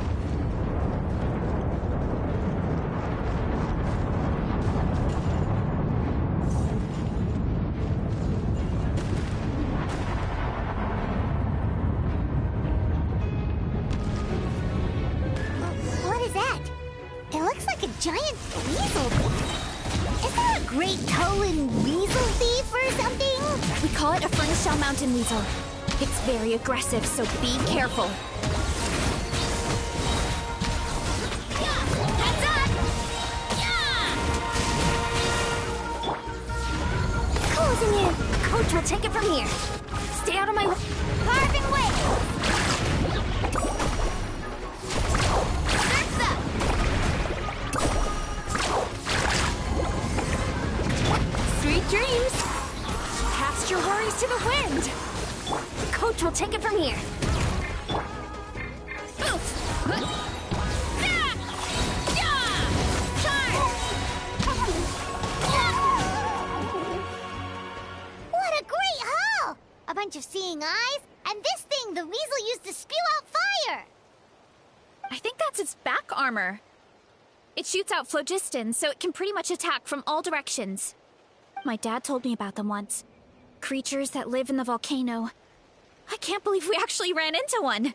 J: What is that? It looks like a giant weasel thief. Is that a great toe-in weasel thief or something?
E: We call it a furnace shell mountain weasel. It's very aggressive, so be careful. Heads up!
J: Closing in. Coach will take it from here.
E: Stay out of my way.
J: Carving way.
E: Sweet dreams! Cast your worries to the wind!
J: Coach will take it from here. What a great haul! A bunch of seeing eyes, and this thing the weasel used to spew out fire!
E: I think that's its back armor. It shoots out phlogiston, so it can pretty much attack from all directions. My dad told me about them once. Creatures that live in the volcano. I can't believe we actually ran into one.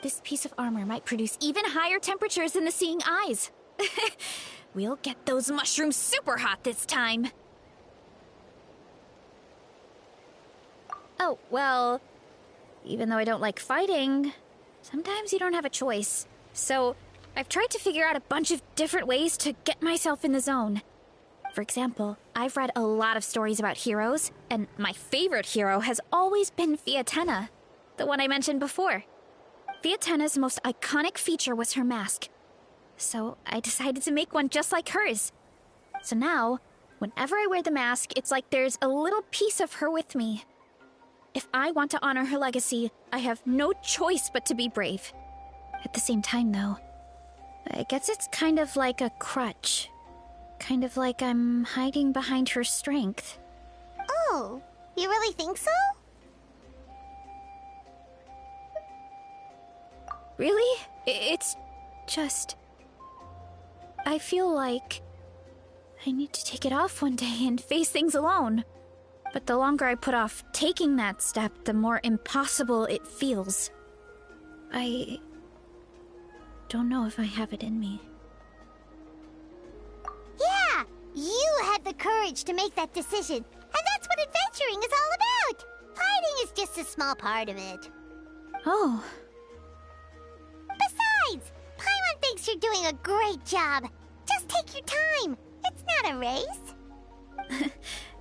E: This piece of armor might produce even higher temperatures than the seeing eyes. We'll get those mushrooms super hot this time. Oh, well, even though I don't like fighting, sometimes you don't have a choice. So I've tried to figure out a bunch of different ways to get myself in the zone. For example, I've read a lot of stories about heroes, and my favorite hero has always been Fiatenna, the one I mentioned before. Fiatenna's most iconic feature was her mask. So I decided to make one just like hers. So now, whenever I wear the mask, it's like there's a little piece of her with me. If I want to honor her legacy, I have no choice but to be brave. At the same time, though, I guess it's kind of like a crutch. Kind of like I'm hiding behind her strength.
J: Oh, you really think so?
E: Really? It's just... I feel like I need to take it off one day and face things alone. But the longer I put off taking that step, the more impossible it feels. I don't know if I have it in me.
J: Yeah, you had the courage to make that decision. And that's what adventuring is all about. Fighting is just a small part of it.
E: Oh.
J: Besides, Paimon thinks you're doing a great job. Just take your time. It's not a race.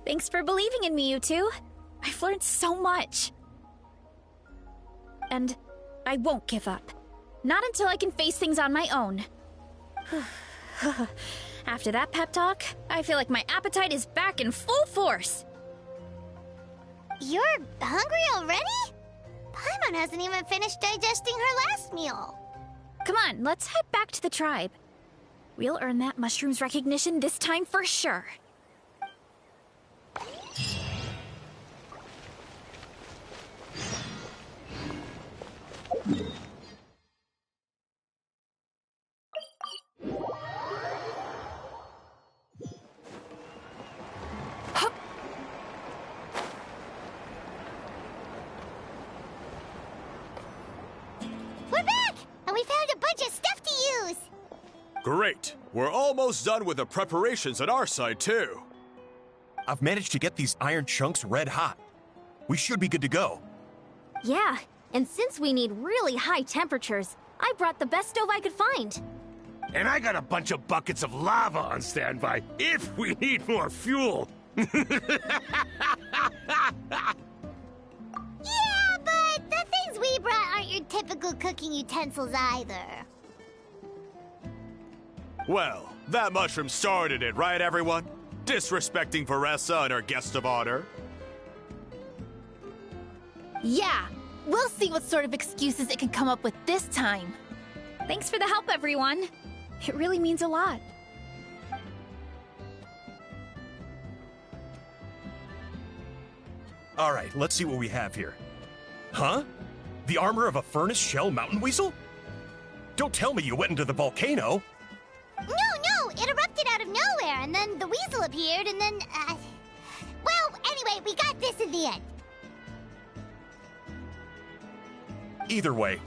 E: Thanks for believing in me, you two. I've learned so much. And I won't give up. Not until I can face things on my own. After that pep talk, I feel like my appetite is back in full force.
J: You're hungry already? Paimon hasn't even finished digesting her last meal.
E: Come on, let's head back to the tribe. We'll earn that mushroom's recognition this time for sure.
J: We're back! And we found a bunch of stuff to use!
I: Great! We're almost done with the preparations at our side, too.
A: I've managed to get these iron chunks red hot. We should be good to go.
C: Yeah, and since we need really high temperatures, I brought the best stove I could find.
H: And I got a bunch of buckets of lava on standby if we need more fuel.
J: Yeah, but the things we brought aren't your typical cooking utensils either.
I: Well, that mushroom started it, right, everyone? Disrespecting Veressa and her guest of honor.
E: Yeah, we'll see what sort of excuses it can come up with this time. Thanks for the help, everyone. It really means a lot.
A: All right, let's see what we have here. Huh? The armor of a furnace shell mountain weasel? Don't tell me you went into the volcano.
J: No, it erupted out of nowhere, and then the weasel appeared, and then, well, anyway, we got this in the end.
A: Either way,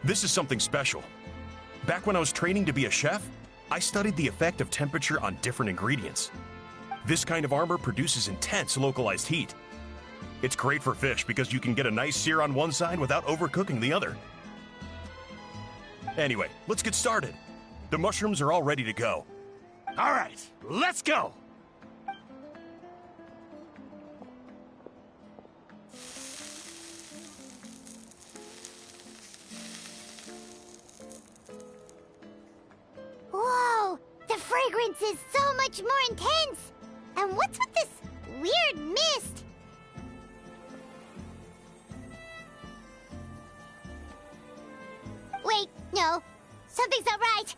A: this is something special. Back when I was training to be a chef, I studied the effect of temperature on different ingredients. This kind of armor produces intense localized heat. It's great for fish because you can get a nice sear on one side without overcooking the other. Anyway, let's get started. The mushrooms are all ready to go.
H: All right, let's go!
J: Whoa, the fragrance is so much more intense. And what's with this weird mist? Wait, no, something's not right.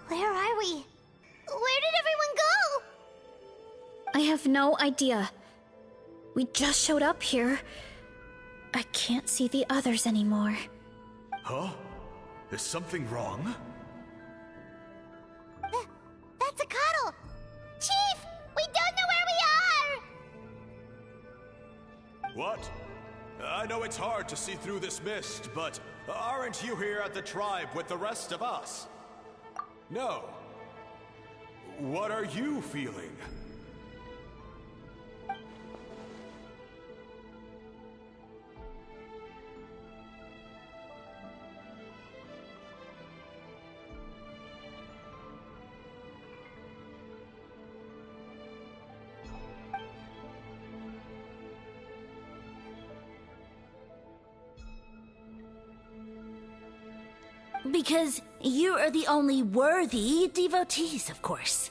J: Where are we? Where did everyone go?
E: I have no idea. We just showed up here. I can't see the others anymore.
I: Huh? Is something wrong?
J: That's a cuddle! Chief, we don't know where we are!
I: What? I know it's hard to see through this mist, but aren't you here at the tribe with the rest of us? No. What are you feeling?
F: Because you are the only worthy devotees, of course.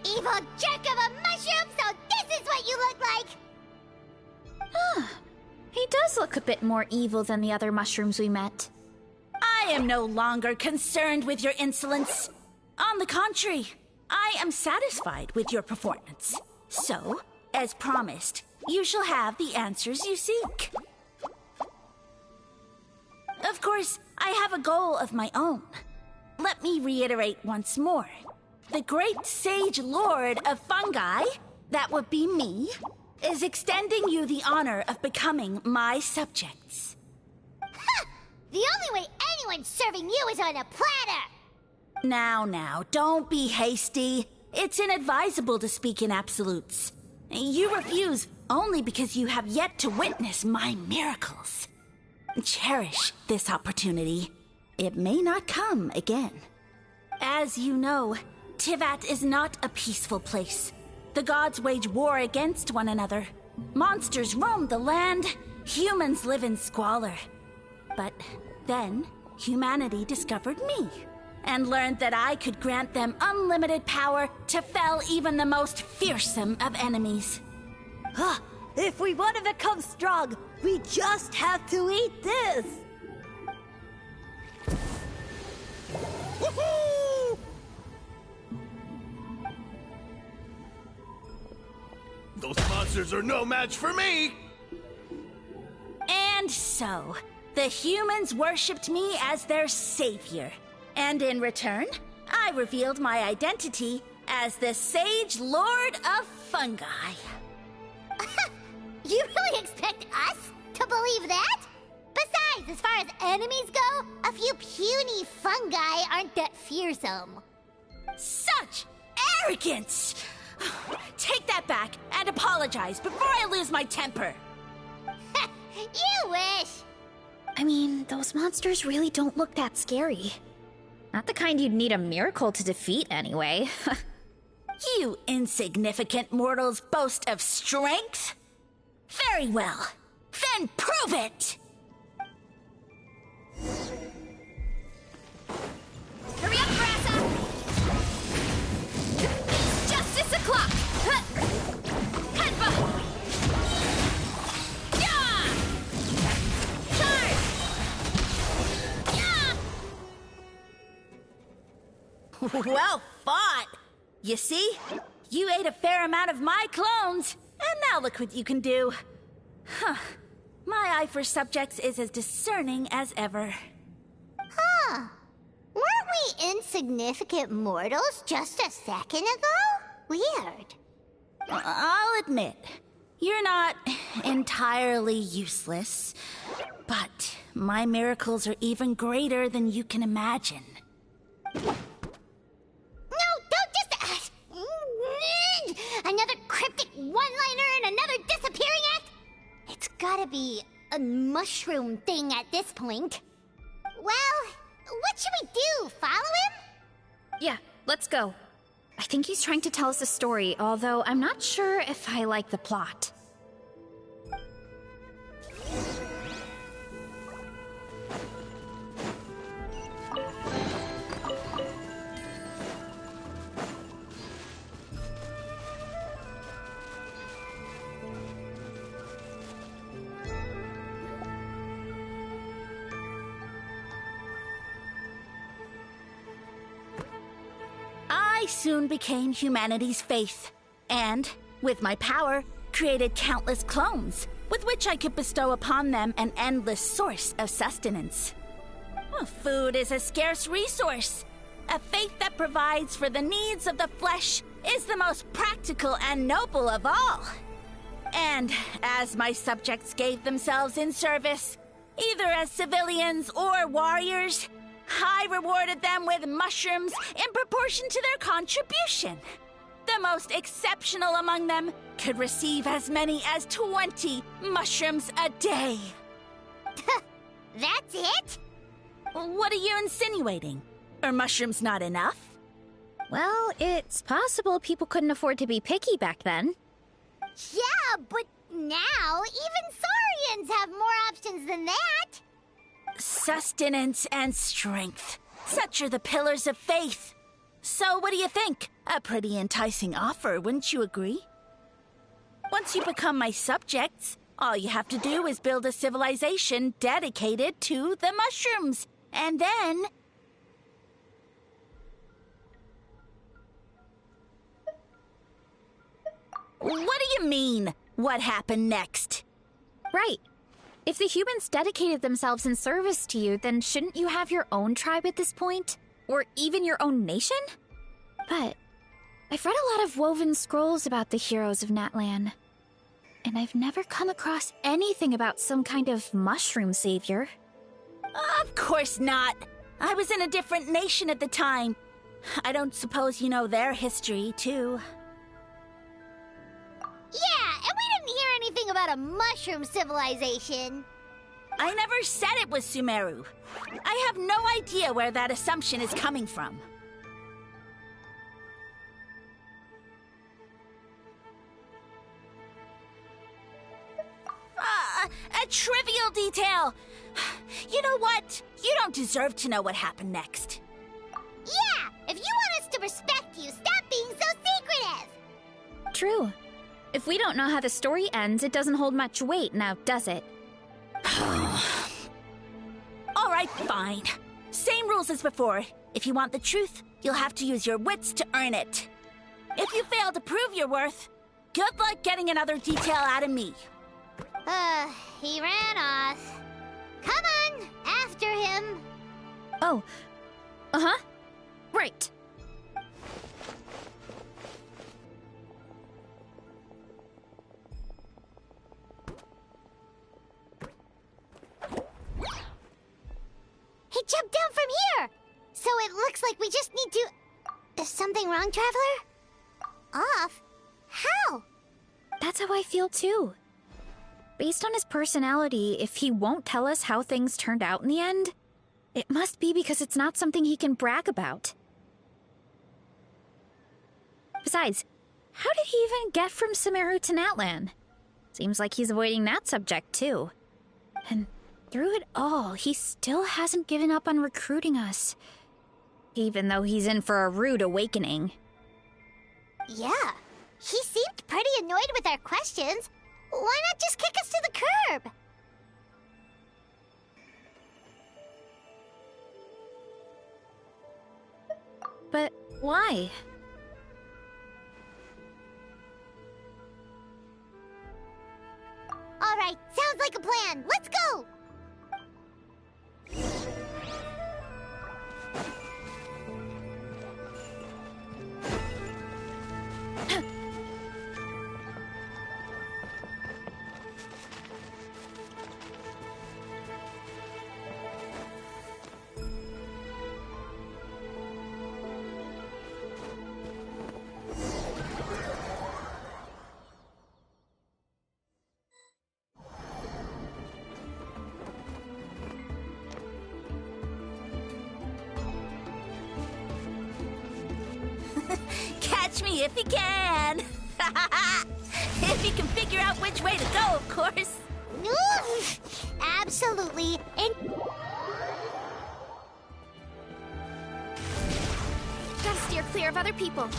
J: Evil jerk of a mushroom, so this is what you look like!
E: Huh. He does look a bit more evil than the other mushrooms we met.
F: I am no longer concerned with your insolence. On the contrary, I am satisfied with your performance. So, as promised, you shall have the answers you seek. Of course, I have a goal of my own. Let me reiterate once more. The great sage lord of fungi, that would be me, is extending you the honor of becoming my subjects.
J: Ha! The only way anyone's serving you is on a platter!
F: Now, don't be hasty. It's inadvisable to speak in absolutes. You refuse only because you have yet to witness my miracles. Cherish this opportunity. It may not come again. As you know, Tivat is not a peaceful place. The gods wage war against one another. Monsters roam the land. Humans live in squalor. But then, humanity discovered me and learned that I could grant them unlimited power to fell even the most fearsome of enemies.
R: If we want to become strong, we just have to eat this!
H: Woohoo! monsters are no match for me!
F: And so, the humans worshipped me as their savior. And in return, I revealed my identity as the Sage Lord of Fungi.
J: You really expect us to believe that? Besides, as far as enemies go, a few puny fungi aren't that fearsome.
F: Such arrogance! Take that back and apologize before I lose my temper.
J: You wish!
E: I mean, those monsters really don't look that scary. Not the kind you'd need a miracle to defeat, anyway.
F: You insignificant mortals boast of strength? Very well. Then prove it!
E: Hurry up, Grassa! It's justice o'clock! Headbutt! Yeah! Charge! Yeah!
F: Well fought! You see? You ate a fair amount of my clones, and now look what you can do. Huh. My eye for subjects is as discerning as ever.
J: Huh. Weren't we insignificant mortals just a second ago? Weird.
F: I'll admit, you're not entirely useless, but my miracles are even greater than you can imagine.
J: No, don't just... another cryptic one-liner and another disappearing act? It's gotta be a mushroom thing at this point. Well, what should we do? Follow him?
E: Yeah, let's go. I think he's trying to tell us a story, although I'm not sure if I like the plot.
F: I soon became humanity's faith, and, with my power, created countless clones, with which I could bestow upon them an endless source of sustenance. Well, food is a scarce resource. A faith that provides for the needs of the flesh is the most practical and noble of all. And as my subjects gave themselves in service, either as civilians or warriors, I rewarded them with mushrooms in proportion to their contribution. The most exceptional among them could receive as many as 20 mushrooms a day.
J: That's it?
F: What are you insinuating? Are mushrooms not enough?
E: Well, it's possible people couldn't afford to be picky back then.
J: Yeah, but now even saurians have more options than that.
F: Sustenance and strength. Such are the pillars of faith. So what do you think? A pretty enticing offer, wouldn't you agree? Once you become my subjects, all you have to do is build a civilization dedicated to the mushrooms. And then... What do you mean, what happened next?
E: Right. If the humans dedicated themselves in service to you, then shouldn't you have your own tribe at this point? Or even your own nation? But I've read a lot of woven scrolls about the heroes of Natlan, and I've never come across anything about some kind of mushroom savior.
F: Of course not. I was in a different nation at the time. I don't suppose you know their history, too.
J: Yeah, and we didn't hear anything about a mushroom civilization.
F: I never said it was Sumeru. I have no idea where that assumption is coming from. A trivial detail. You know what? You don't deserve to know what happened next.
J: Yeah, if you want us to respect you, stop being so secretive.
E: True. If we don't know how the story ends, it doesn't hold much weight now, does it?
F: All right, fine. Same rules as before. If you want the truth, you'll have to use your wits to earn it. If you fail to prove your worth, good luck getting another detail out of me.
J: He ran off. Come on, after him.
E: Oh. Uh-huh. Right.
J: He jumped down from here! So it looks like we just need to... Is something wrong, Traveler? Off? How?
E: That's how I feel too. Based on his personality, if he won't tell us how things turned out in the end, it must be because it's not something he can brag about. Besides, how did he even get from Sumeru to Natlan? Seems like he's avoiding that subject too. And through it all, he still hasn't given up on recruiting us. Even though he's in for a rude awakening.
J: Yeah, he seemed pretty annoyed with our questions. Why not just kick us to the curb?
E: But why?
J: All right, sounds like a plan. Let's go!
F: Catch me if you can. If you can figure out which way to go, of course.
J: Absolutely.
E: Gotta steer clear of other people.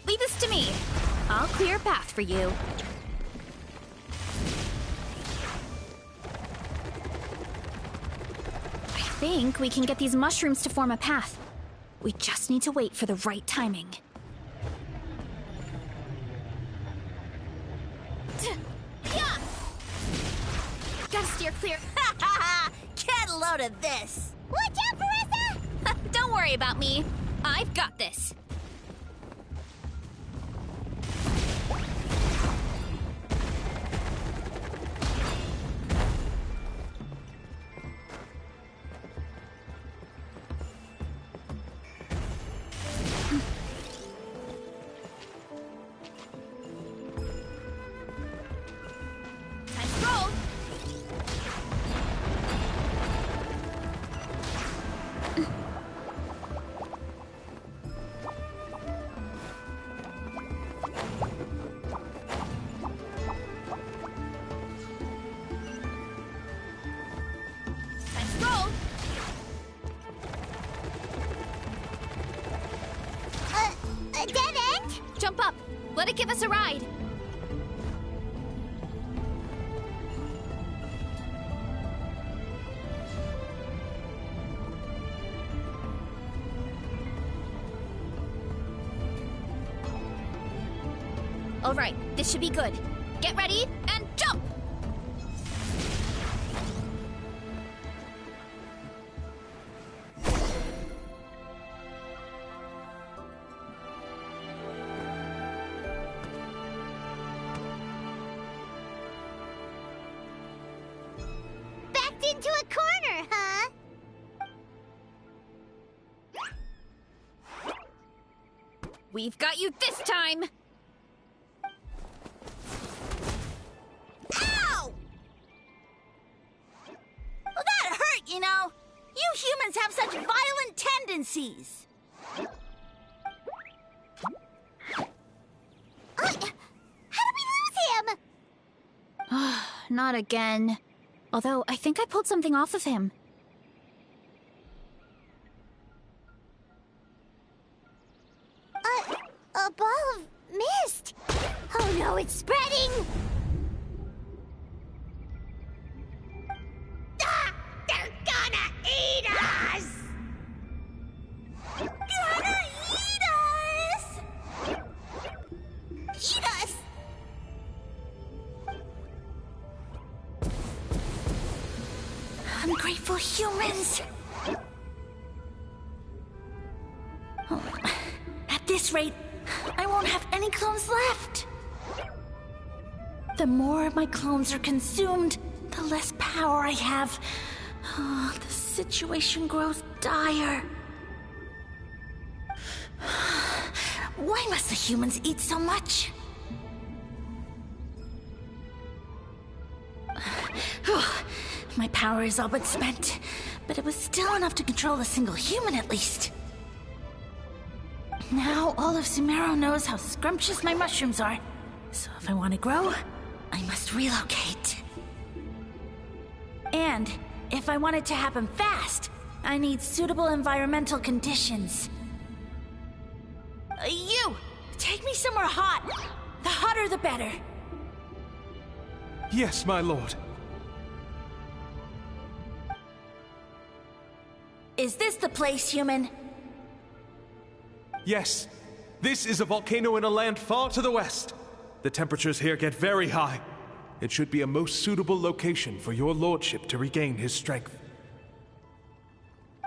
E: Leave this to me. I'll clear a path for you. I think we can get these mushrooms to form a path. We just need to wait for the right timing. Yeah! Gotta steer clear.
F: Get a load of this.
J: Watch out, Marissa!
E: Don't worry about me. I've got this.
J: A dead end?
E: Jump up. Let it give us a ride. All right, this should be good. Get ready and jump!
J: Backed into a corner, huh?
E: We've got you this time!
F: Ow! Well, that hurt, you know. You humans have such violent tendencies.
J: How did we lose him?
E: Not again. Although, I think I pulled something off of him.
J: A ball of mist. Oh
F: ungrateful humans! Oh, at this rate, I won't have any clones left! The more my clones are consumed, the less power I have. Oh, the situation grows dire. Why must the humans eat so much? My power is all but spent, but it was still enough to control a single human at least. Now all of Sumeru knows how scrumptious my mushrooms are, so if I want to grow, I must relocate. And if I want it to happen fast, I need suitable environmental conditions. You! Take me somewhere hot! The hotter the better!
B: Yes, my lord.
F: Is this the place, human?
B: Yes. This is a volcano in a land far to the west. The temperatures here get very high. It should be a most suitable location for your lordship to regain his strength.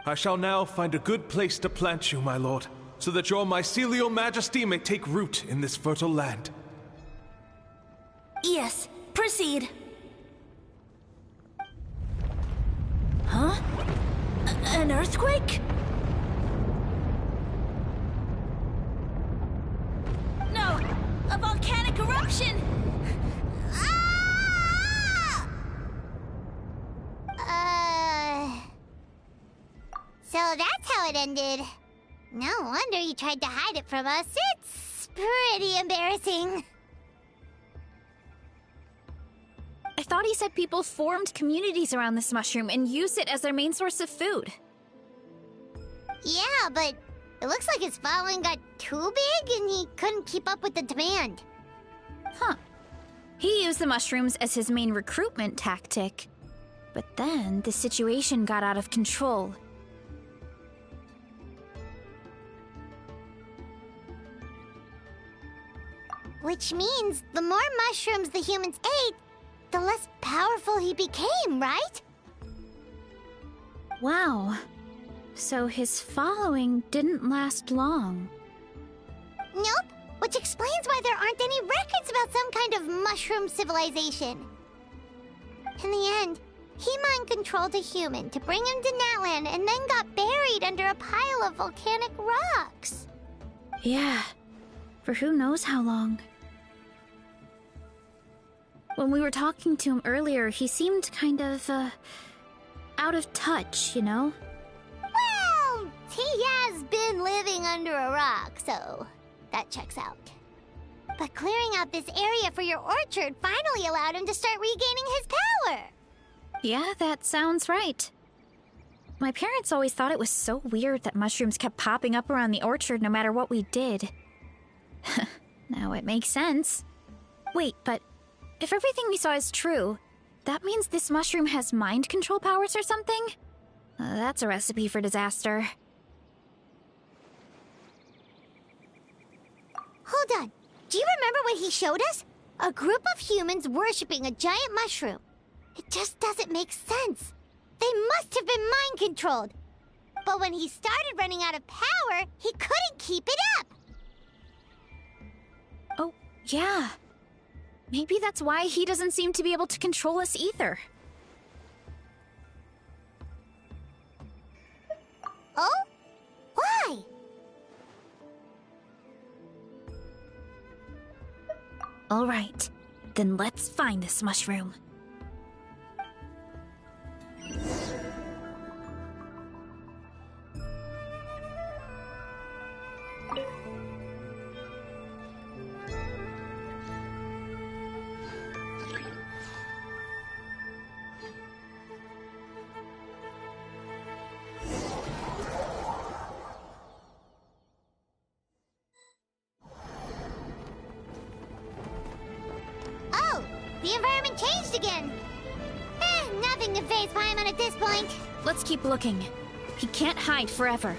B: I shall now find a good place to plant you, my lord, so that your mycelial majesty may take root in this fertile land.
F: Yes, proceed. Huh? An earthquake? No! A volcanic eruption!
J: So that's how it ended. No wonder you tried to hide it from us. It's pretty embarrassing.
E: I thought he said people formed communities around this mushroom and used it as their main source of food.
J: Yeah, but it looks like his following got too big and he couldn't keep up with the demand.
E: Huh. He used the mushrooms as his main recruitment tactic. But then the situation got out of control.
J: Which means the more mushrooms the humans ate, the less powerful he became, right?
E: Wow. So his following didn't last long.
J: Nope, which explains why there aren't any records about some kind of mushroom civilization. In the end, he mind-controlled a human to bring him to Natlan and then got buried under a pile of volcanic rocks.
E: Yeah, for who knows how long. When we were talking to him earlier, he seemed kind of, out of touch, you know?
J: Well, he has been living under a rock, so that checks out. But clearing out this area for your orchard finally allowed him to start regaining his power.
E: Yeah, that sounds right. My parents always thought it was so weird that mushrooms kept popping up around the orchard no matter what we did. Now it makes sense. Wait, but if everything we saw is true, that means this mushroom has mind control powers or something? That's a recipe for disaster.
J: Hold on. Do you remember what he showed us? A group of humans worshipping a giant mushroom. It just doesn't make sense. They must have been mind-controlled. But when he started running out of power, he couldn't keep it up.
E: Oh, yeah. Maybe that's why he doesn't seem to be able to control us either.
J: Oh? Why?
E: All right, then let's find this mushroom.
J: Oh, the environment changed again. Nothing to phase Paimon at this point.
E: Let's keep looking. He can't hide forever.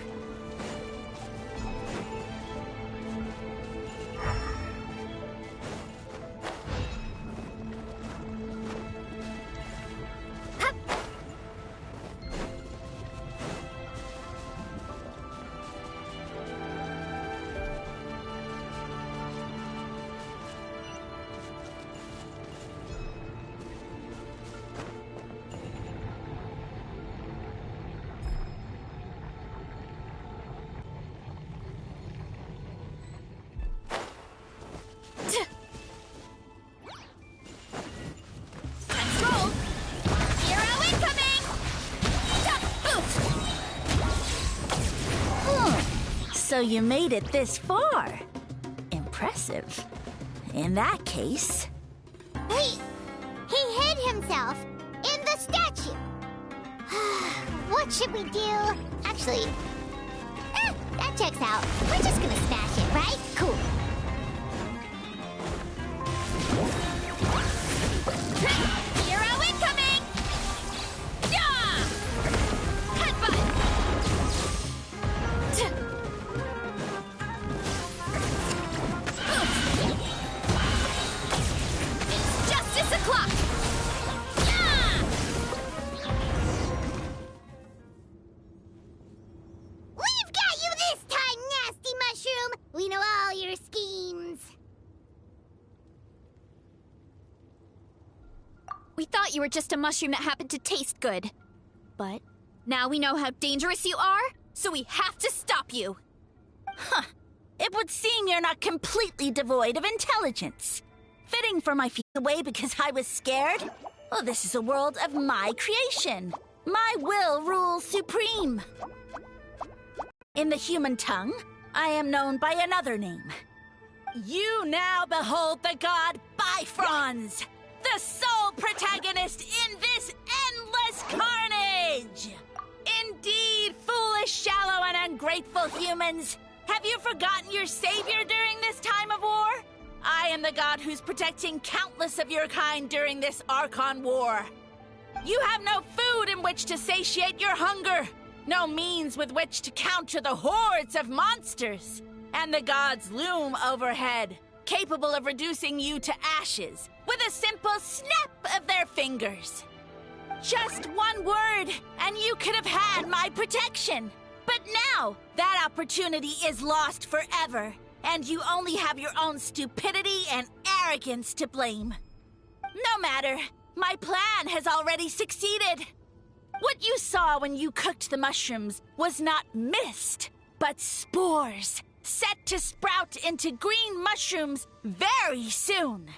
F: So you made it this far. Impressive. In that case...
J: He hid himself in the statue. What should we do? Actually, that checks out. We're just gonna smash it, right? Cool.
E: Hero incoming! Yeah! Headbutt! It's justice o'clock! Yeah!
J: We've got you this time, nasty mushroom! We know all your schemes.
E: We thought you were just a mushroom that happened to taste good. But now we know how dangerous you are, so we have to stop you.
F: Huh. It would seem you're not completely devoid of intelligence. Fitting for my feet away because I was scared? Well, this is a world of my creation. My will rules supreme. In the human tongue, I am known by another name. You now behold the god Bifrons, the sole protagonist in this endless carnage! Indeed, foolish, shallow, and ungrateful humans! Have you forgotten your savior during this time of war? I am the god who's protecting countless of your kind during this Archon War. You have no food in which to satiate your hunger, no means with which to counter the hordes of monsters, and the gods loom overhead, capable of reducing you to ashes with a simple snap of their fingers. Just one word, and you could have had my protection. But now, that opportunity is lost forever, and you only have your own stupidity and arrogance to blame. No matter, my plan has already succeeded. What you saw when you cooked the mushrooms was not mist, but spores, set to sprout into green mushrooms very soon.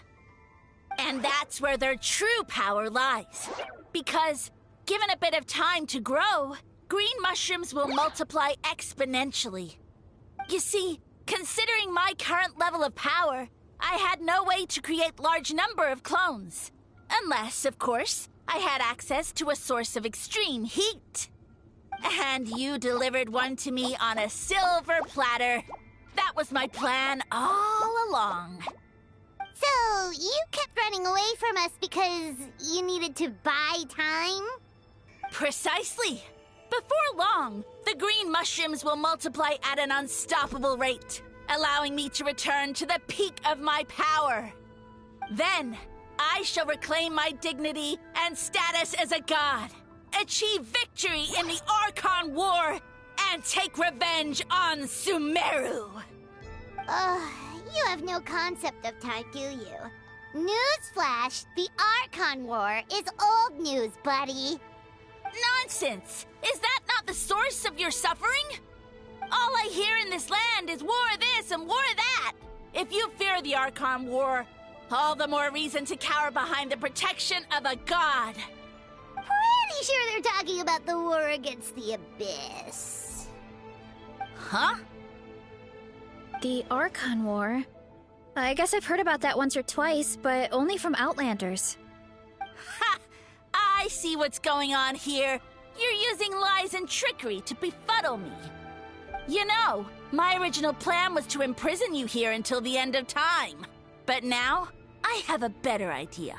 F: And that's where their true power lies. Because, given a bit of time to grow, green mushrooms will multiply exponentially. You see, considering my current level of power, I had no way to create large number of clones. Unless, of course, I had access to a source of extreme heat. And you delivered one to me on a silver platter. That was my plan all along.
J: So, you kept running away from us because you needed to buy time?
F: Precisely. Before long, the green mushrooms will multiply at an unstoppable rate, allowing me to return to the peak of my power. Then, I shall reclaim my dignity and status as a god, achieve victory in the Archon War, and take revenge on Sumeru.
J: You have no concept of time, do you? Newsflash, the Archon War is old news, buddy.
F: Nonsense! Is that not the source of your suffering? All I hear in this land is war this and war that. If you fear the Archon War, all the more reason to cower behind the protection of a god.
J: Pretty sure they're talking about the war against the Abyss.
F: Huh?
E: The Archon War? I guess I've heard about that once or twice, but only from Outlanders.
F: Ha! I see what's going on here. You're using lies and trickery to befuddle me. You know, my original plan was to imprison you here until the end of time. But now, I have a better idea.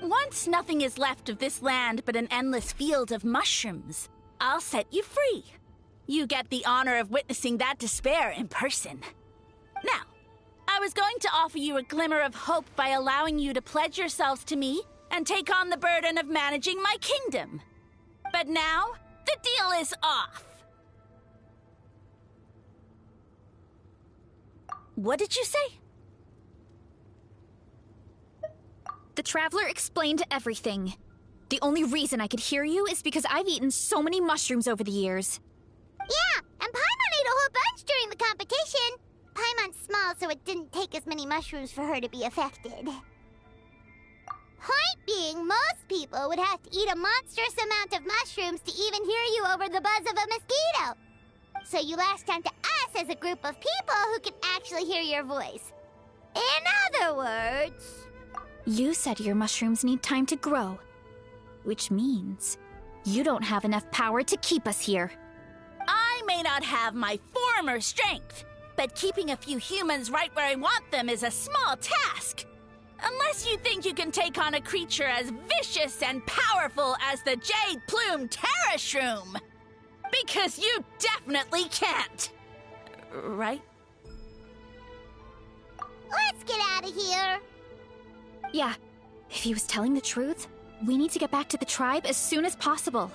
F: Once nothing is left of this land but an endless field of mushrooms, I'll set you free. You get the honor of witnessing that despair in person. Now, I was going to offer you a glimmer of hope by allowing you to pledge yourselves to me and take on the burden of managing my kingdom. But now, the deal is off. What did you say?
E: The Traveler explained everything. The only reason I could hear you is because I've eaten so many mushrooms over the years.
J: Yeah, and Paimon ate a whole bunch during the competition. Paimon's small, so it didn't take as many mushrooms for her to be affected. Point being, most people would have to eat a monstrous amount of mushrooms to even hear you over the buzz of a mosquito. So you lashed onto us as a group of people who can actually hear your voice. In other words...
E: You said your mushrooms need time to grow, which means you don't have enough power to keep us here.
F: I may not have my former strength, but keeping a few humans right where I want them is a small task. Unless you think you can take on a creature as vicious and powerful as the Jade Plume Terra Shroom. Because you definitely can't. Right?
J: Let's get out of here.
E: Yeah, if he was telling the truth, we need to get back to the tribe as soon as possible.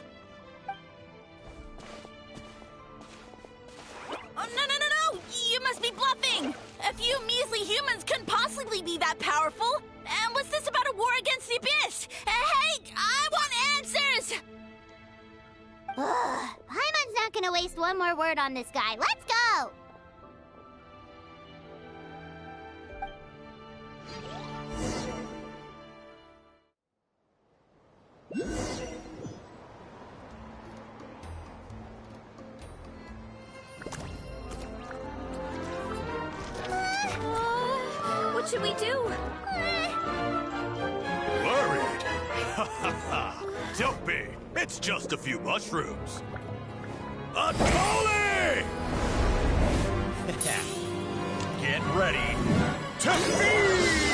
F: Oh, no! You must be bluffing! A few measly humans couldn't possibly be that powerful! And what's this about a war against the Abyss? Hey, I want answers!
J: Paimon's not gonna waste one more word on this guy. Let's go!
E: What should we do?
A: Worried? Ha ha ha! Don't be! It's just a few mushrooms! Atoli! Get ready to feast!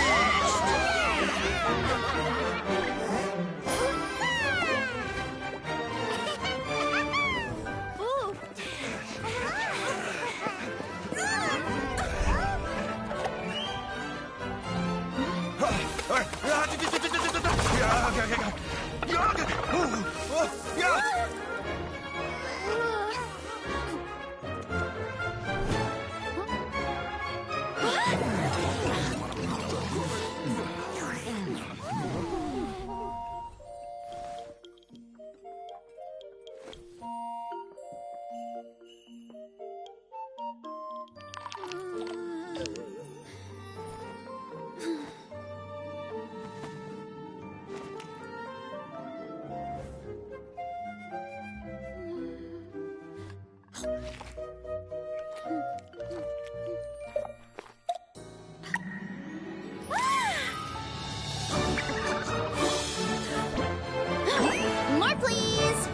J: More, please!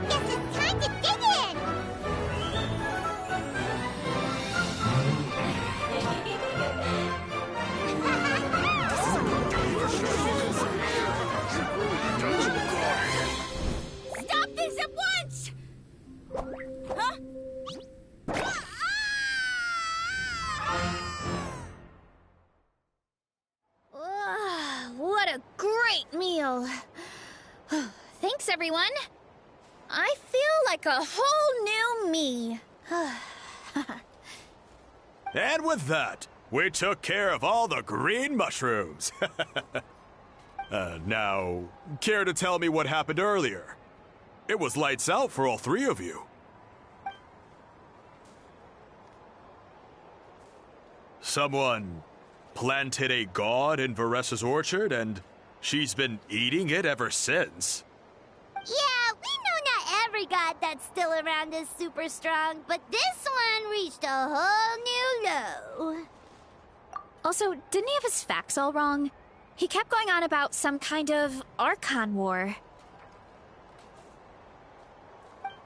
J: Guess it's time to dig in!
F: Stop this at once! Huh?
E: What a great meal! Thanks, everyone. I feel like a whole new me.
A: And with that, we took care of all the green mushrooms. Now, care to tell me what happened earlier? It was lights out for all three of you. Someone planted a god in Varessa's orchard, and she's been eating it ever since.
J: Yeah, we know not every god that's still around is super strong, but this one reached a whole new low.
E: Also, didn't he have his facts all wrong? He kept going on about some kind of Archon war.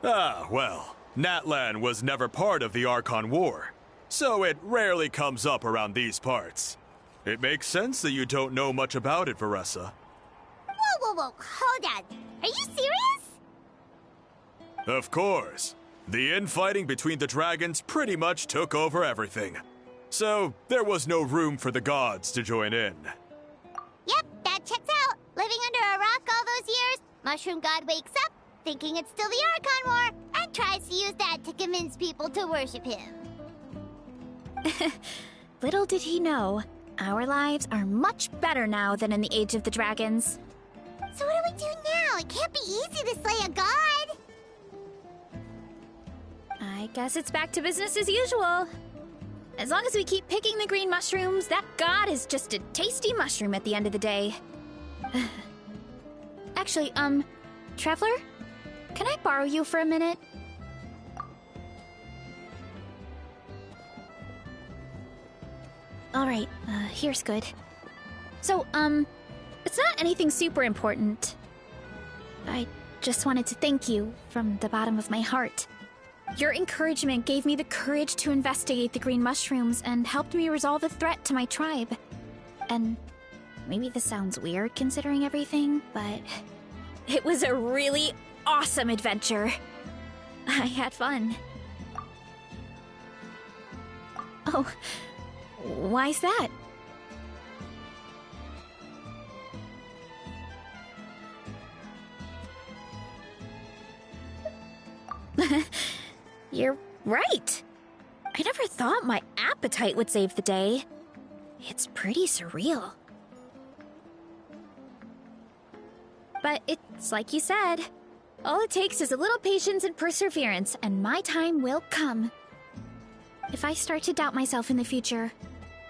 A: Ah, well, Natlan was never part of the Archon War, so it rarely comes up around these parts. It makes sense that you don't know much about it, Varessa.
J: Whoa, hold on. Are you serious?
A: Of course. The infighting between the dragons pretty much took over everything. So, there was no room for the gods to join in.
J: Yep, that checks out. Living under a rock all those years, Mushroom God wakes up, thinking it's still the Archon War, and tries to use that to convince people to worship him.
E: Little did he know, our lives are much better now than in the Age of the Dragons.
J: So what do we do now? It can't be easy to slay a god.
E: I guess it's back to business as usual. As long as we keep picking the green mushrooms, that god is just a tasty mushroom at the end of the day. Actually, Traveler? Can I borrow you for a minute? Alright, here's good. So, it's not anything super important. I just wanted to thank you from the bottom of my heart. Your encouragement gave me the courage to investigate the green mushrooms and helped me resolve a threat to my tribe. And maybe this sounds weird considering everything, but it was a really awesome adventure. I had fun. Oh, why's that? You're right. I never thought my appetite would save the day. It's pretty surreal. But it's like you said. All it takes is a little patience and perseverance, and my time will come. If I start to doubt myself in the future,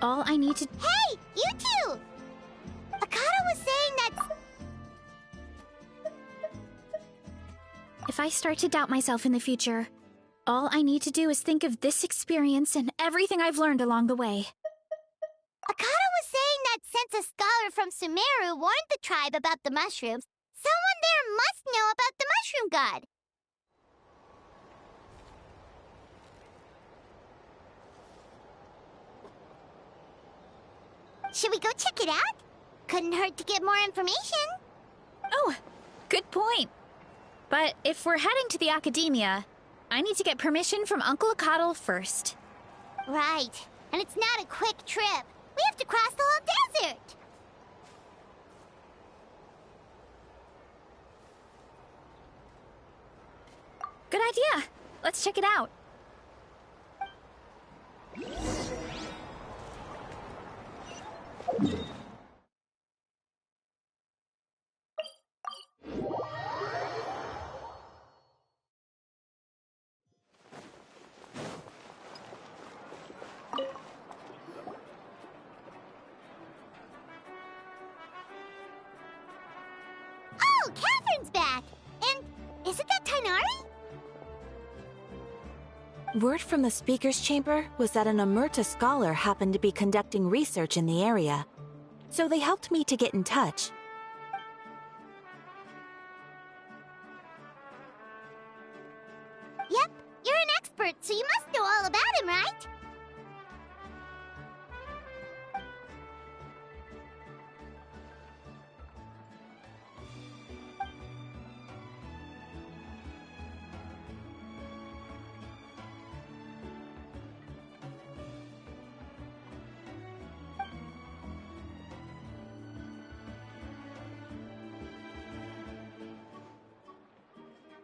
E: all I need to—
J: Hey, you two! Akata was saying that...
E: If I start to doubt myself in the future, all I need to do is think of this experience and everything I've learned along the way.
J: Akata was saying that since a scholar from Sumeru warned the tribe about the mushrooms, someone there must know about the mushroom god. Should we go check it out? Couldn't hurt to get more information.
E: Oh, good point. But if we're heading to the academia, I need to get permission from Uncle Akatl first.
J: Right. And it's not a quick trip. We have to cross the whole desert.
E: Good idea. Let's check it out.
J: Oh, Catherine's back! And isn't that Tainari?
K: Word from the speaker's chamber was that an Omerta scholar happened to be conducting research in the area, so they helped me to get in touch.
J: Yep, you're an expert, so you must know all about him, right?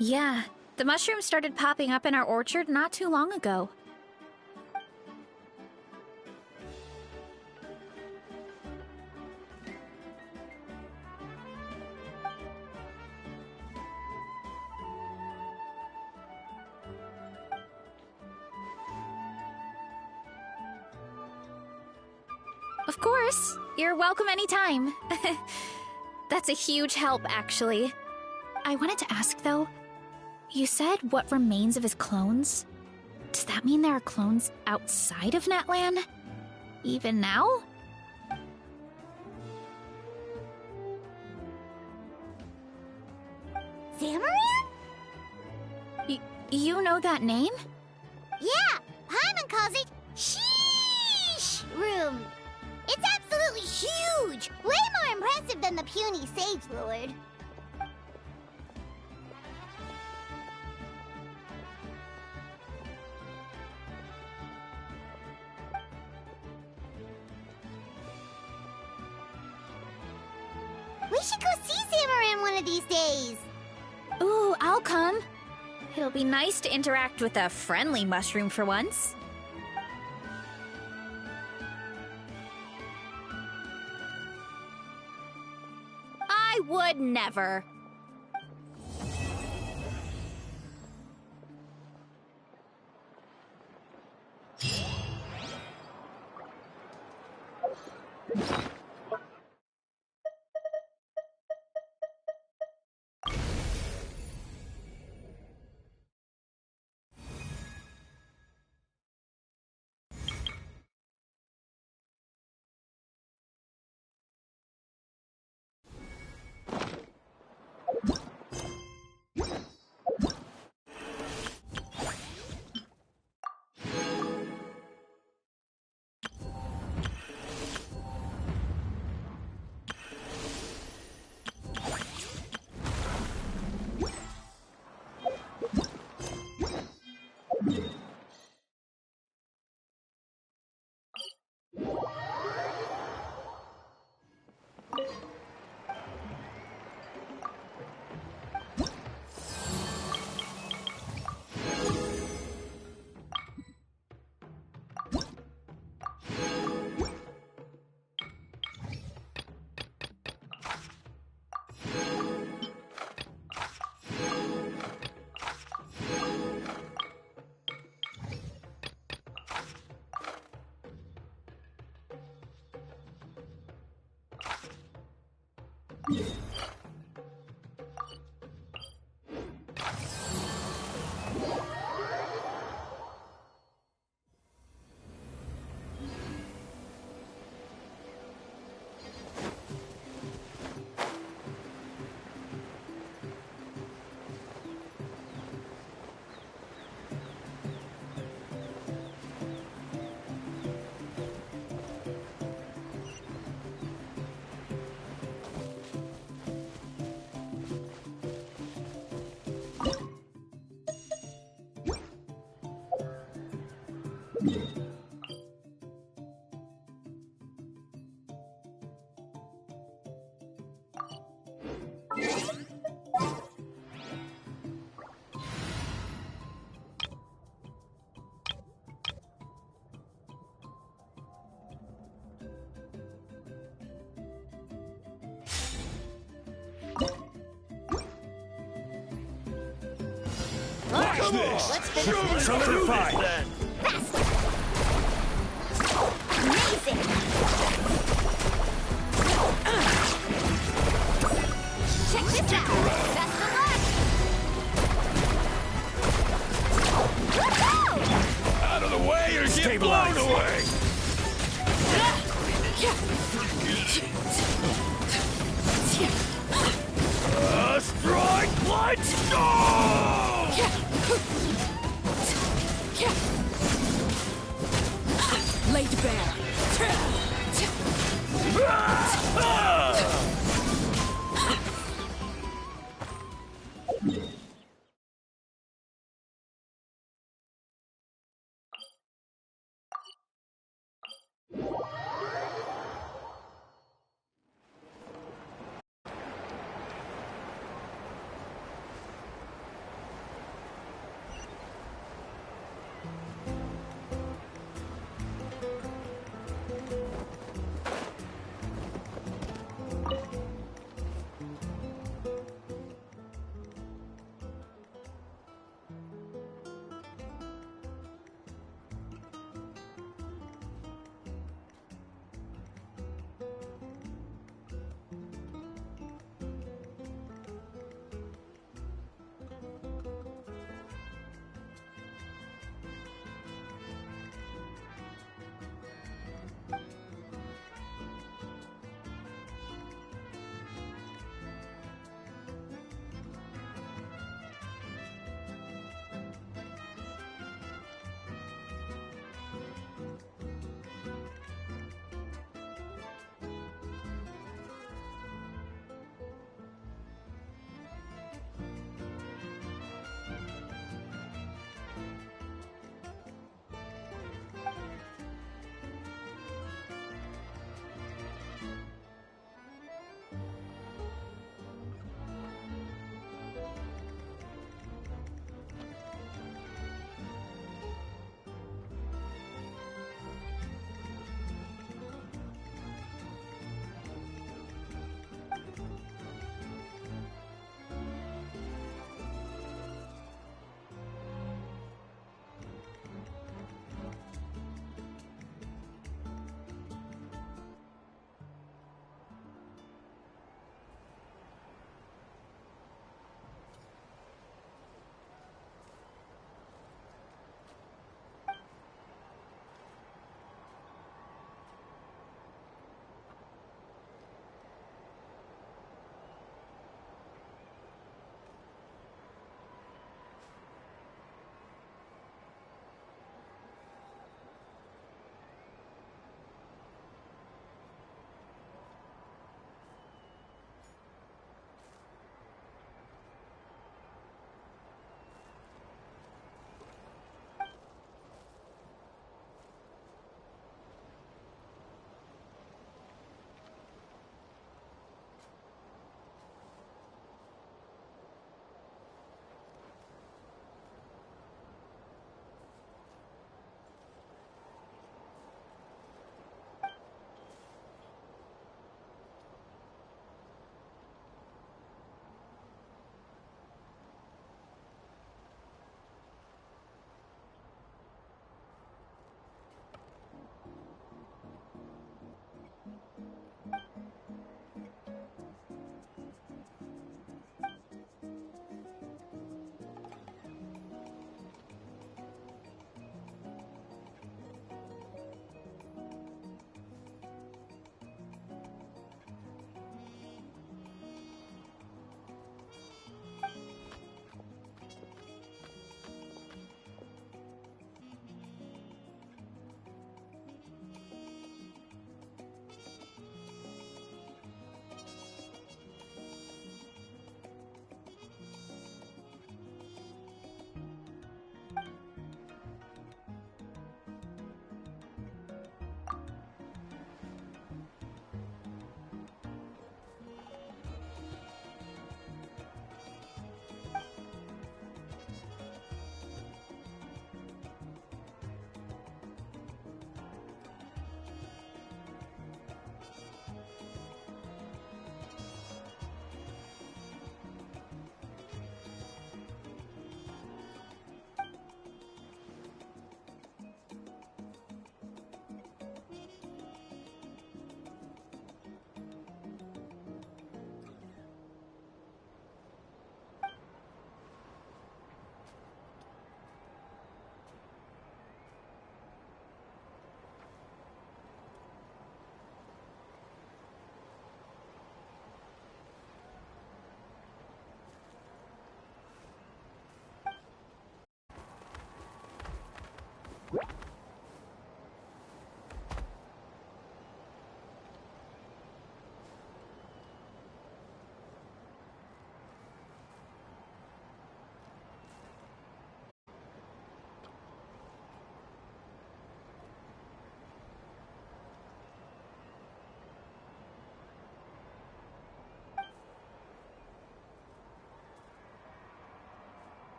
E: Yeah, the mushrooms started popping up in our orchard not too long ago. Of course, you're welcome anytime. That's a huge help, actually. I wanted to ask, though, you said what remains of his clones? Does that mean there are clones outside of Natlan? Even now?
J: Zamaran?
E: You know that name?
J: Yeah, Paimon calls it Sheesh Room. It's absolutely huge! Way more impressive than the puny Sage Lord. We should go see Zamaran one of these days.
E: Ooh, I'll come. It'll be nice to interact with a friendly mushroom for once. I would never.
H: Watch this! Let's finish this fight!
J: Amazing! Check this out! Best of luck! Woohoo!
H: Out of the way or get blown away! Strike! Let's go!
R: Laid bare.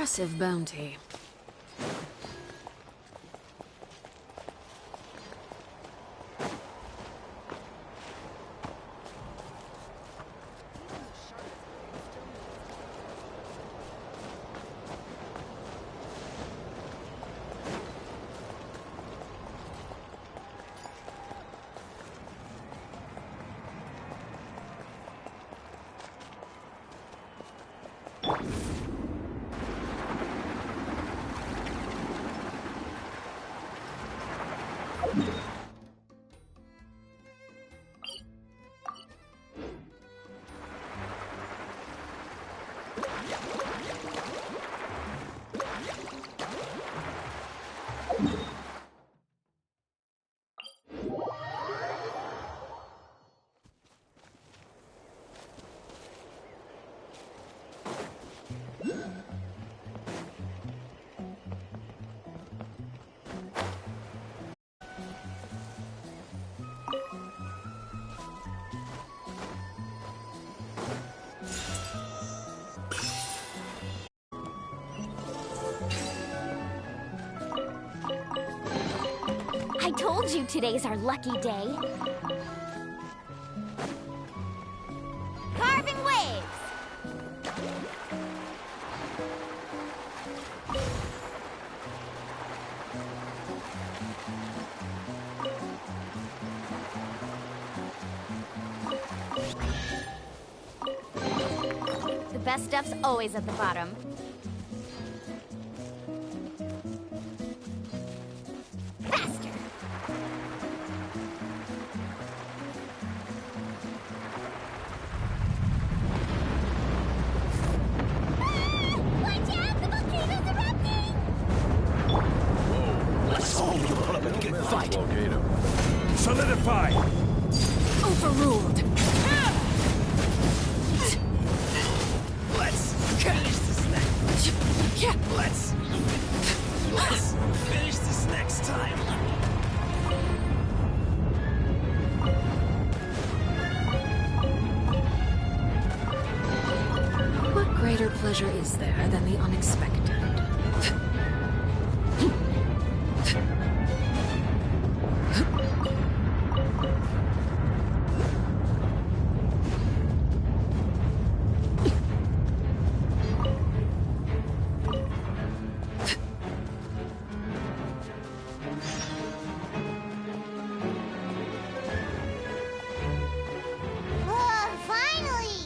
N: massive bounty.
C: I told you today's our lucky day. Carving waves! The best stuff's always at the bottom. Faster! Watch out! The volcano's erupting!
H: Let's all put up a good fight.
G: Volcano.
H: Solidify!
N: Overruled.
H: Let's finish this next. Let's finish this next time.
N: What greater pleasure is there than the unexpected?
J: Finally!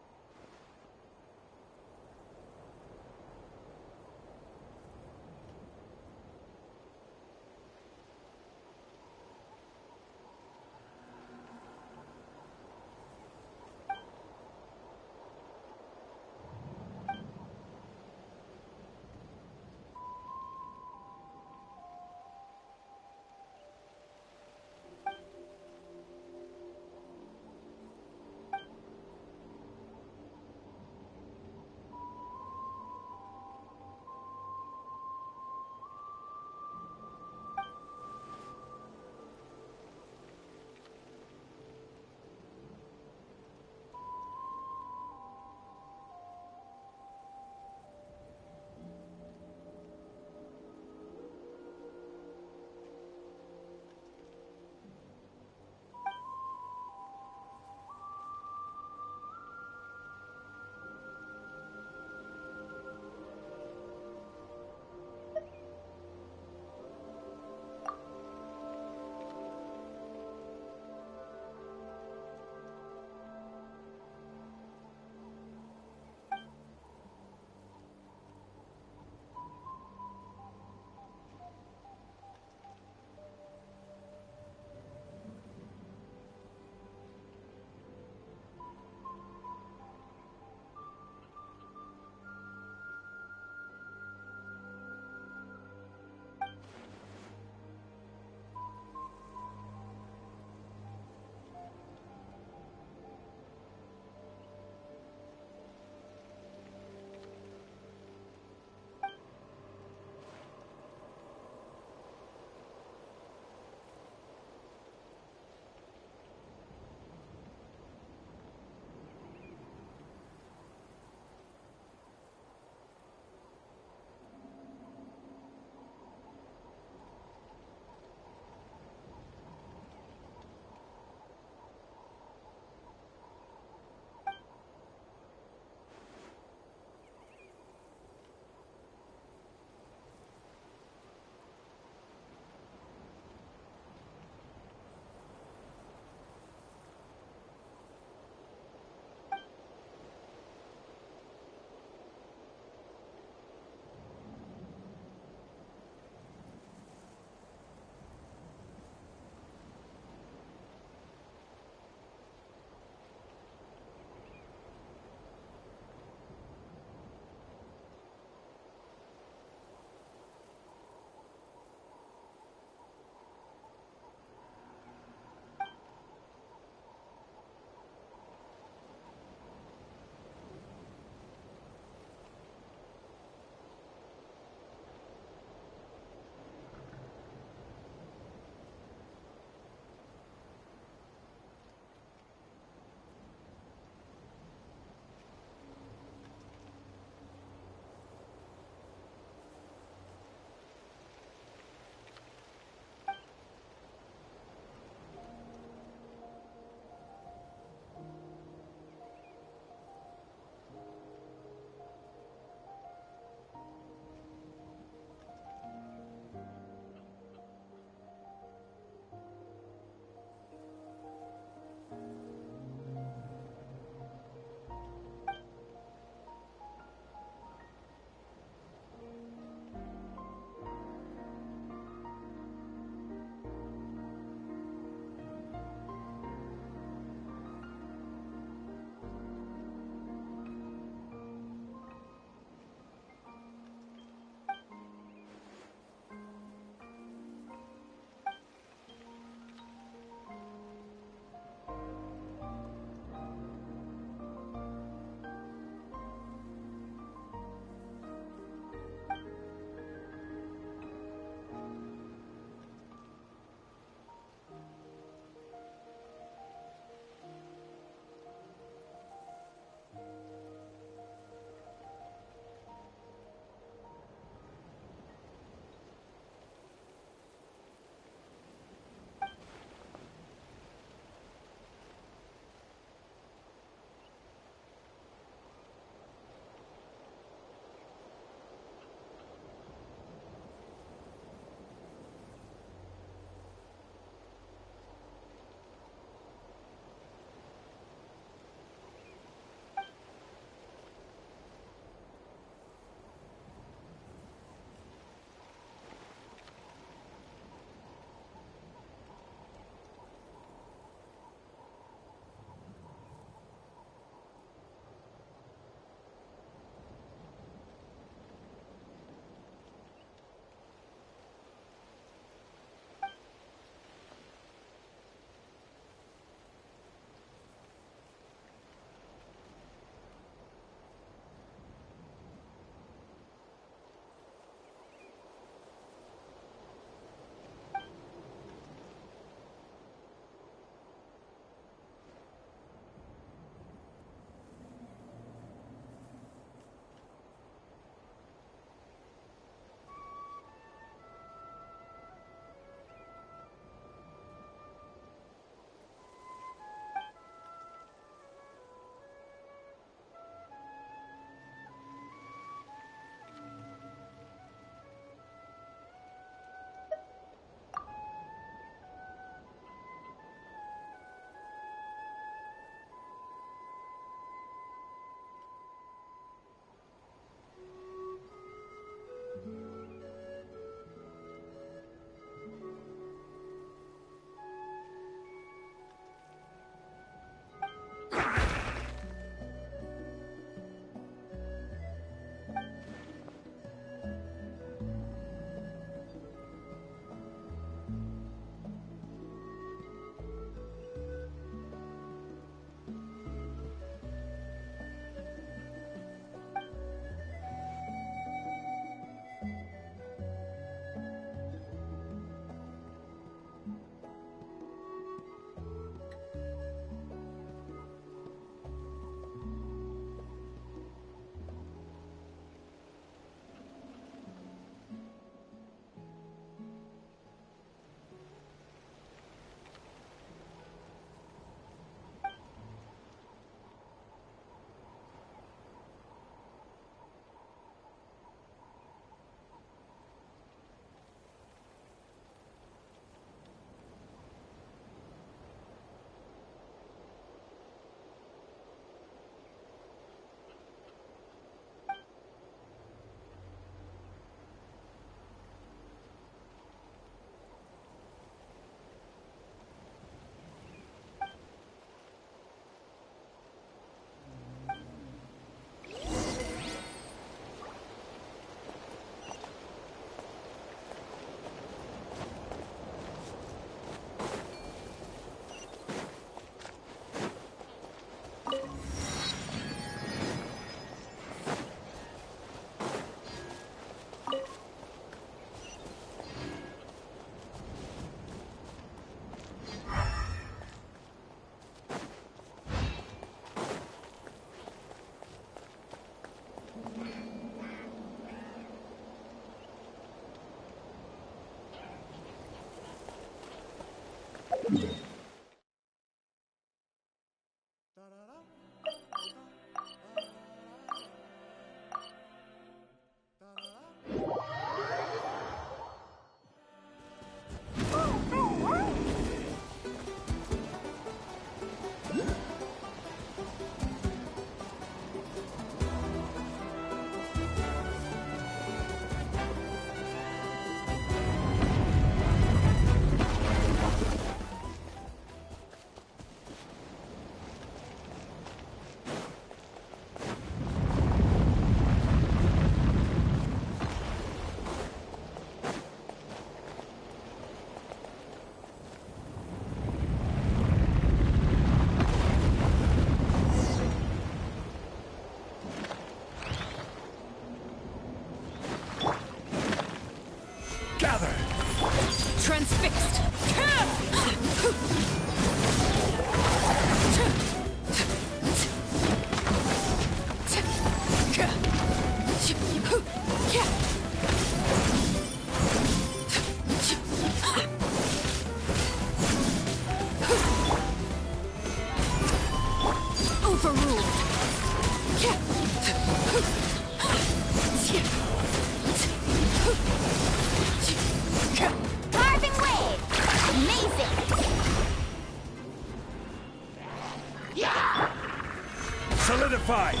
H: Fortified!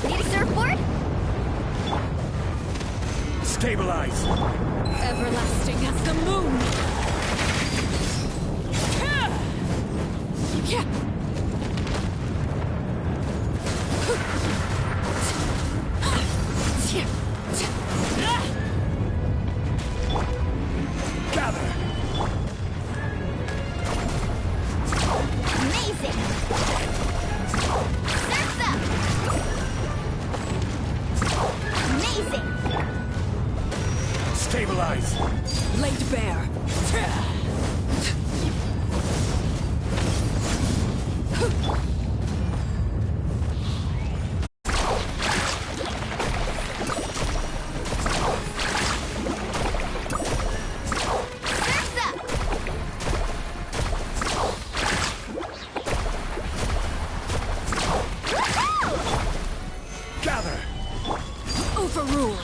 D: Need a surfboard?
H: Stabilize!
N: Everlasting as the moon!
H: Gather!
D: Amazing! Surf's up! Amazing!
H: Stabilize!
N: Laid bare!
D: Surf's up! Woohoo!
H: Gather!
N: Overruled!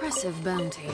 N: Impressive bounty.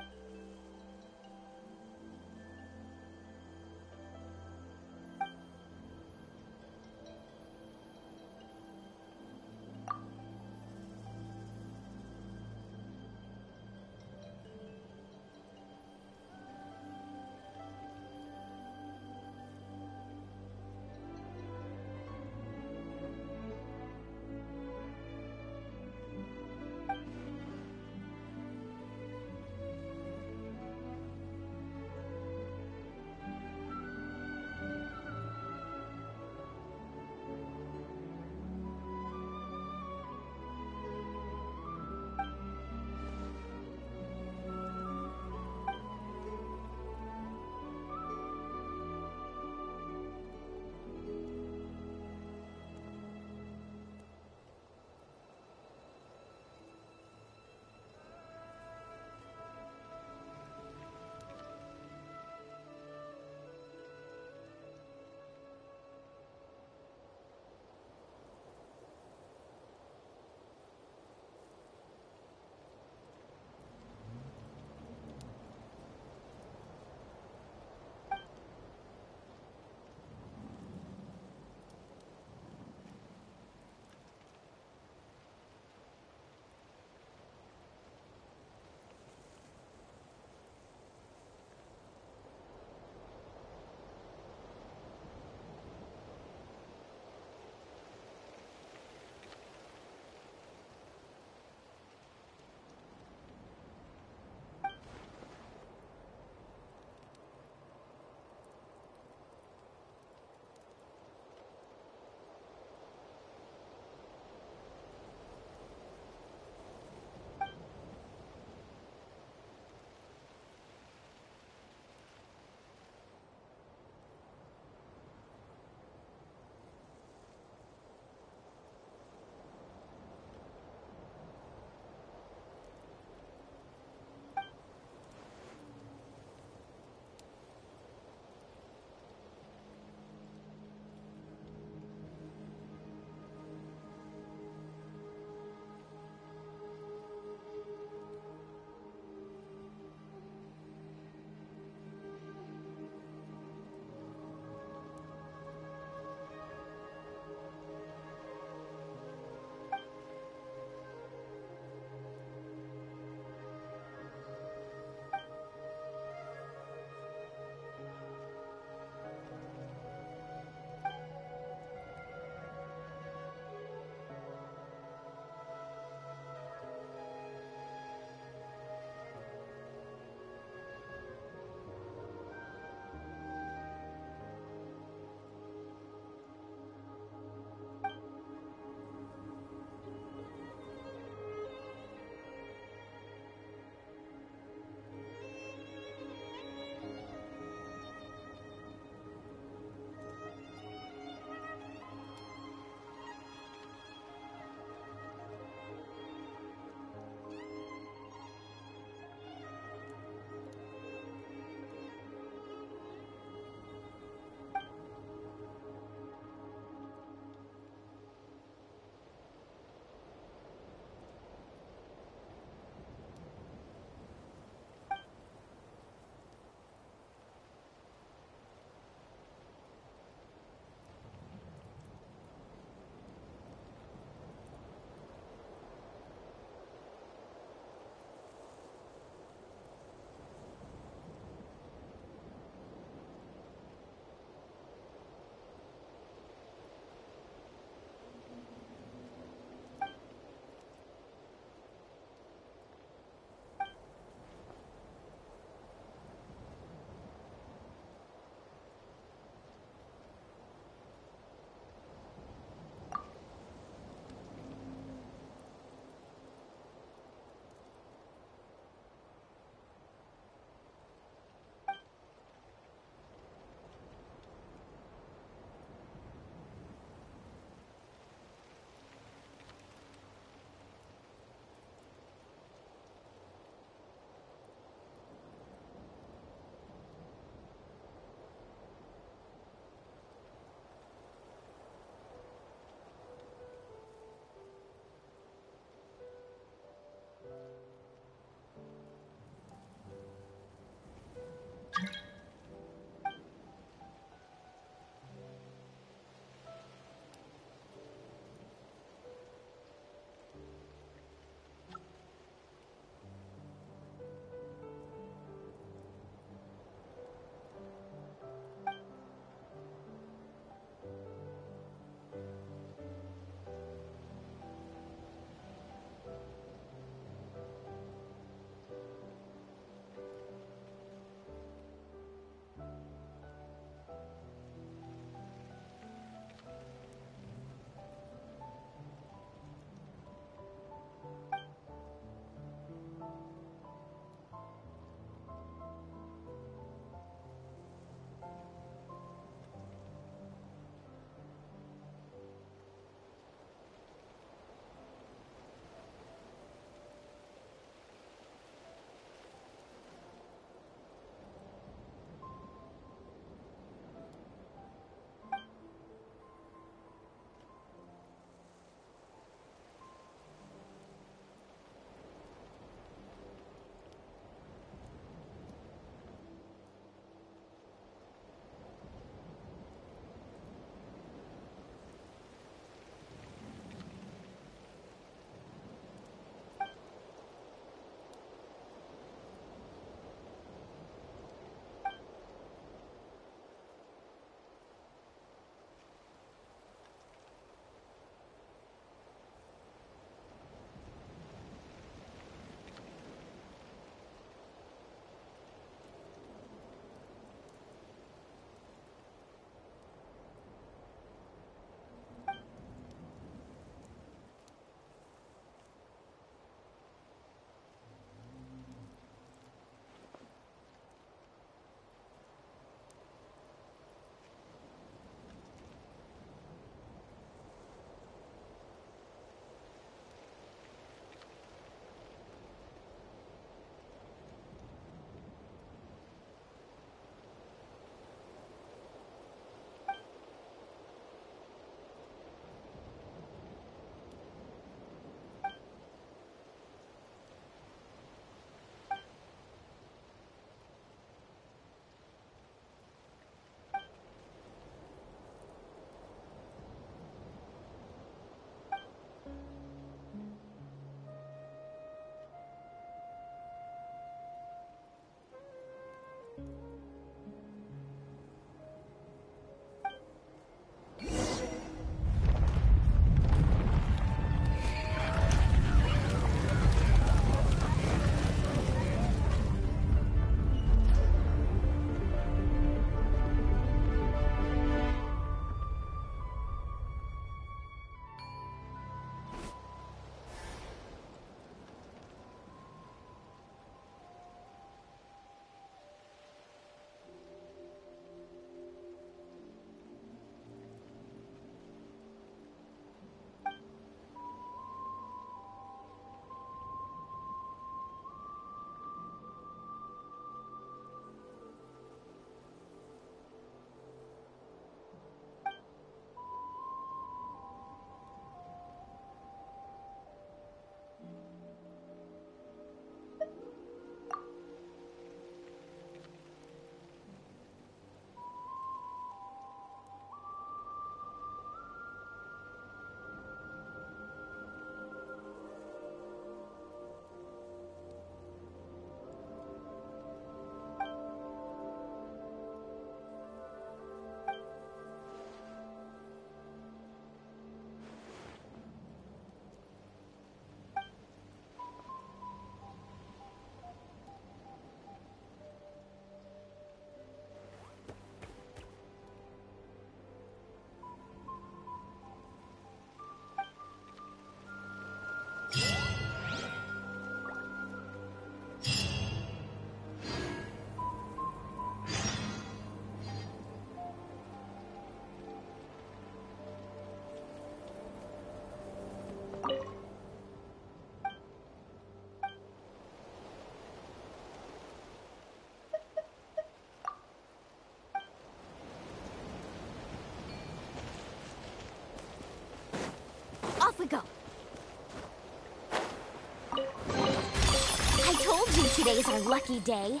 J: today's our lucky day.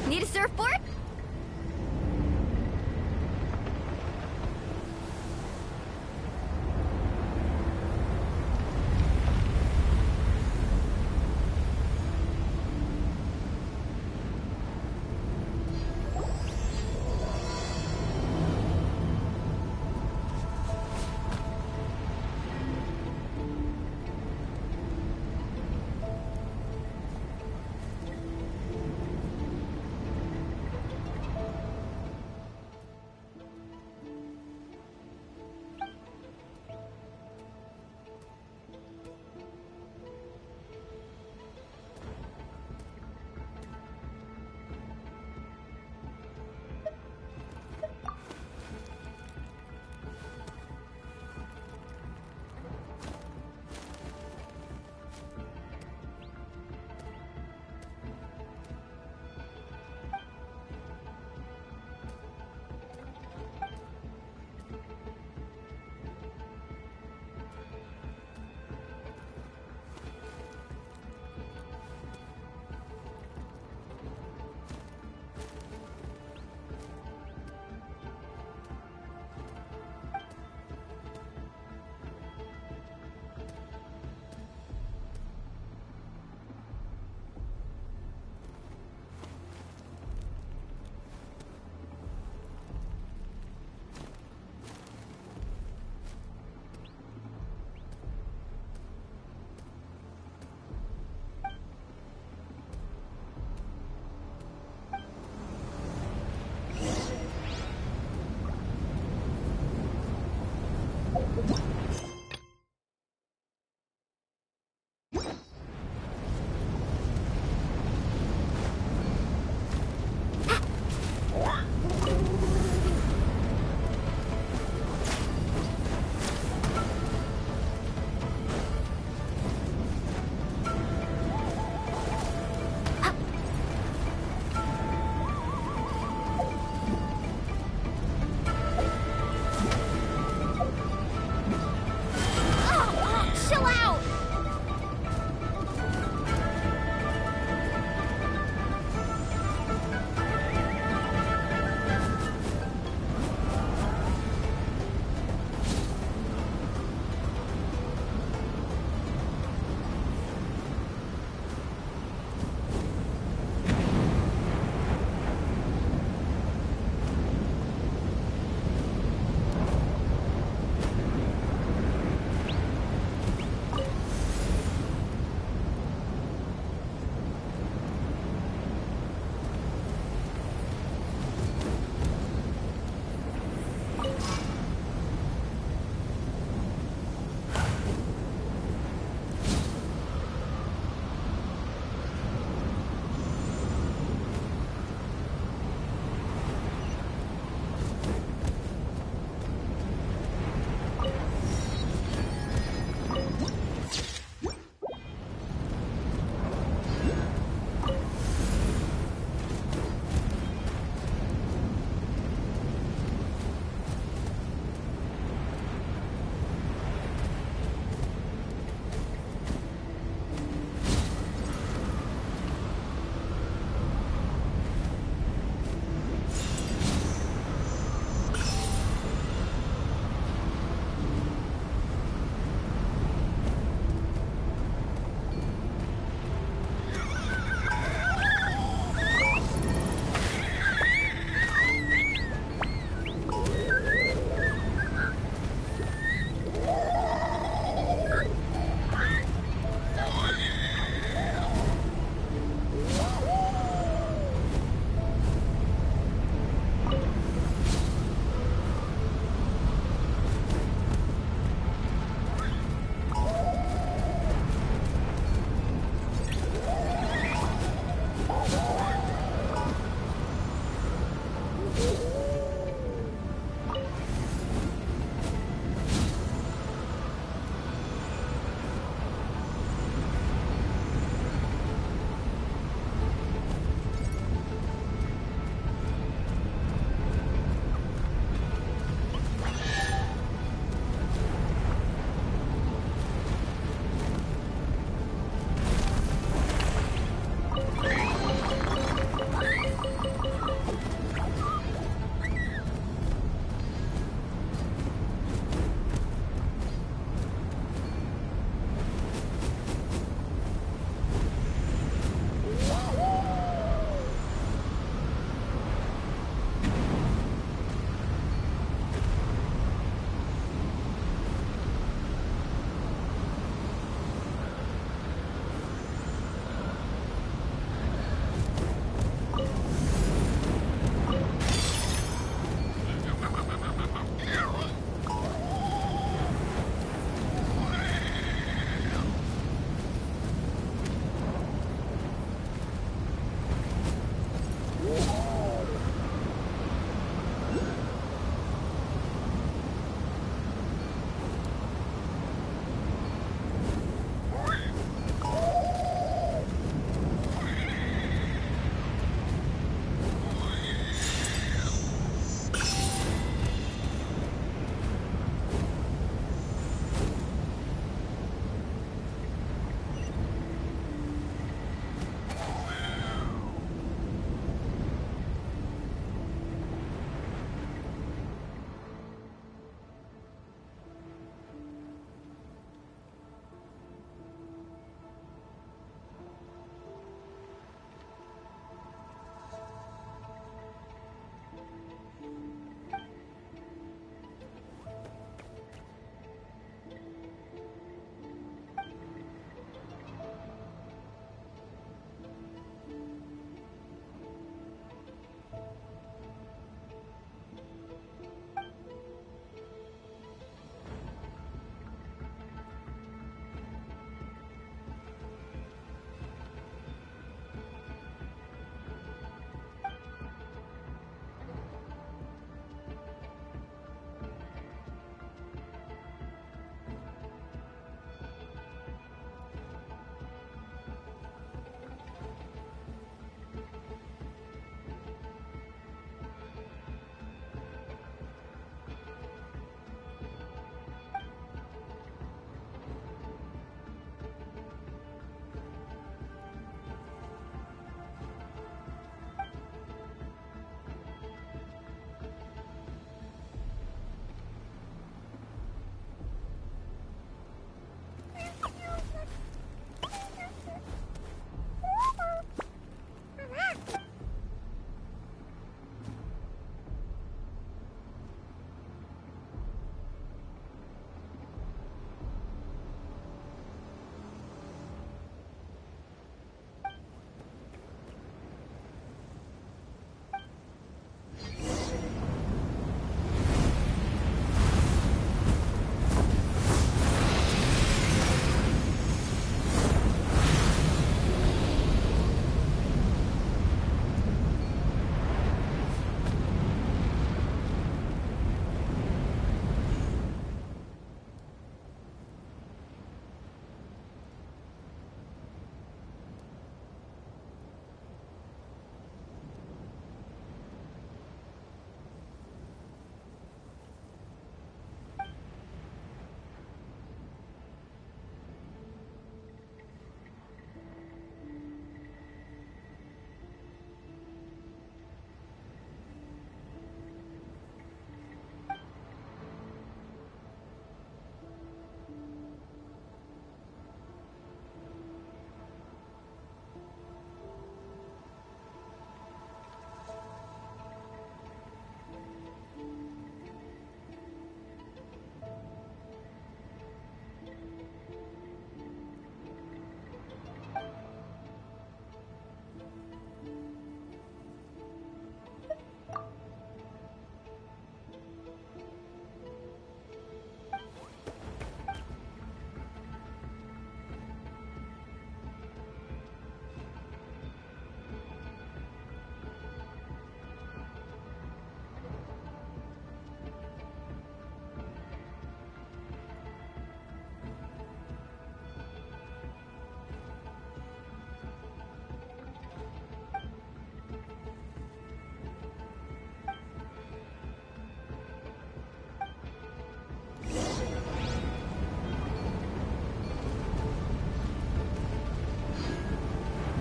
C: Need a surfboard?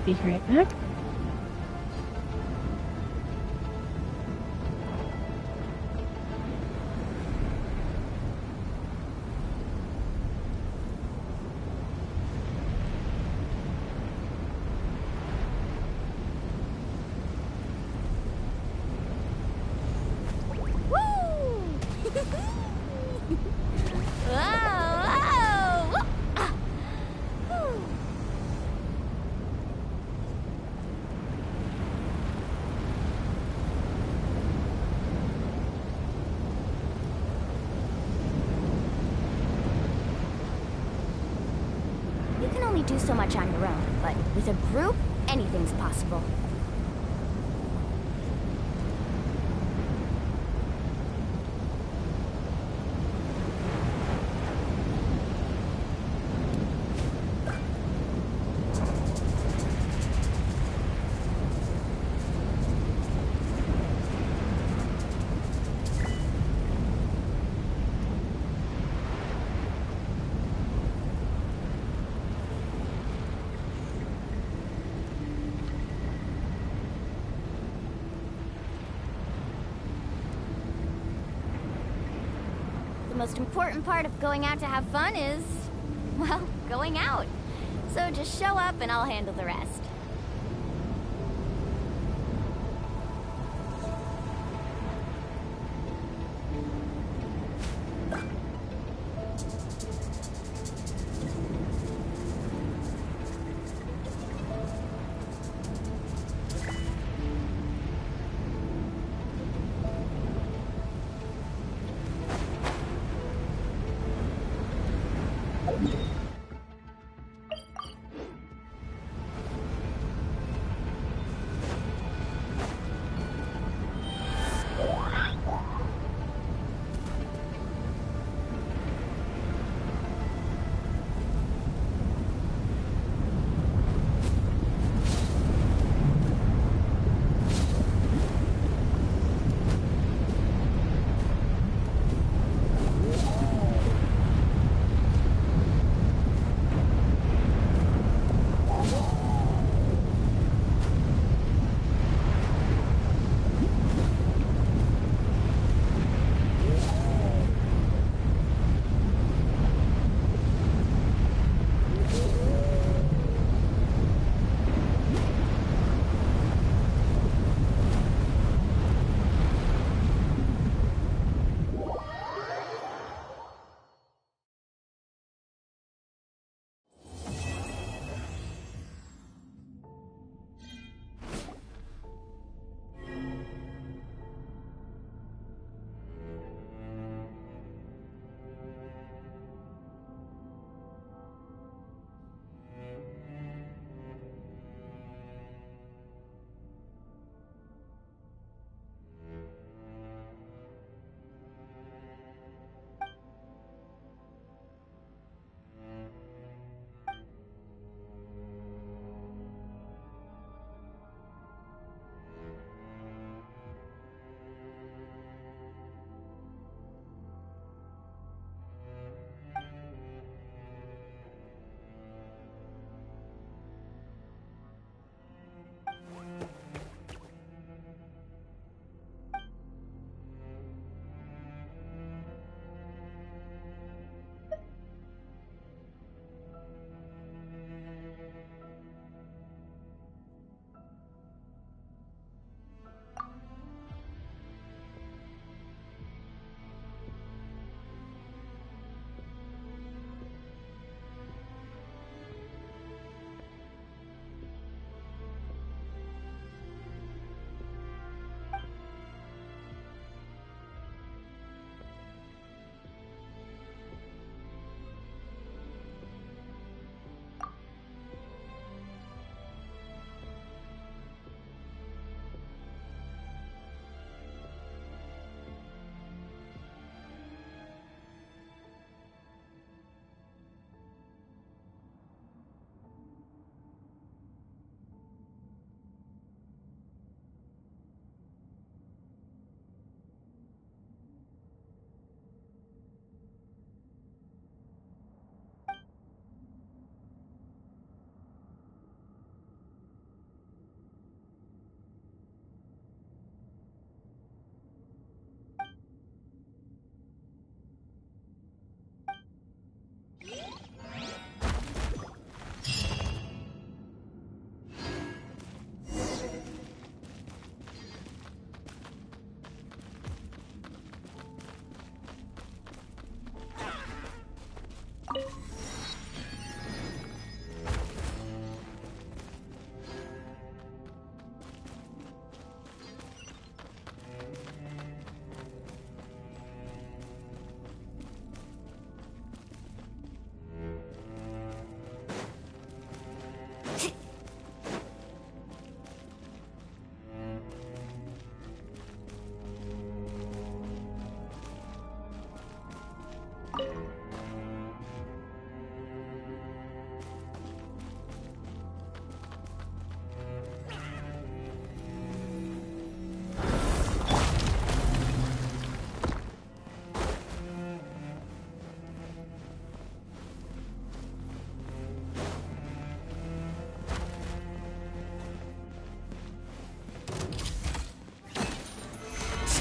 Q: Be right back.
P: You can only do so much on your own, but with a group, anything's possible. The most important part of going out to have fun is, well, going out. So just show up and I'll handle the rest.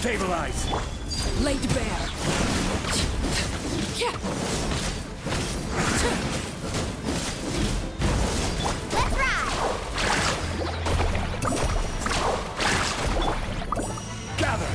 H: Stabilize!
N: Laid bare.
J: Let's ride!
H: Gather!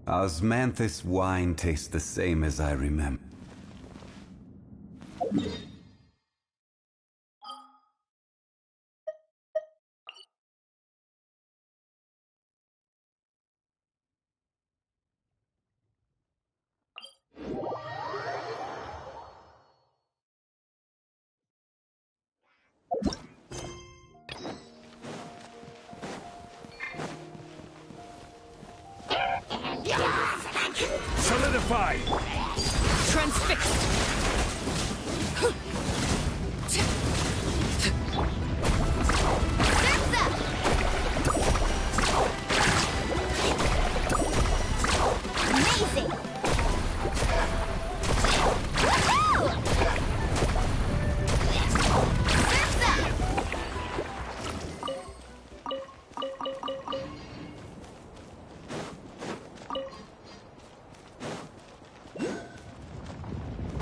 Q: Osmanthus wine tastes the same as I remember.
H: Solidify!
N: Transfixed.
J: Amazing!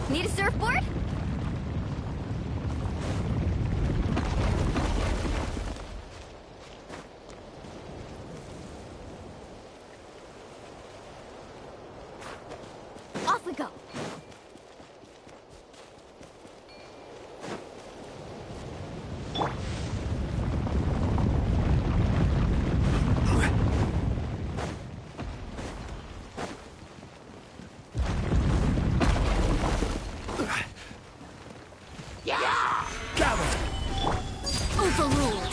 C: Need a surfboard? Off we go. Overruled.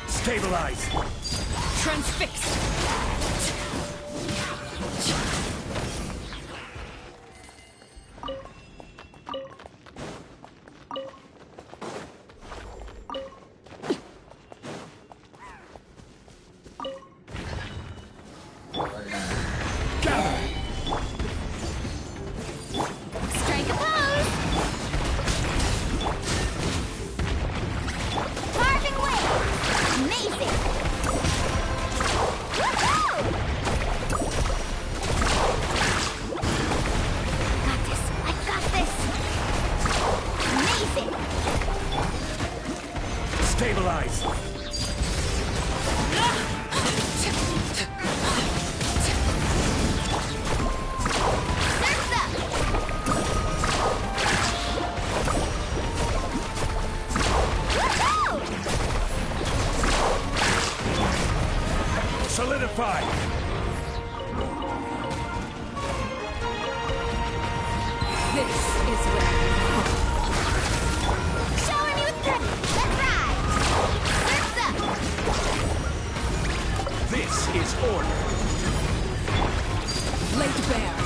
H: Stabilize!
N: Transfixed!
J: Strike a pose! Carving wave! Amazing! Woohoo! Got this! I got this! Amazing!
H: Stabilize! Solidify!
N: This is where
J: Showing you threat! Let's ride! Surf's up!
H: This is order!
N: laid bare.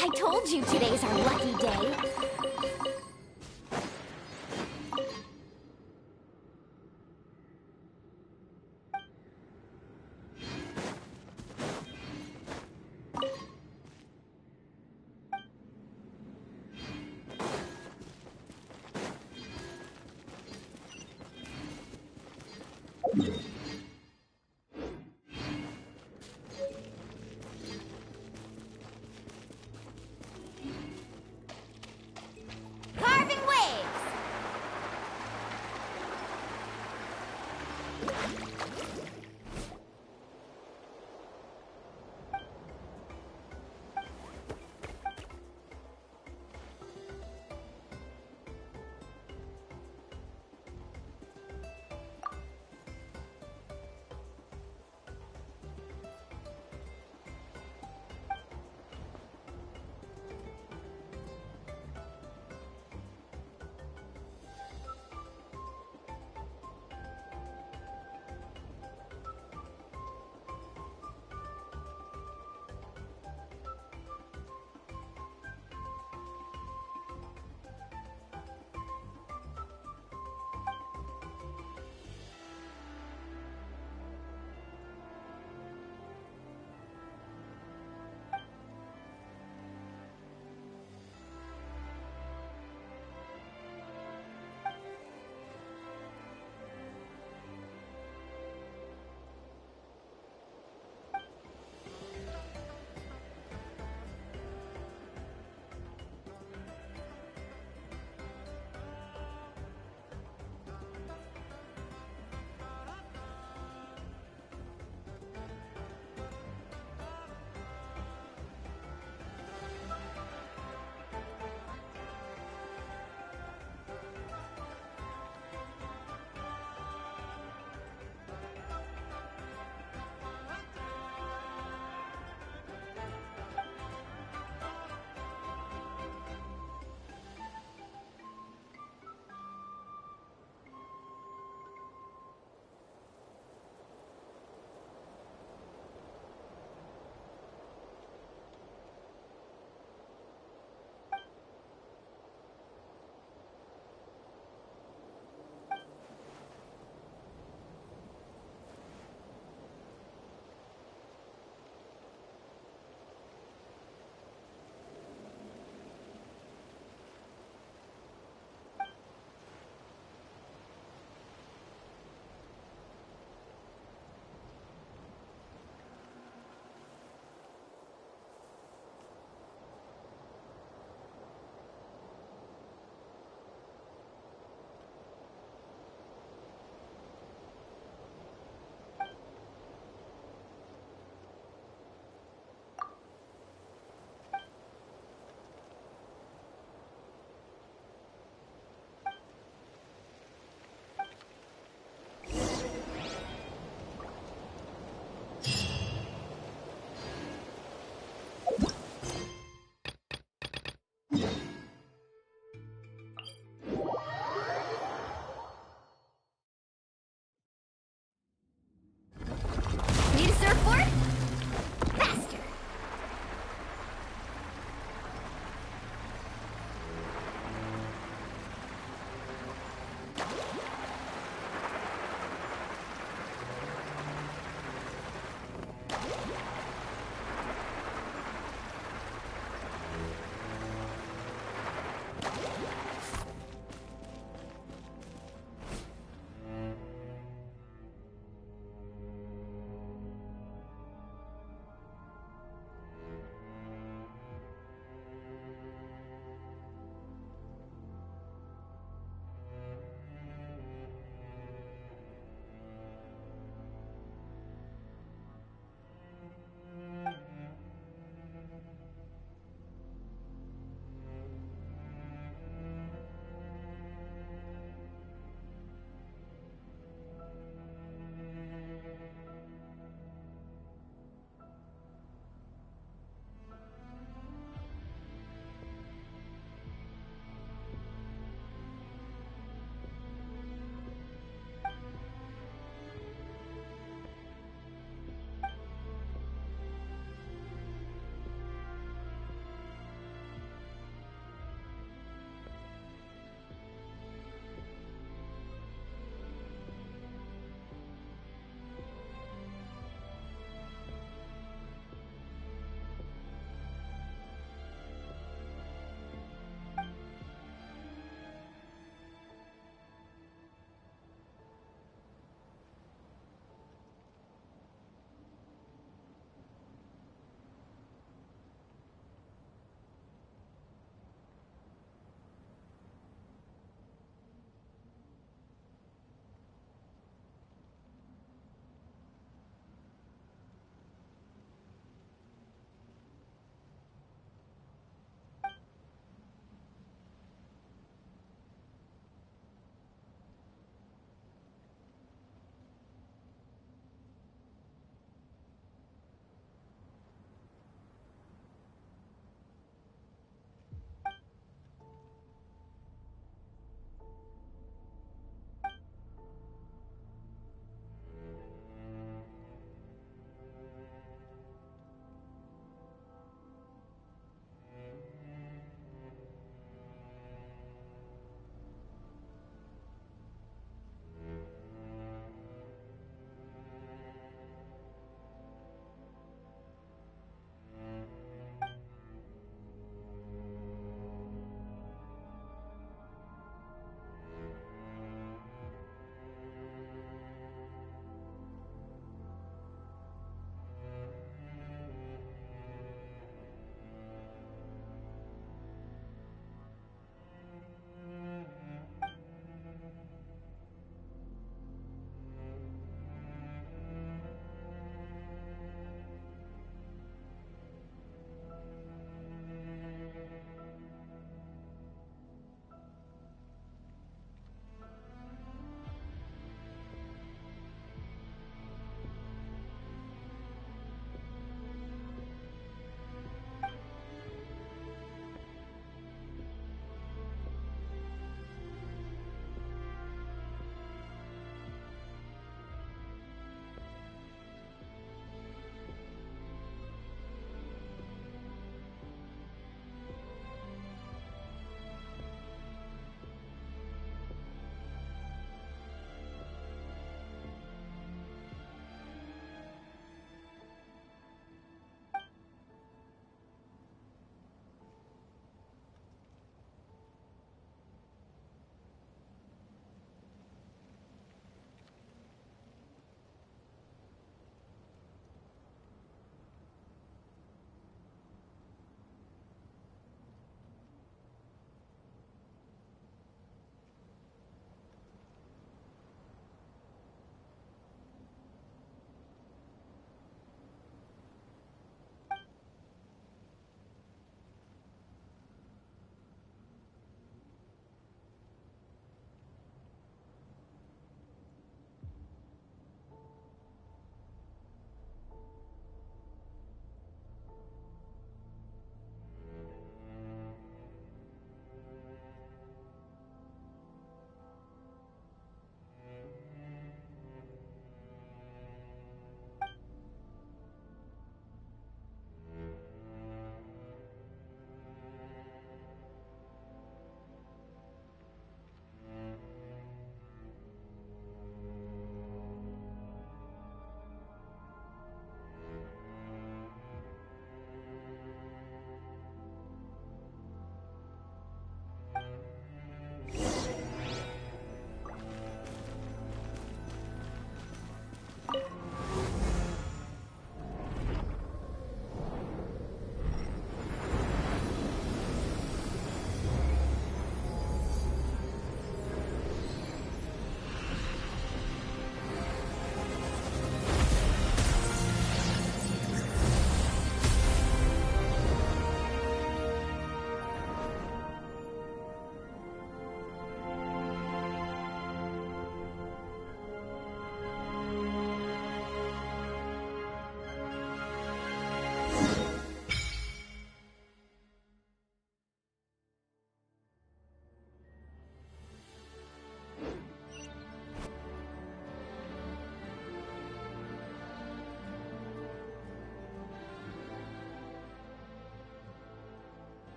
J: I told you today's our lucky day.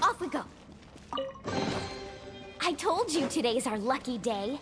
C: Off we go. I told you today's our lucky day.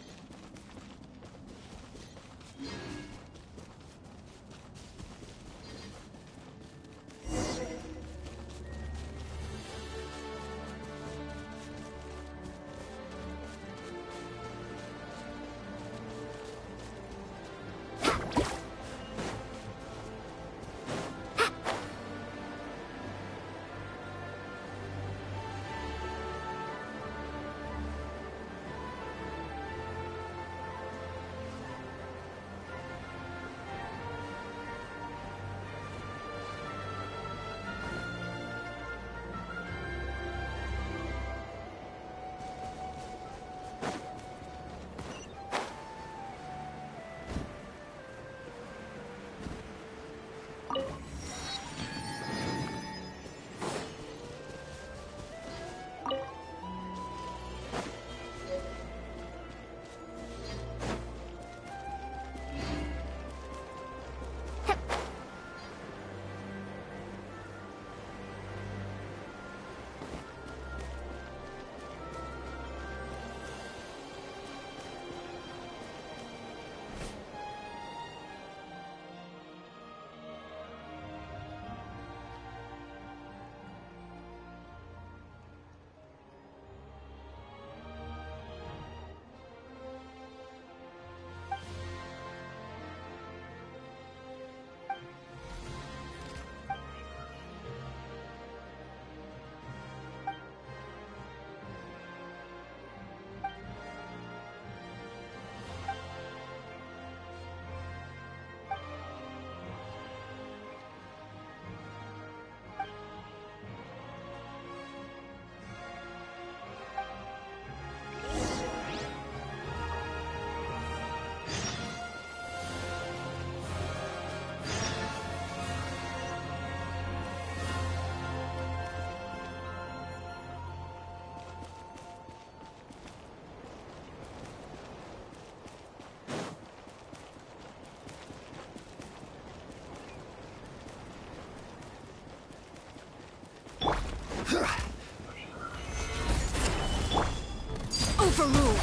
J: Overruled.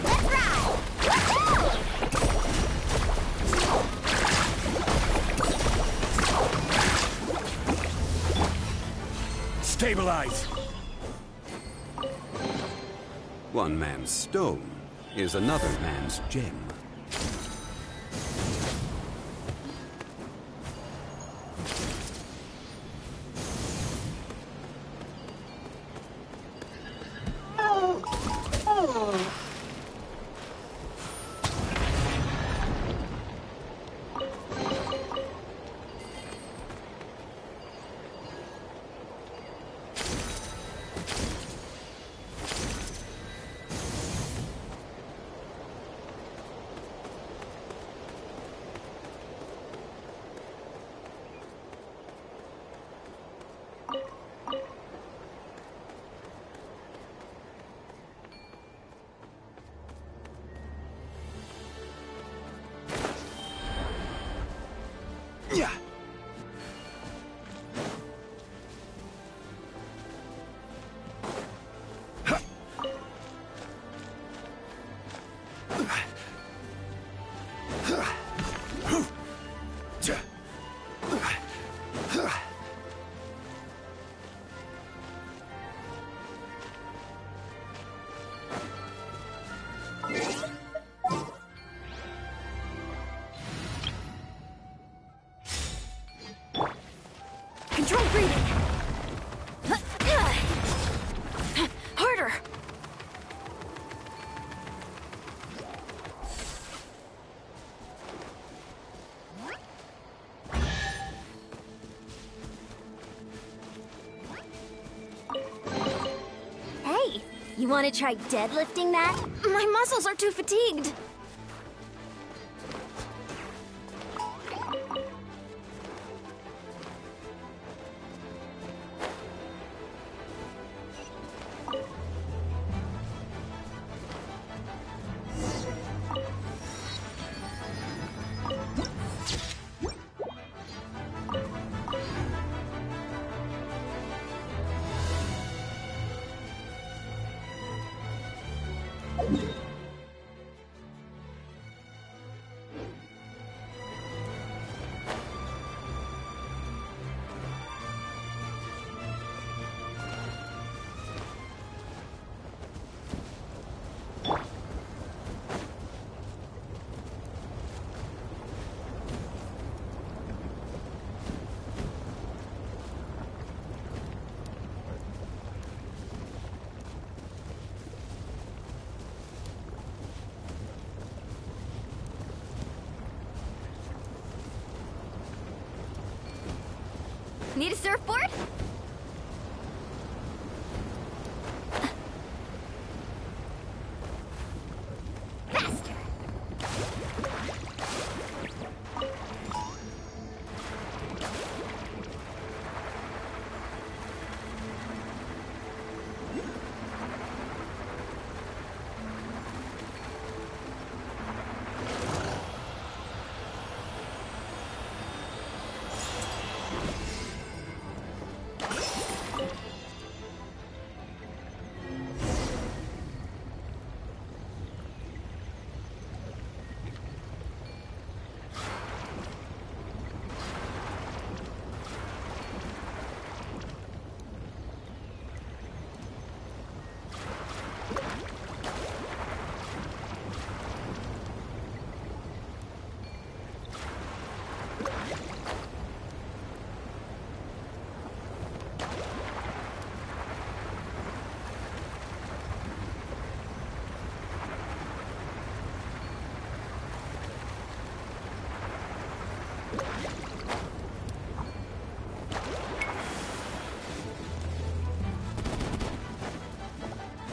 J: Let's ride! Woohoo!
H: Stabilize!
Q: One man's stone is another man's gem.
H: Yeah.
C: Control breathing. Harder. Hey, you want to try deadlifting that? My muscles are too fatigued. Need a surfboard? Faster!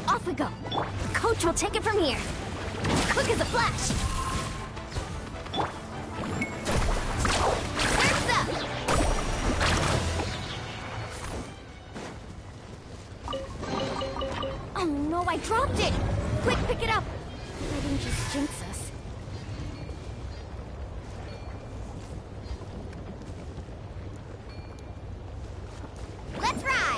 C: Off we go. Coach will take it from here. Quick as a flash. Surf's up. Oh no, I dropped it. Quick, pick it up. I didn't just jinx us. Let's ride.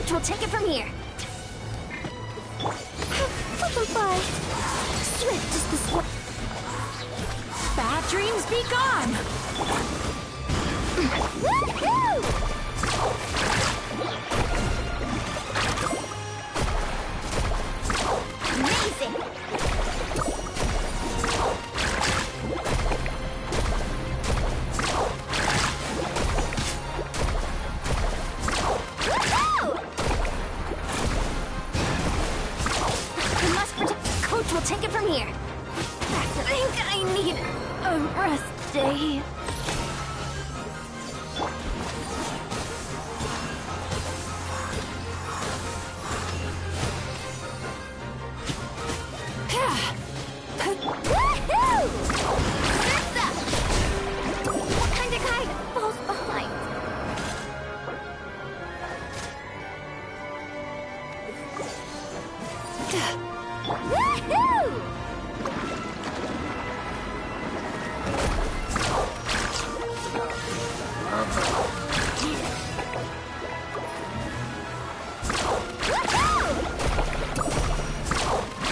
C: coach will take it from here.
P: Bye. Swift is the swift.
E: Bad dreams be gone!
C: Woohoo! Amazing! Coach will take it from here. I think I need a rest day. Woohoo! What kind of guy falls behind? Woohoo!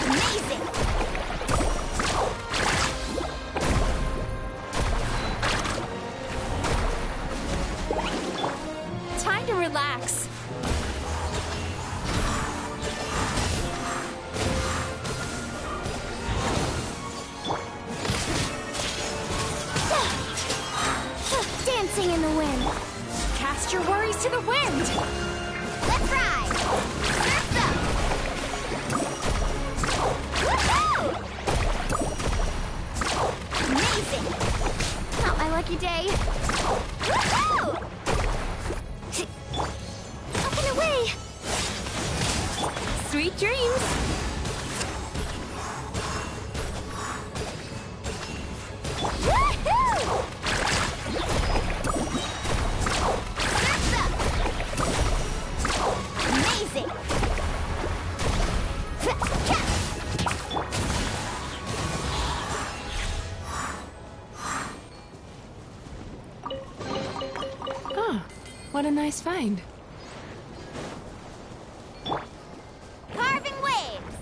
C: Amazing!
E: Time to relax.
C: Dancing in the wind.
E: Cast your worries to the wind.
C: Let's ride! Surf's up! Woohoo! Amazing! Not my lucky day. Woohoo! Up and away!
E: Sweet dreams.
C: Woohoo! Surf's up! Amazing!
L: Oh, what a nice find.
C: Carving waves!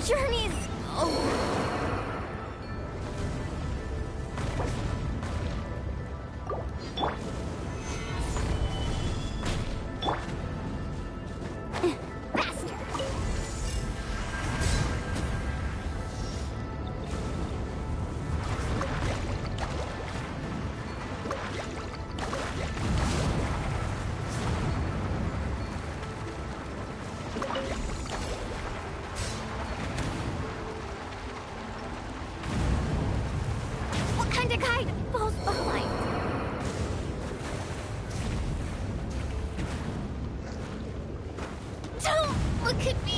C: Journeys! What kind of guide falls behind? Don't look at me!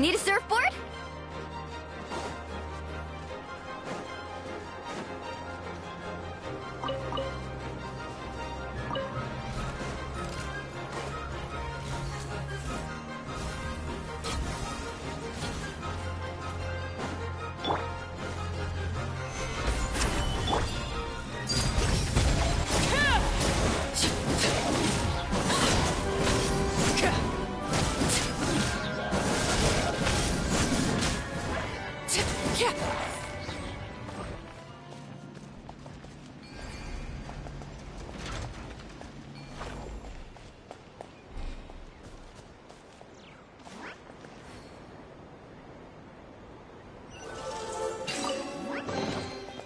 C: Need a surfboard?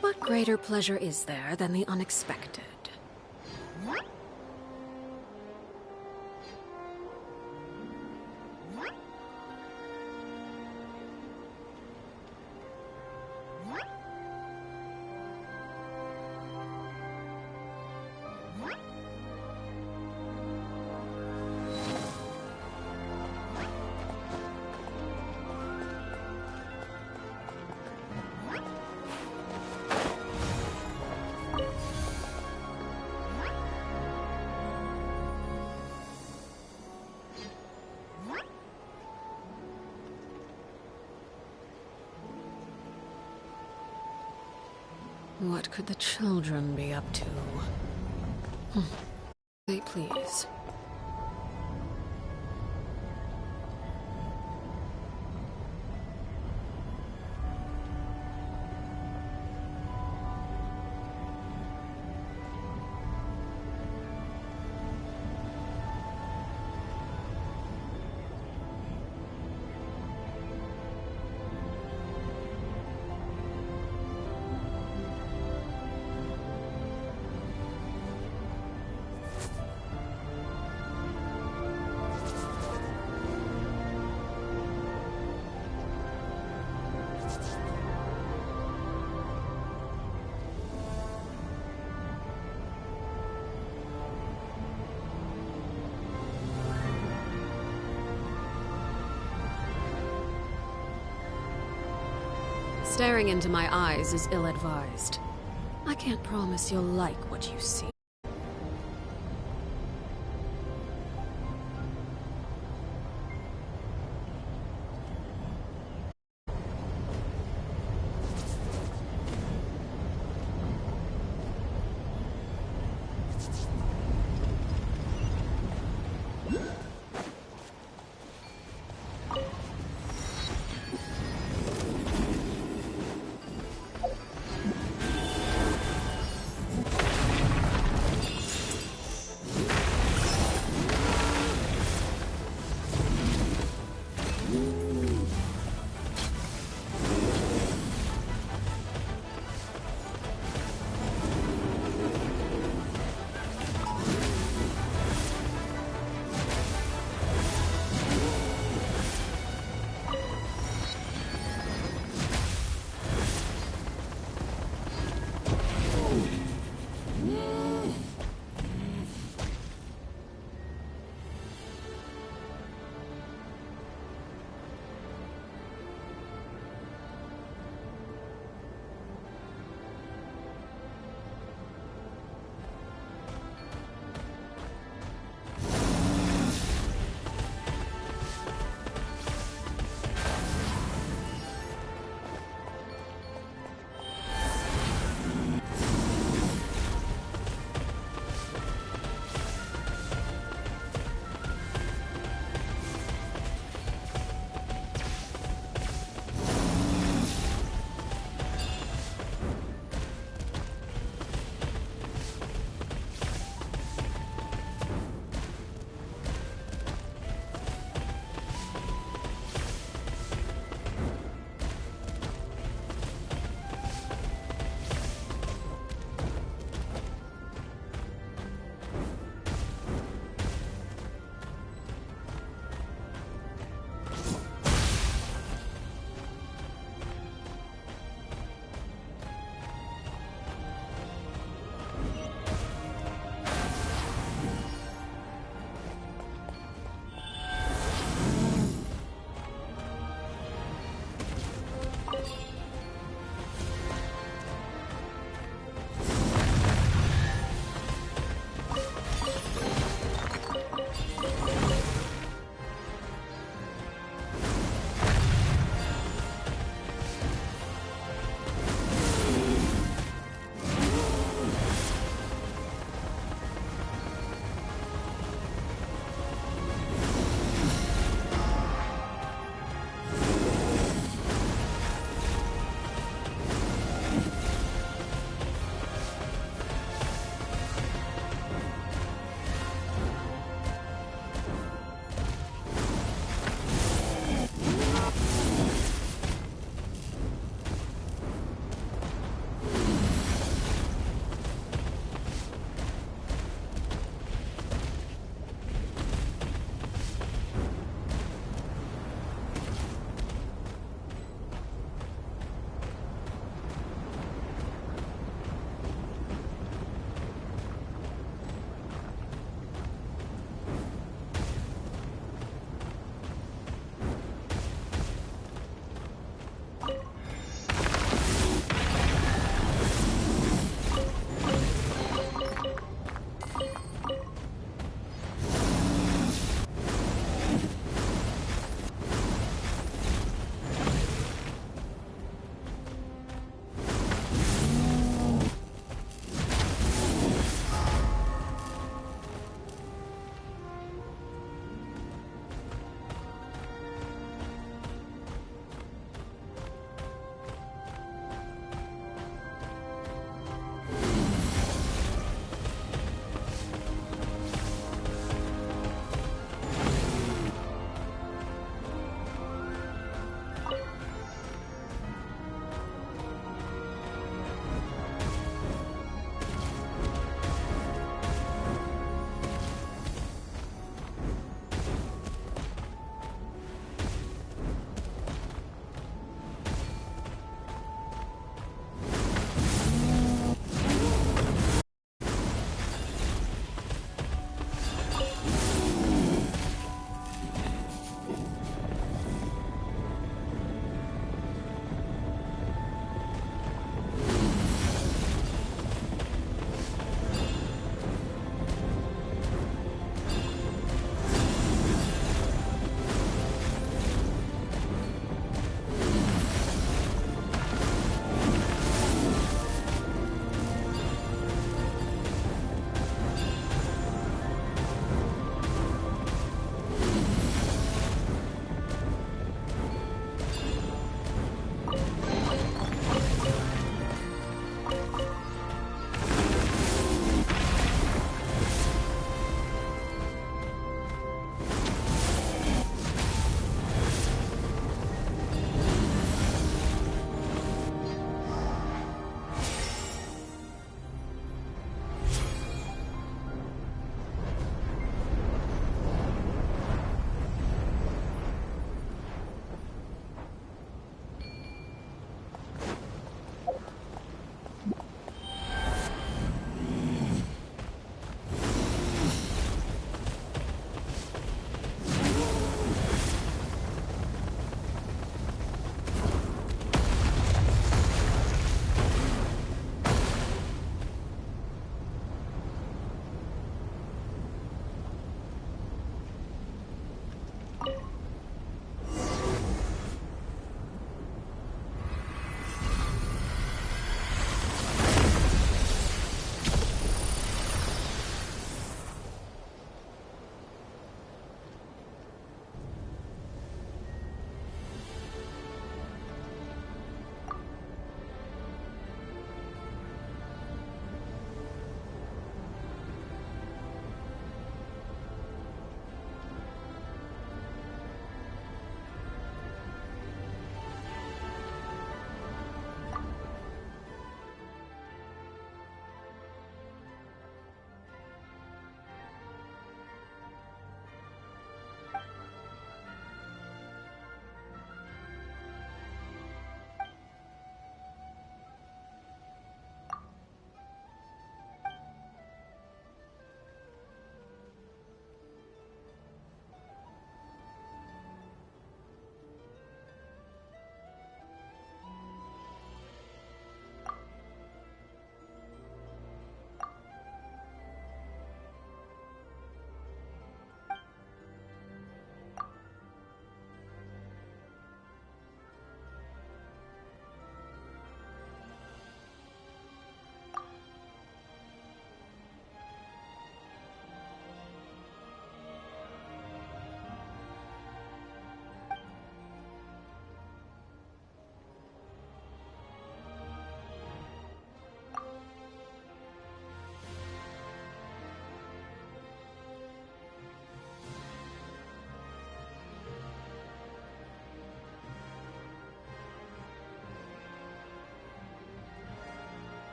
N: What greater pleasure is there than the unexpected? What could the children be up to? They please. Staring into my eyes is ill-advised. I can't promise you'll like what you see.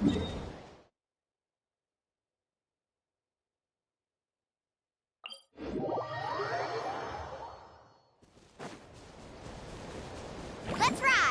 J: Let's ride!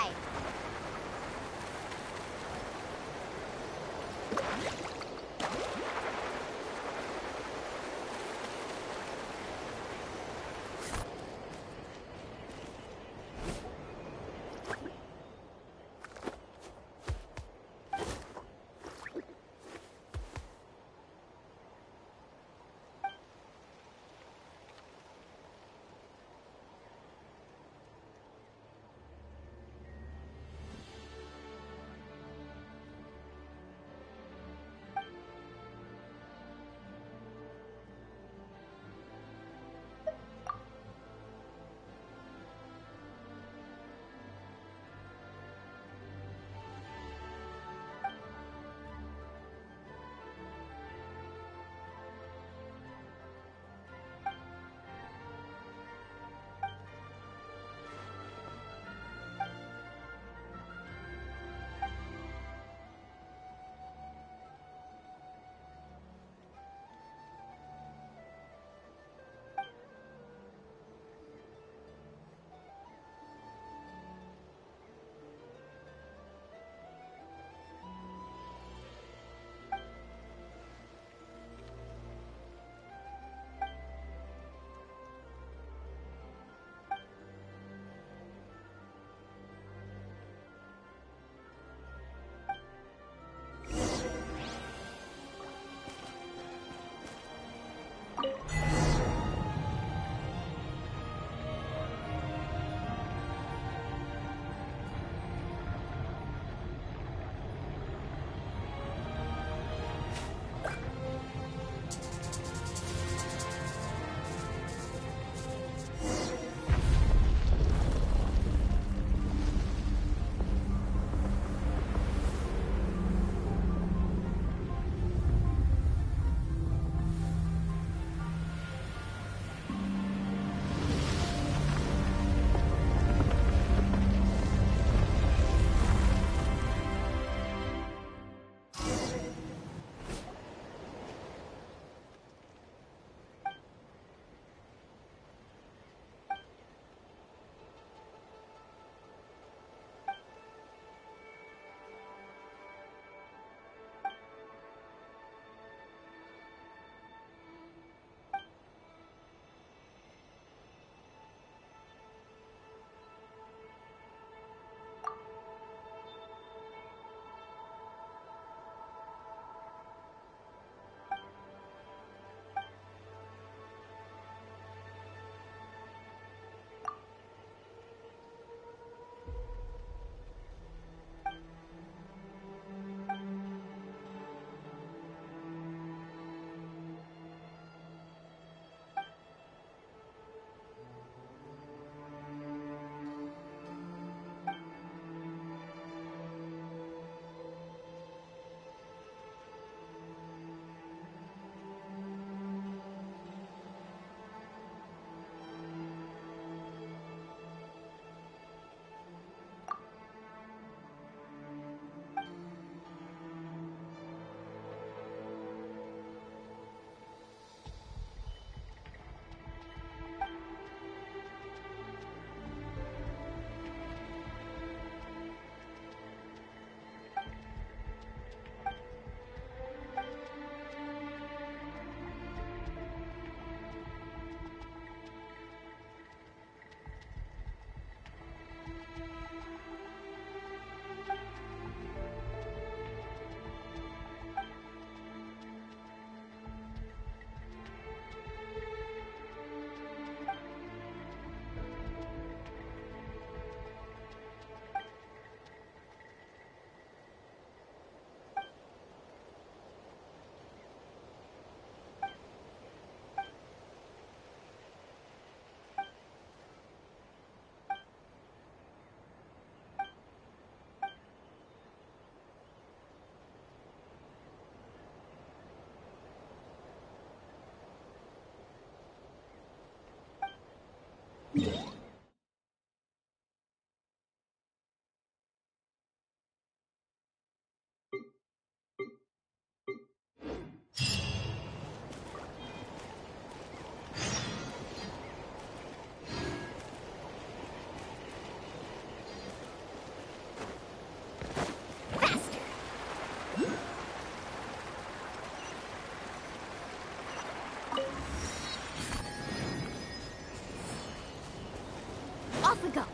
P: go.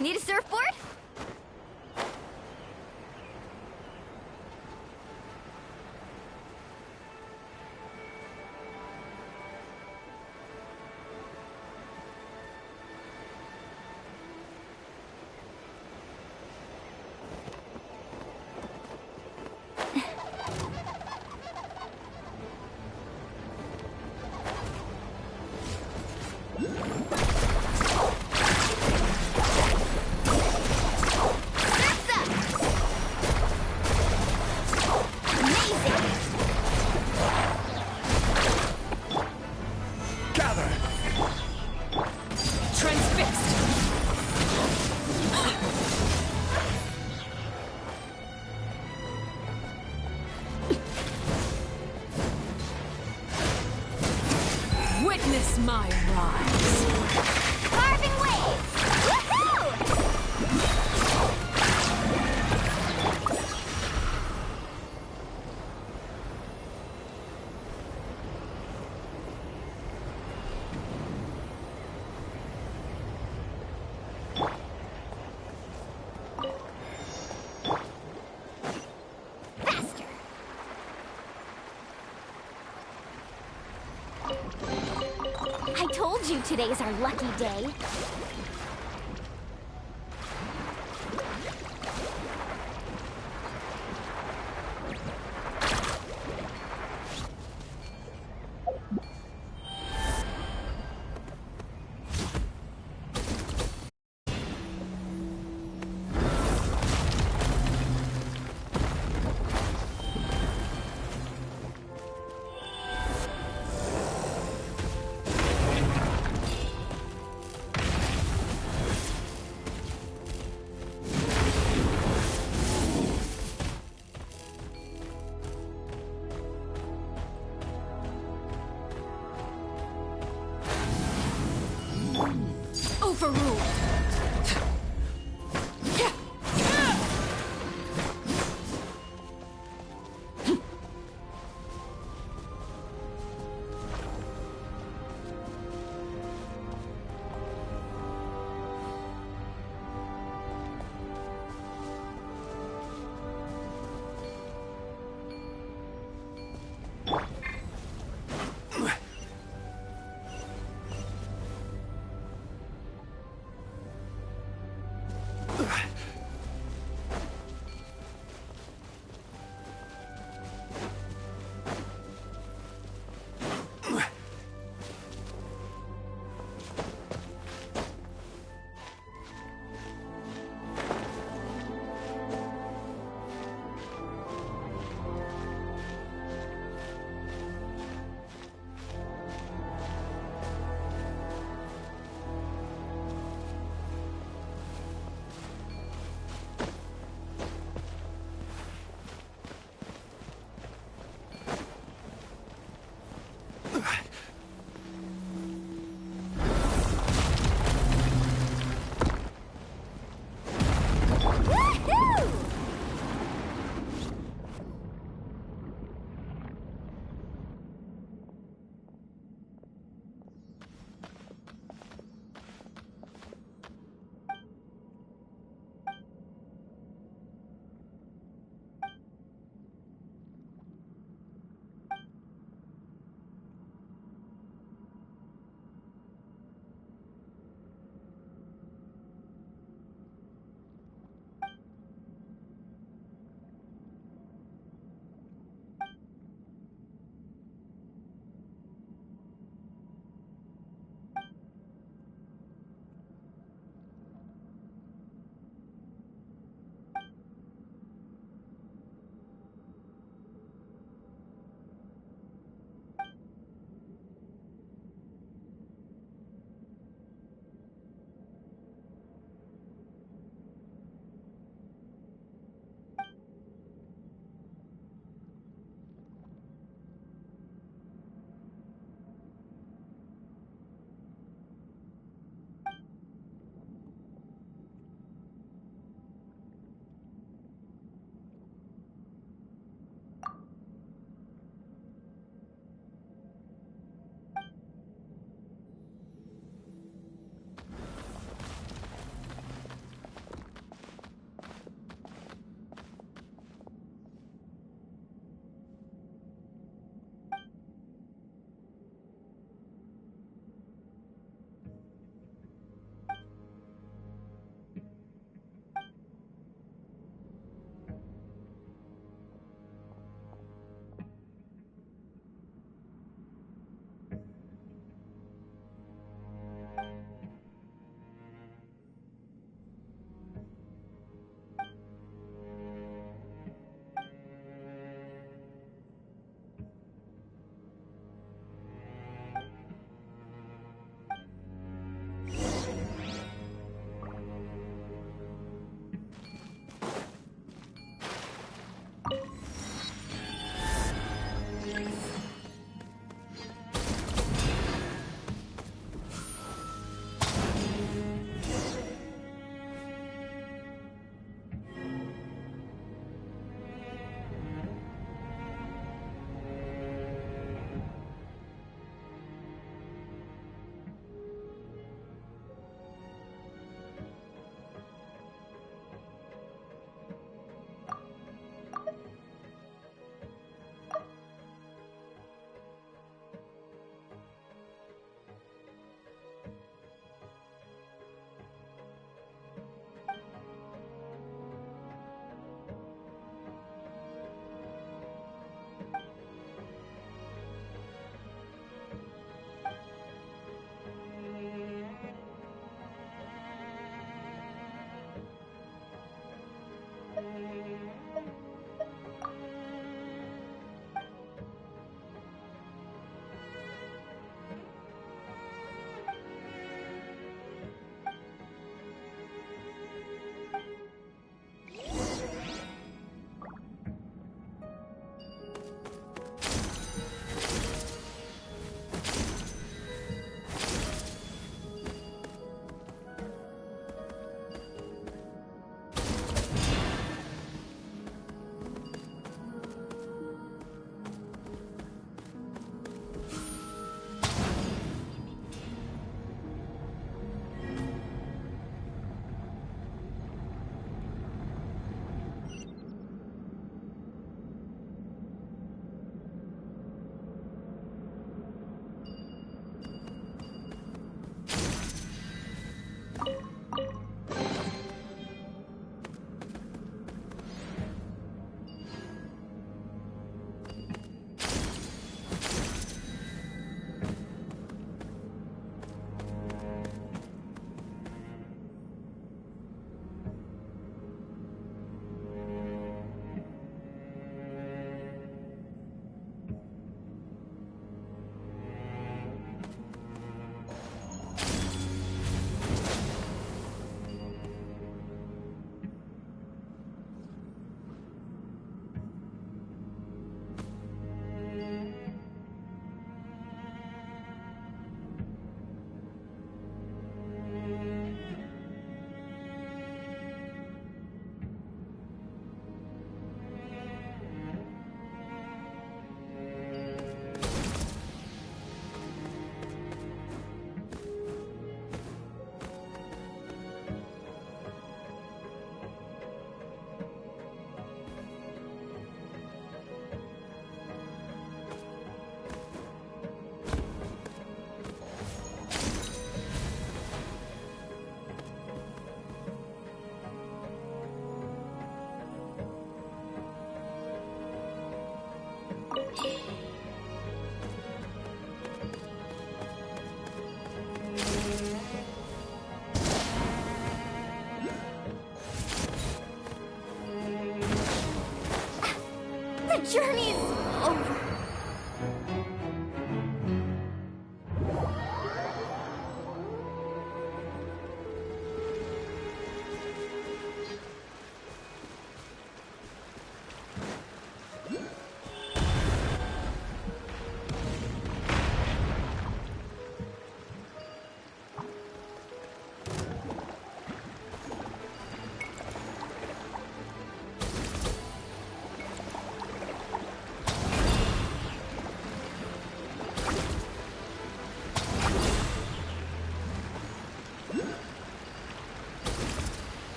C: Need a surfboard?
N: Witness my rise.
C: Carving waves! Woohoo! Faster! I told you today's our lucky day. The journey's over.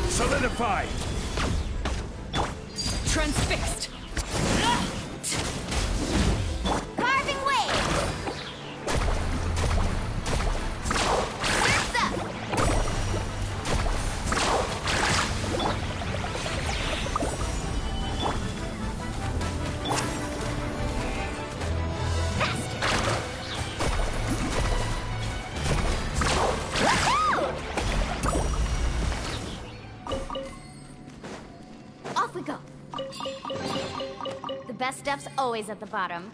V: Solidify!
E: Transfixed!
C: Carving wave! Ursa! Off we go. The best stuff's always at the bottom.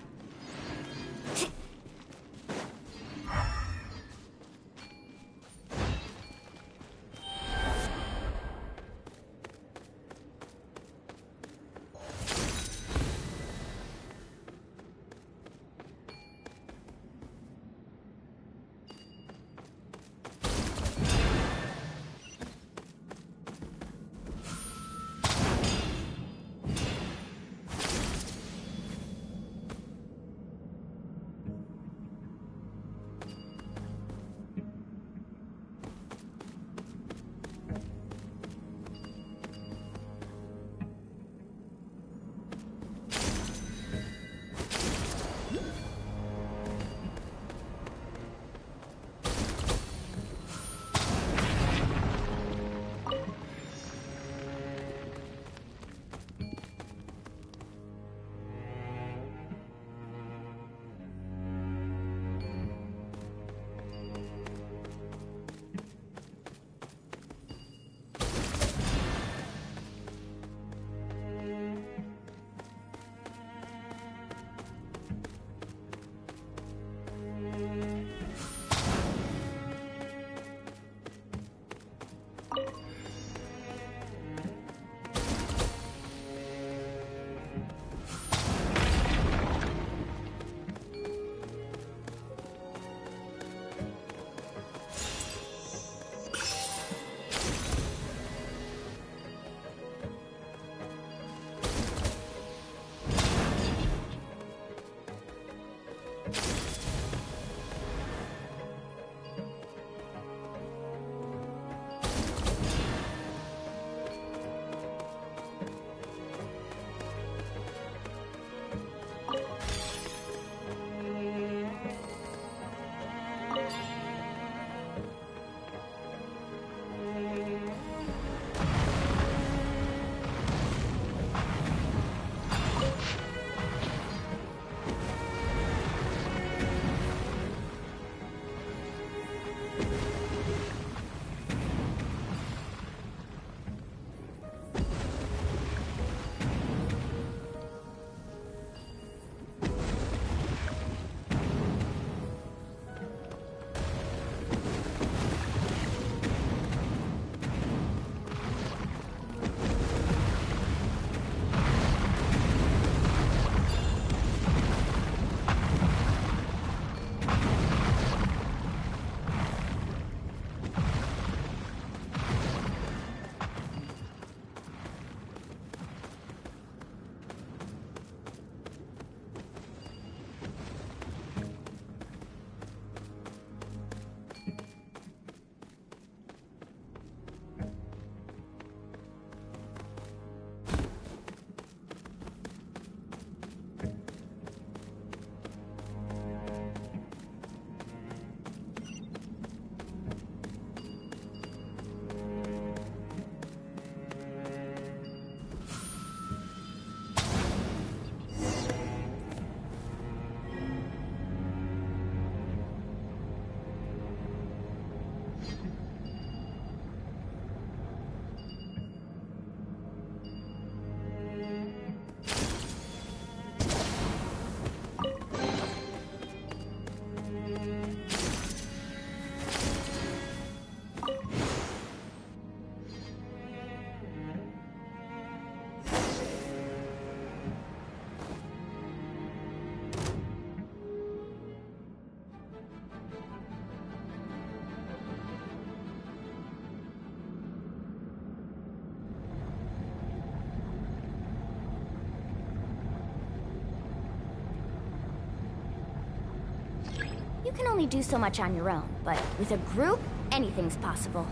P: You can only do so much on your own, but with a group, anything's possible.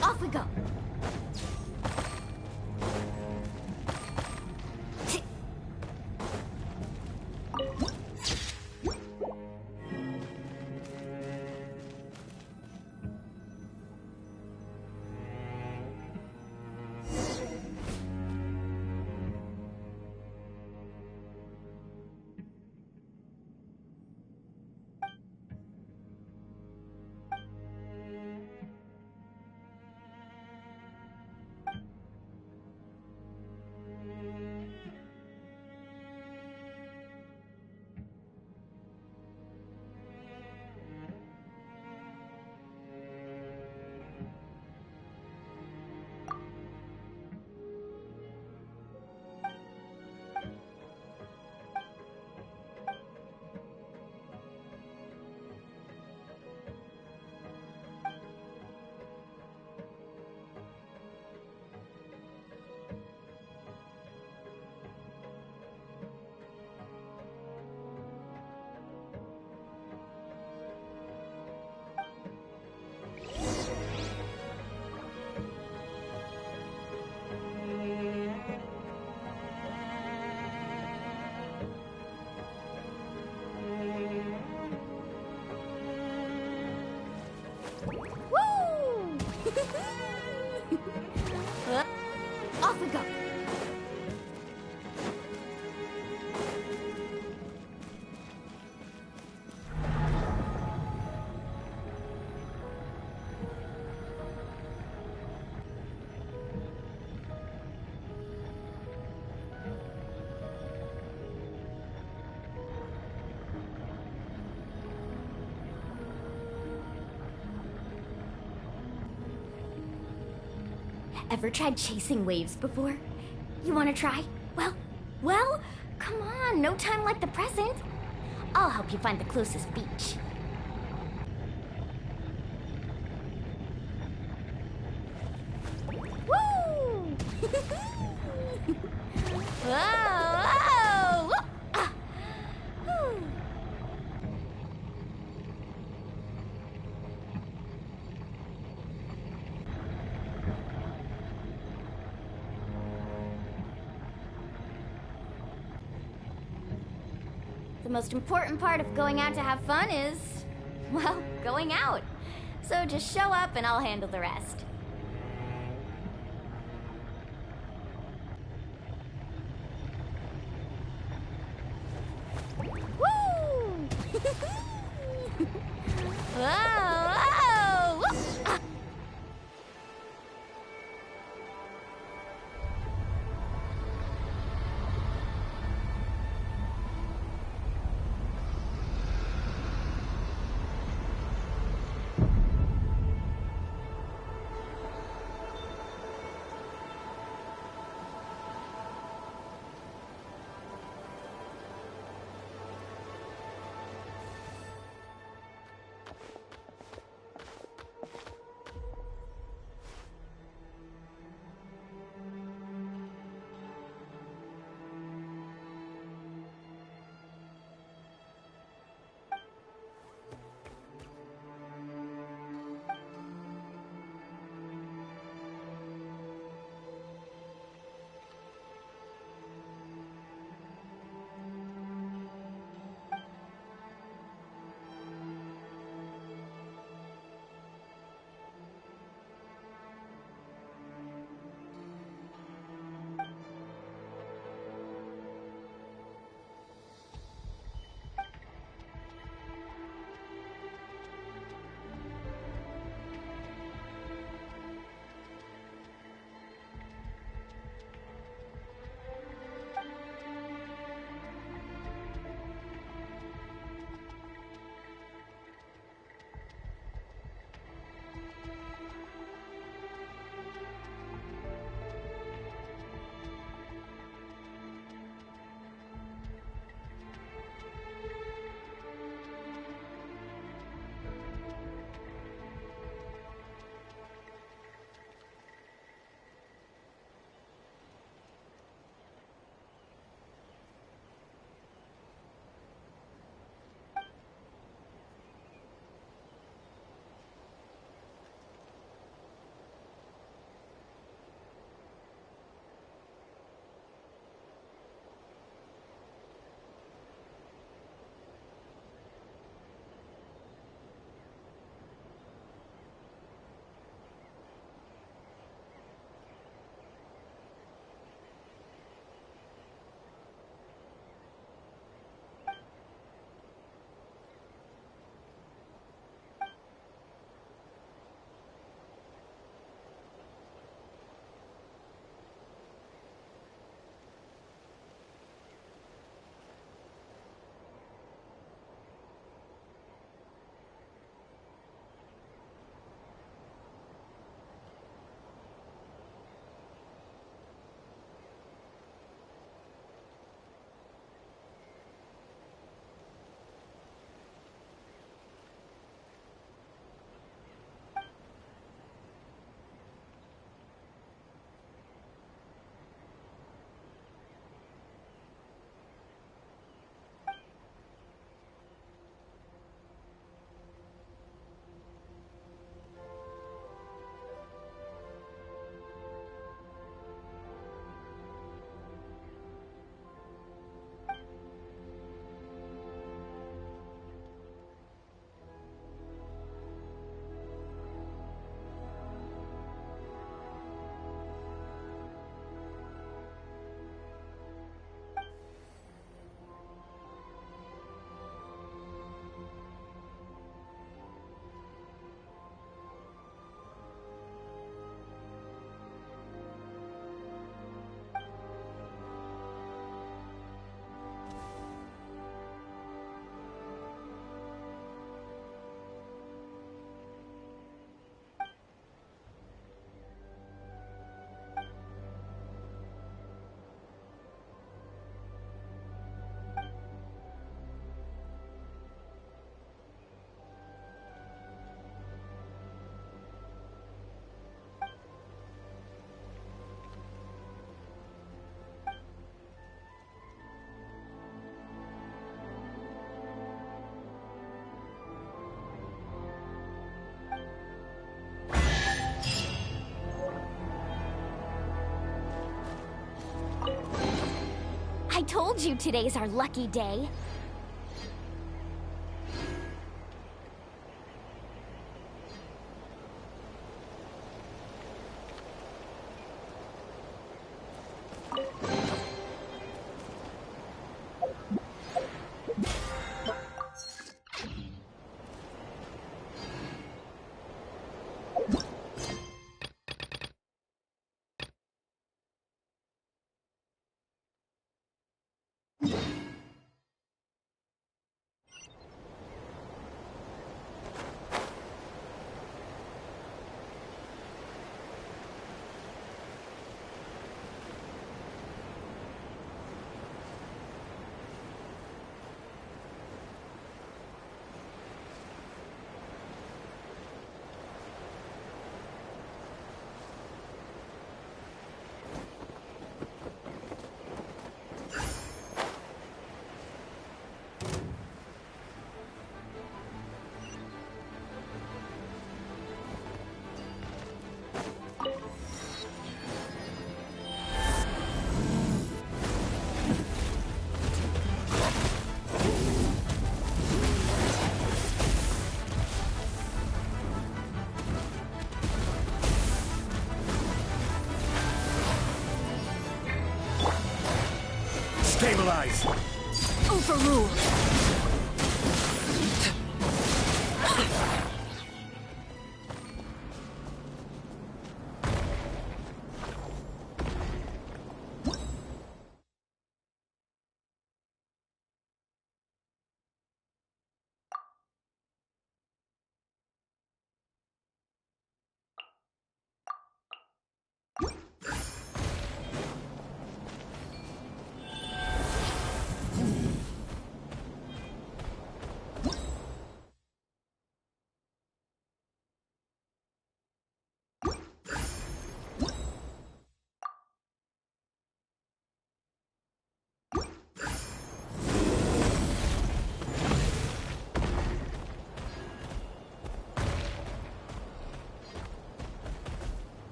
P: Off we go. Off we go. Ever tried chasing waves before? You want to try? Well, come on, no time like the present. I'll help you find the closest beach. Woo! Whoa! Whoa! Ah. Whew. The most important part of going out to have fun is, well, going out. So just show up and I'll handle the rest. Woo! Whoa! Whoa! Ah.
D: told you today's our lucky day.
H: Stabilize!
N: Overruled!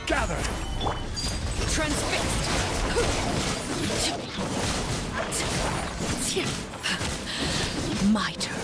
H: Gather!
N: Transfixed! My turn.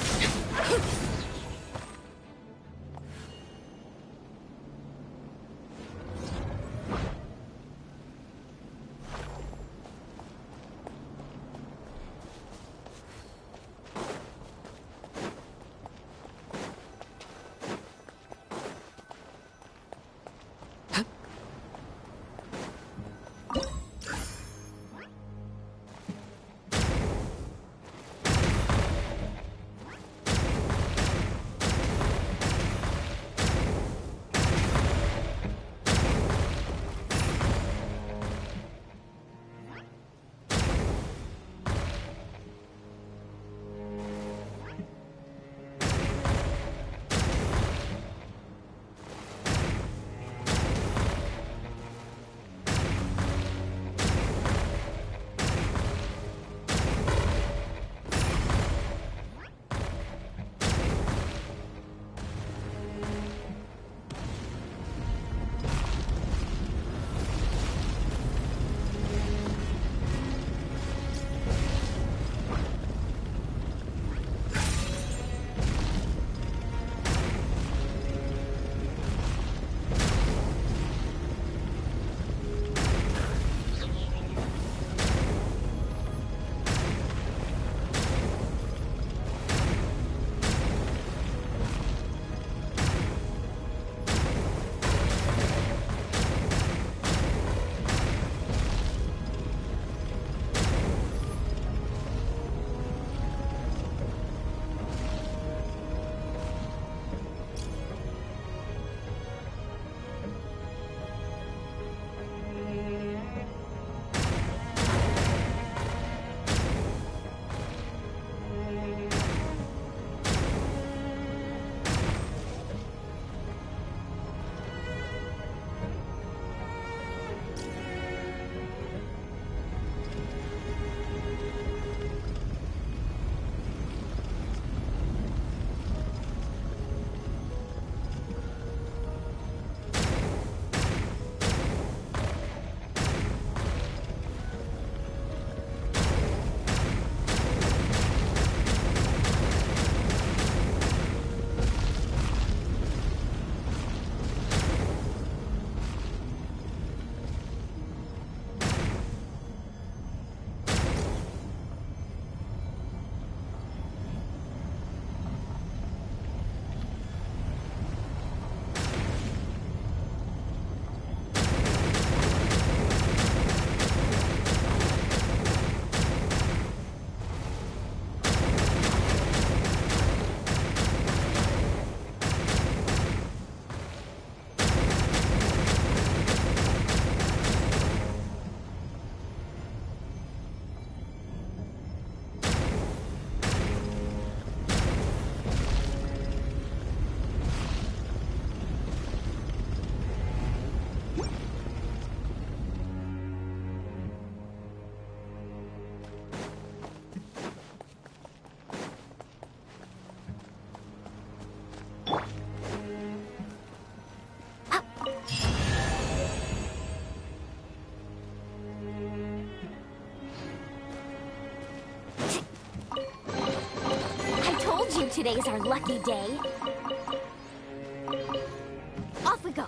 P: today's our lucky day. Off we go.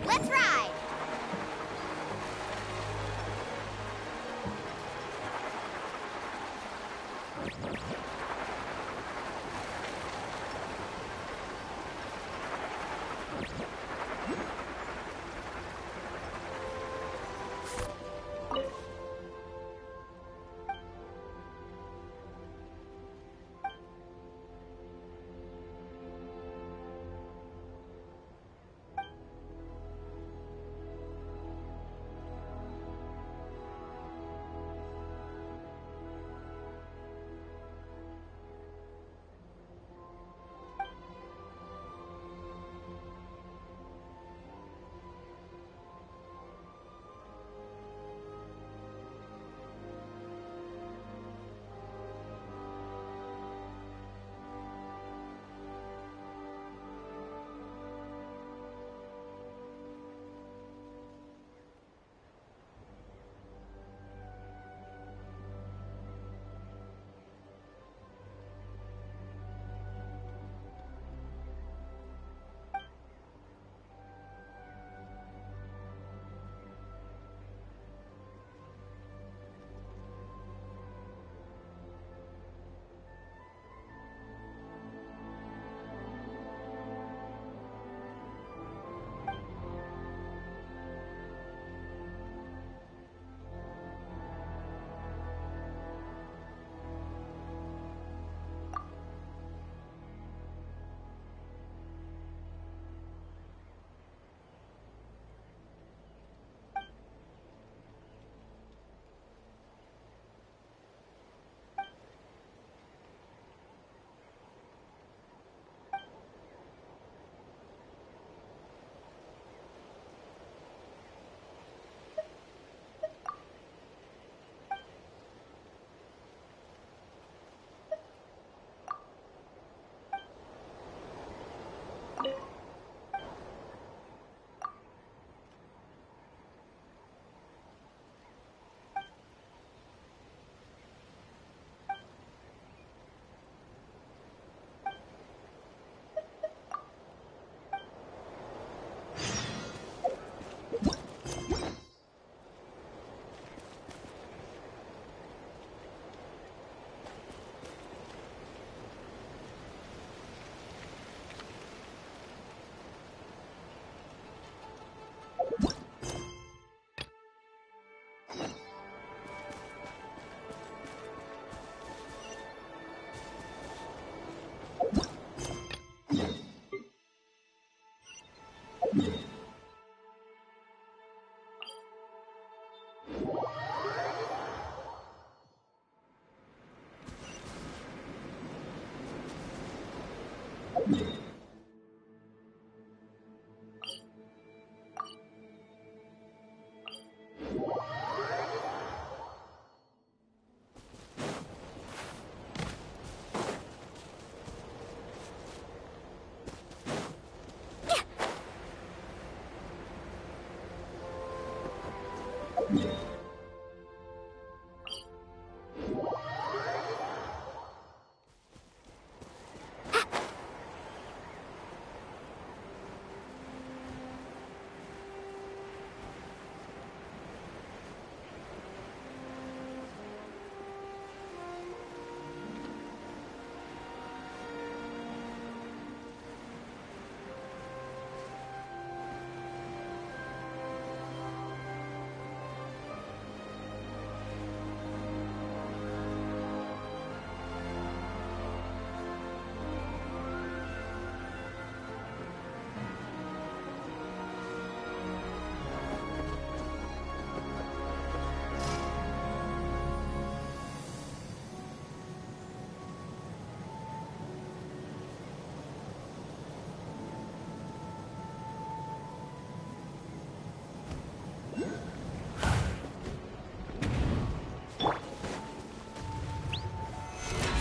P: Let's ride!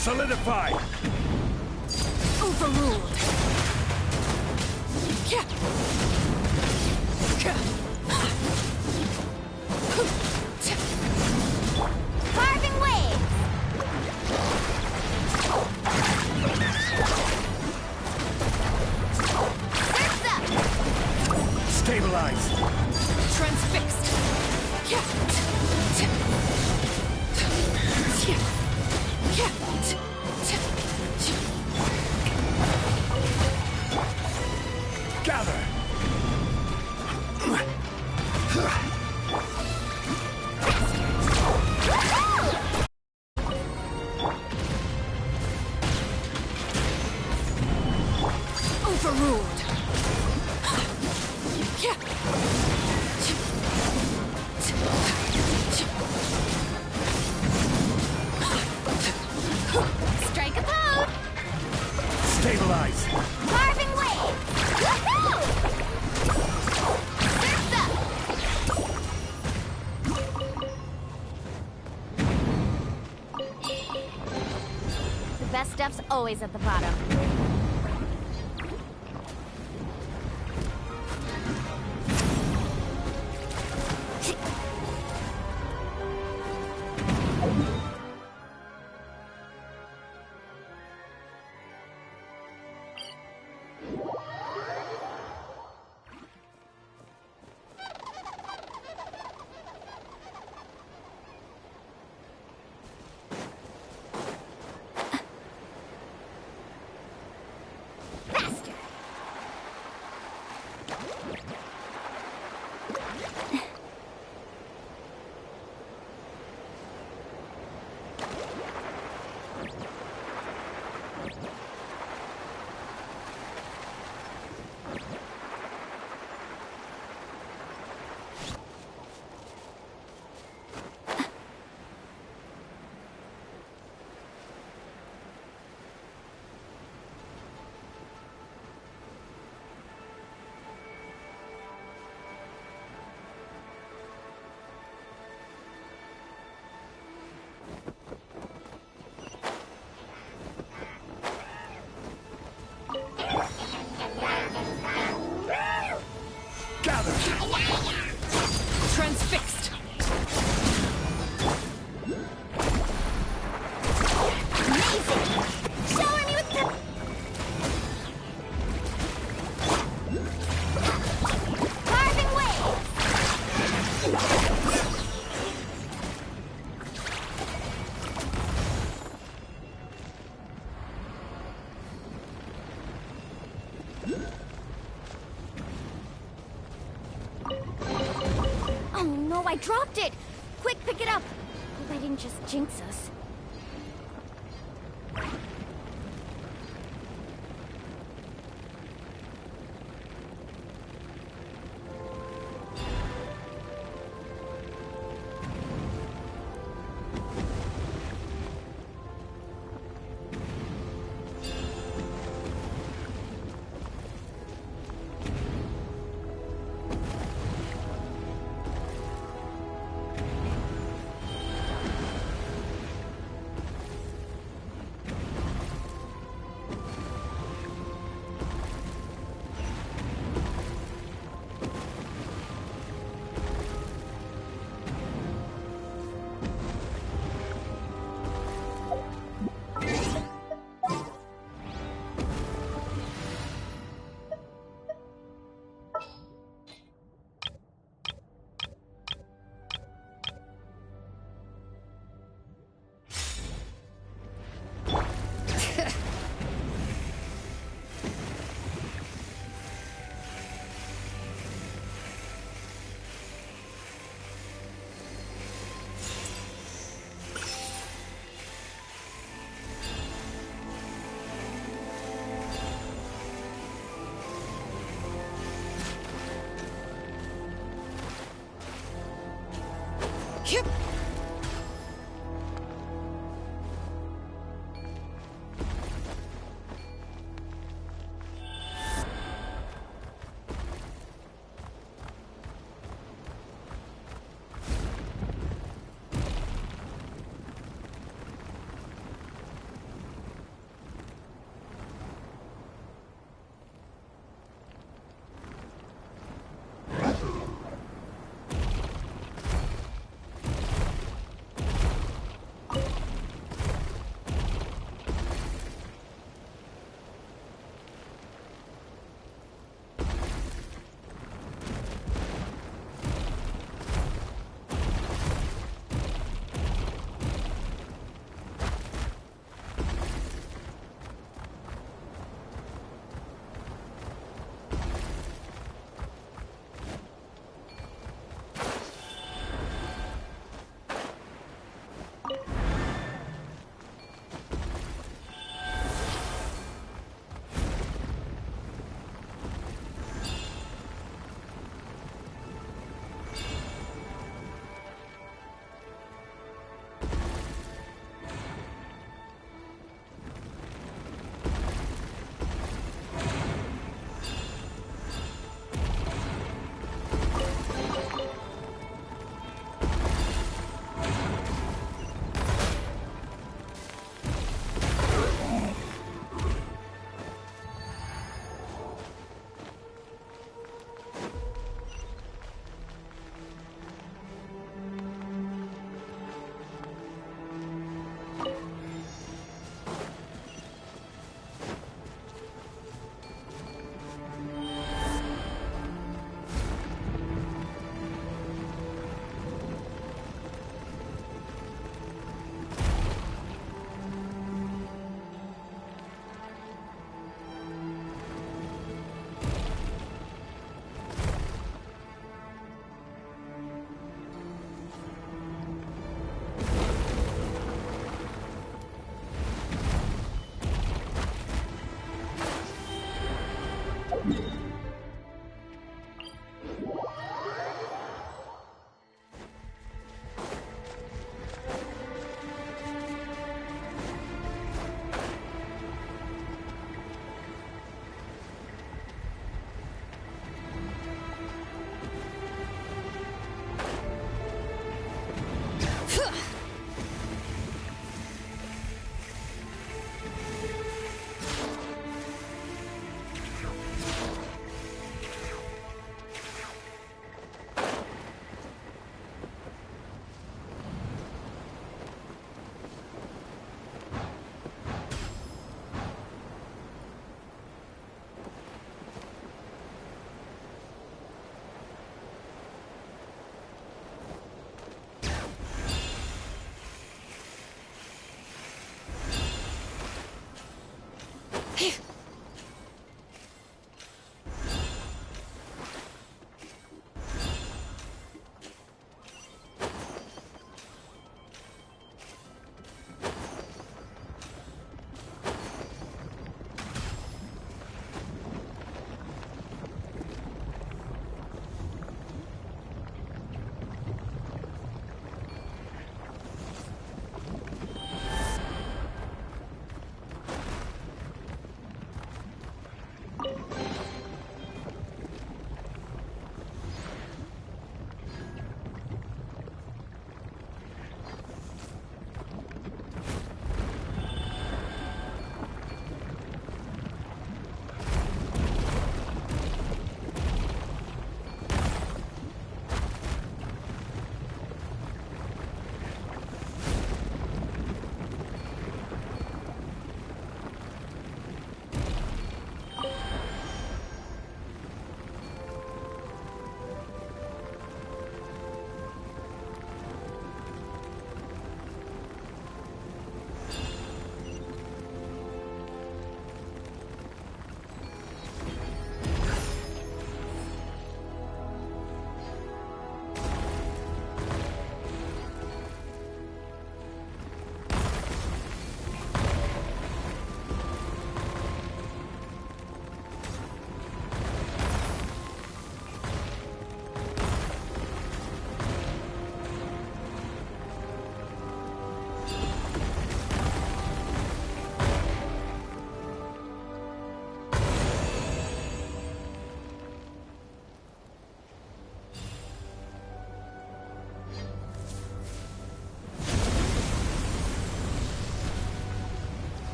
H: Solidify!
L: Overruled.
J: Carving waves! Surf's up!
H: Stabilize!
L: Transfixed.
H: Gather!
L: Overruled.
J: Strike a pose!
H: Stabilize!
J: Carving wave! Woohoo! Surf's up! The best stuff's always at the bottom. Faster!
H: Gather!
L: Transfixed.
J: Amazing! Shower me with the... Carving wave! Oh no, I dropped it! Quick, pick it up! Hope I didn't just jinx us.
L: Yep.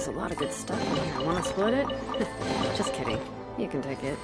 N: There's a lot of good stuff in here. Wanna split it? Just kidding. You can take it.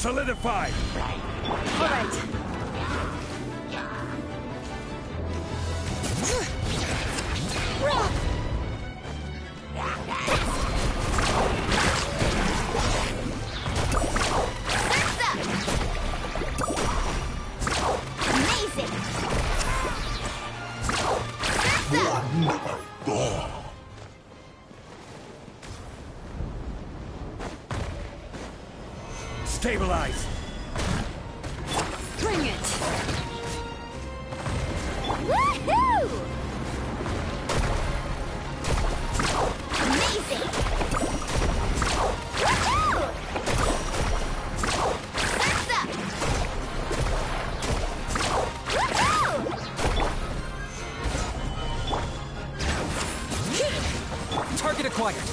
H: Solidified!
E: All right.
H: Stabilize!
S: Bring it!
J: Woohoo! Amazing! Woohoo! Surf's up! Woohoo!
O: Target acquired.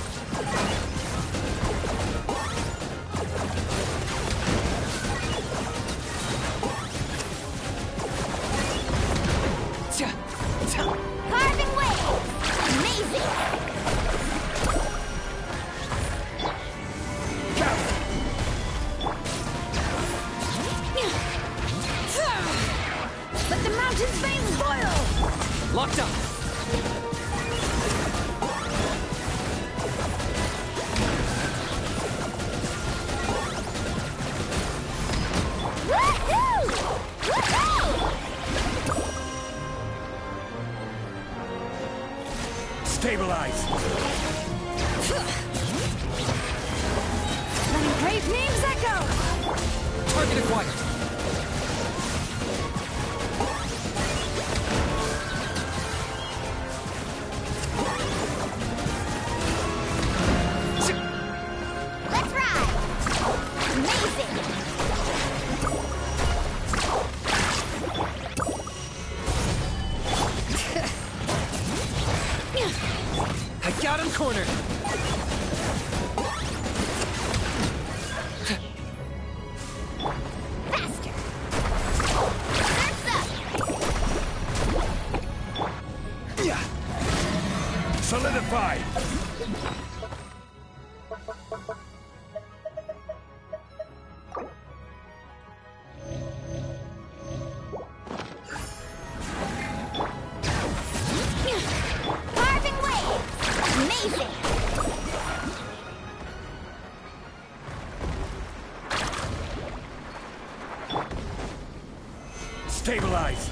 J: Carving waves! Amazing!
S: Let the mountain's veins boil!
O: Locked up.
J: Woohoo! Woohoo!
H: Stabilize!
S: Letting great names echo!
O: Target acquired.
J: Let's ride! Amazing!
O: I got him cornered.
J: Faster! Surf's up!
H: Solidified!
J: Carving waves! Amazing!
H: Stabilize!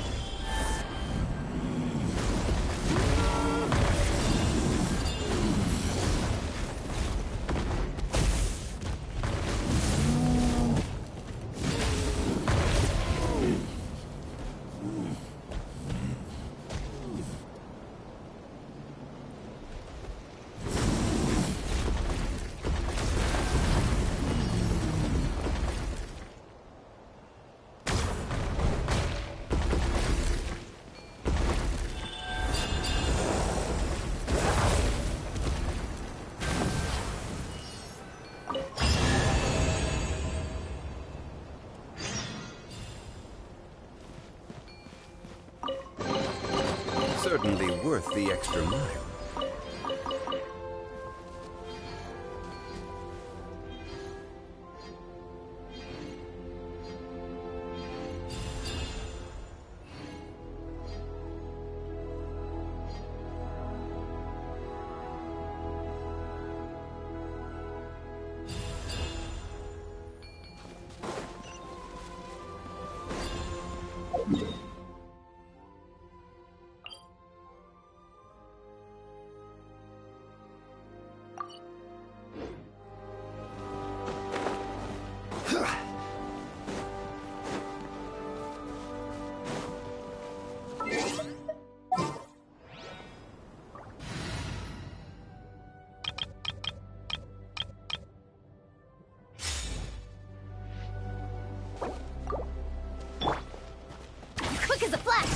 Q: Certainly worth the extra mile.
J: Quick as a flash!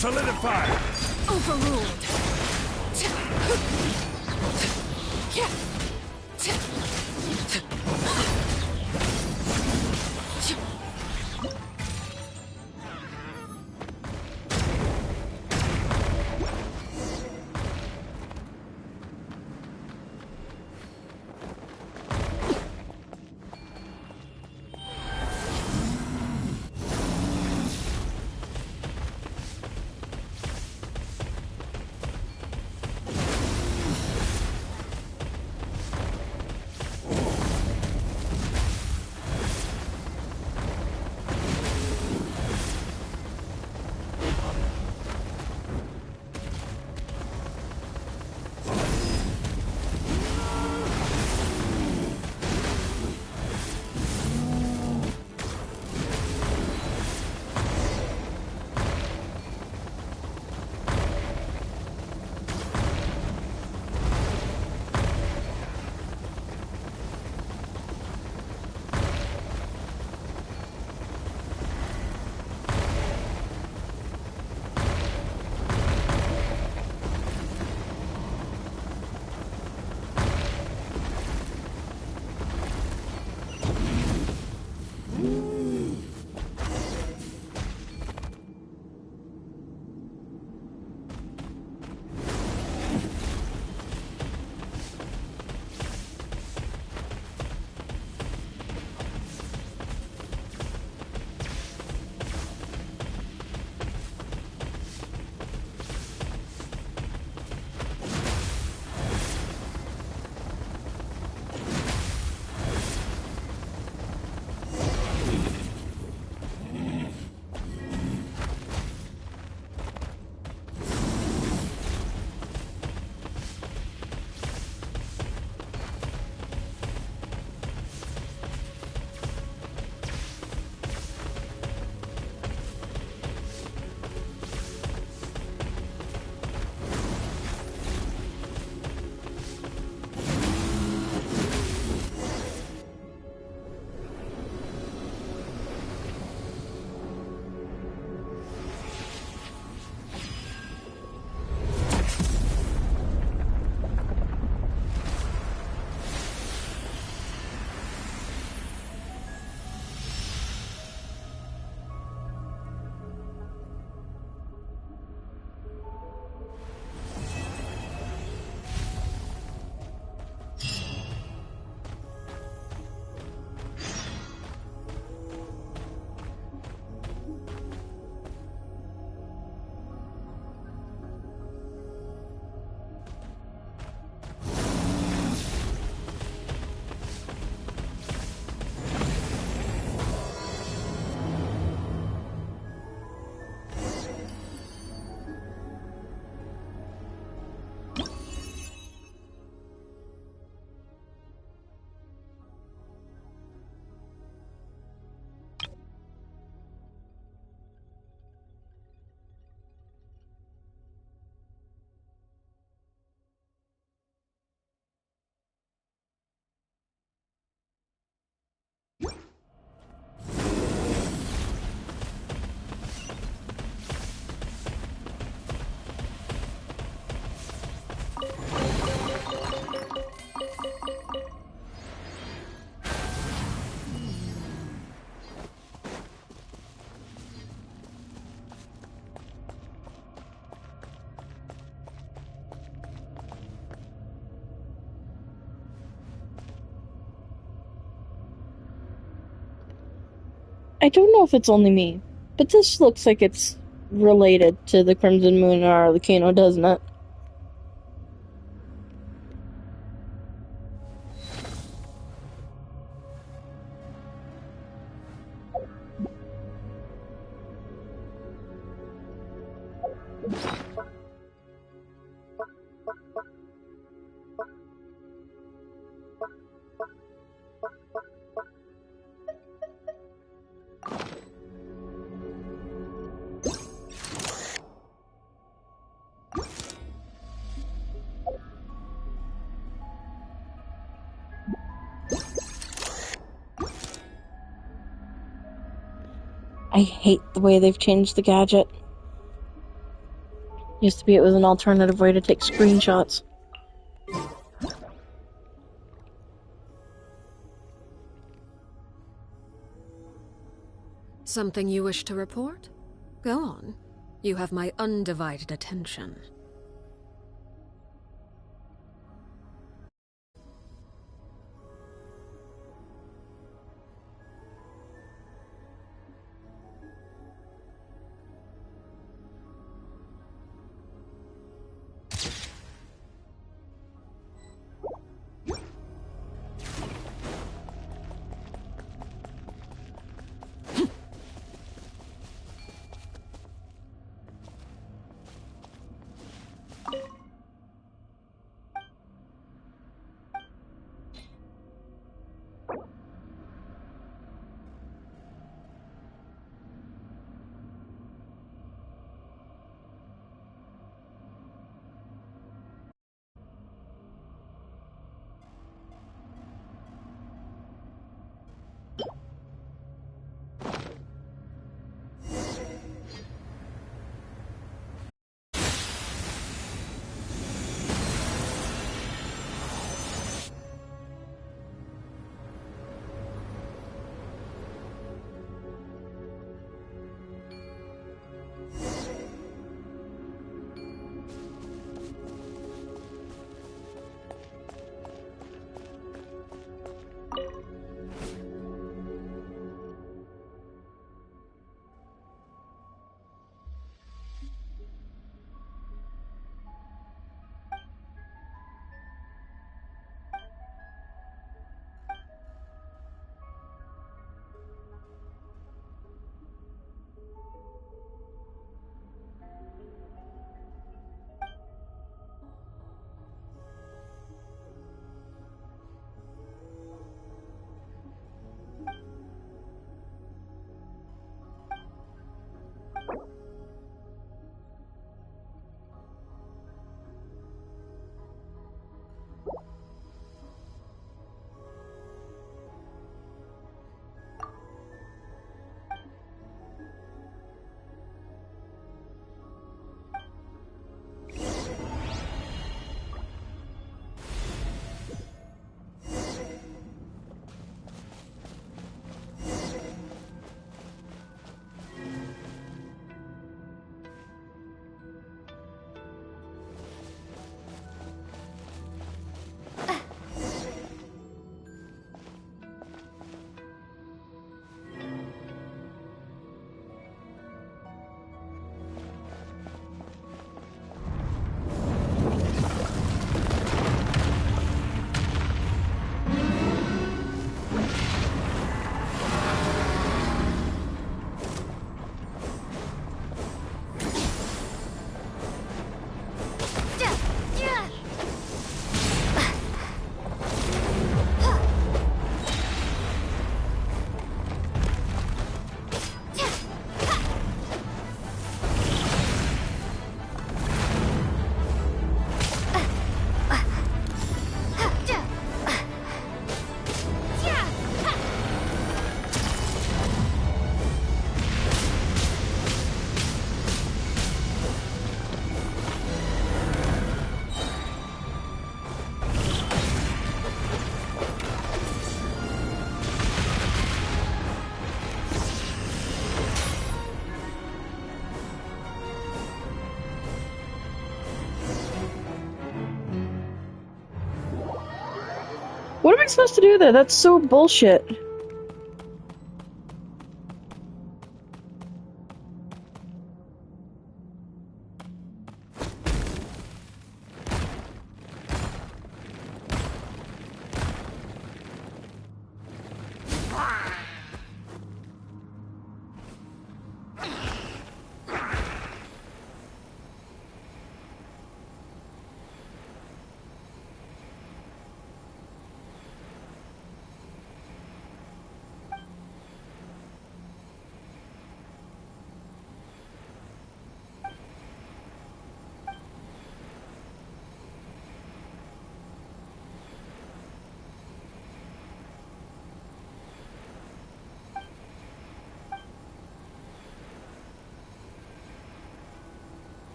H: Solidify!
L: Overruled.
M: I don't know if it's only me, but this looks like it's related to the Crimson Moon or volcano, doesn't it? I hate the way they've changed the gadget. Used to be it was an alternative way to take screenshots.
N: Something you wish to report? Go on. You have my undivided attention.
M: What am I supposed to do there? That's so bullshit.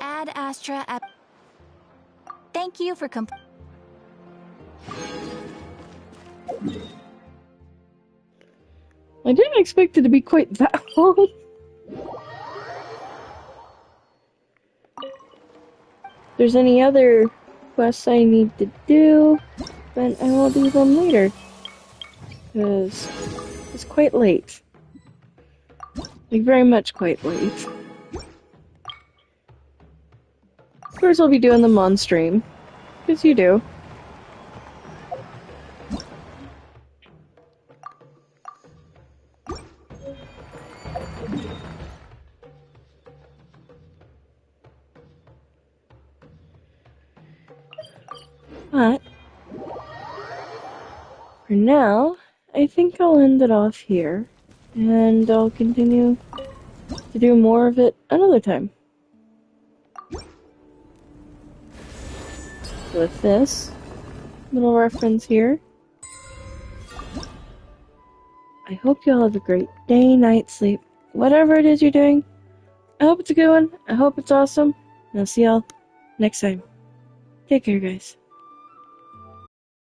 E: Ad Astra app. Thank you for
M: I didn't expect it to be quite that long. If there's any other quests I need to do, then I will do them later. Because it's quite late. Like, very much quite late. Of course I'll be doing them on stream. Because you do. But, for now, I think I'll end it off here. And I'll continue to do more of it another time. With this little reference here, I hope you all have a great day, night, sleep, whatever it is you're doing. I hope it's a good one. I hope it's awesome. And I'll see y'all next time. Take care, guys.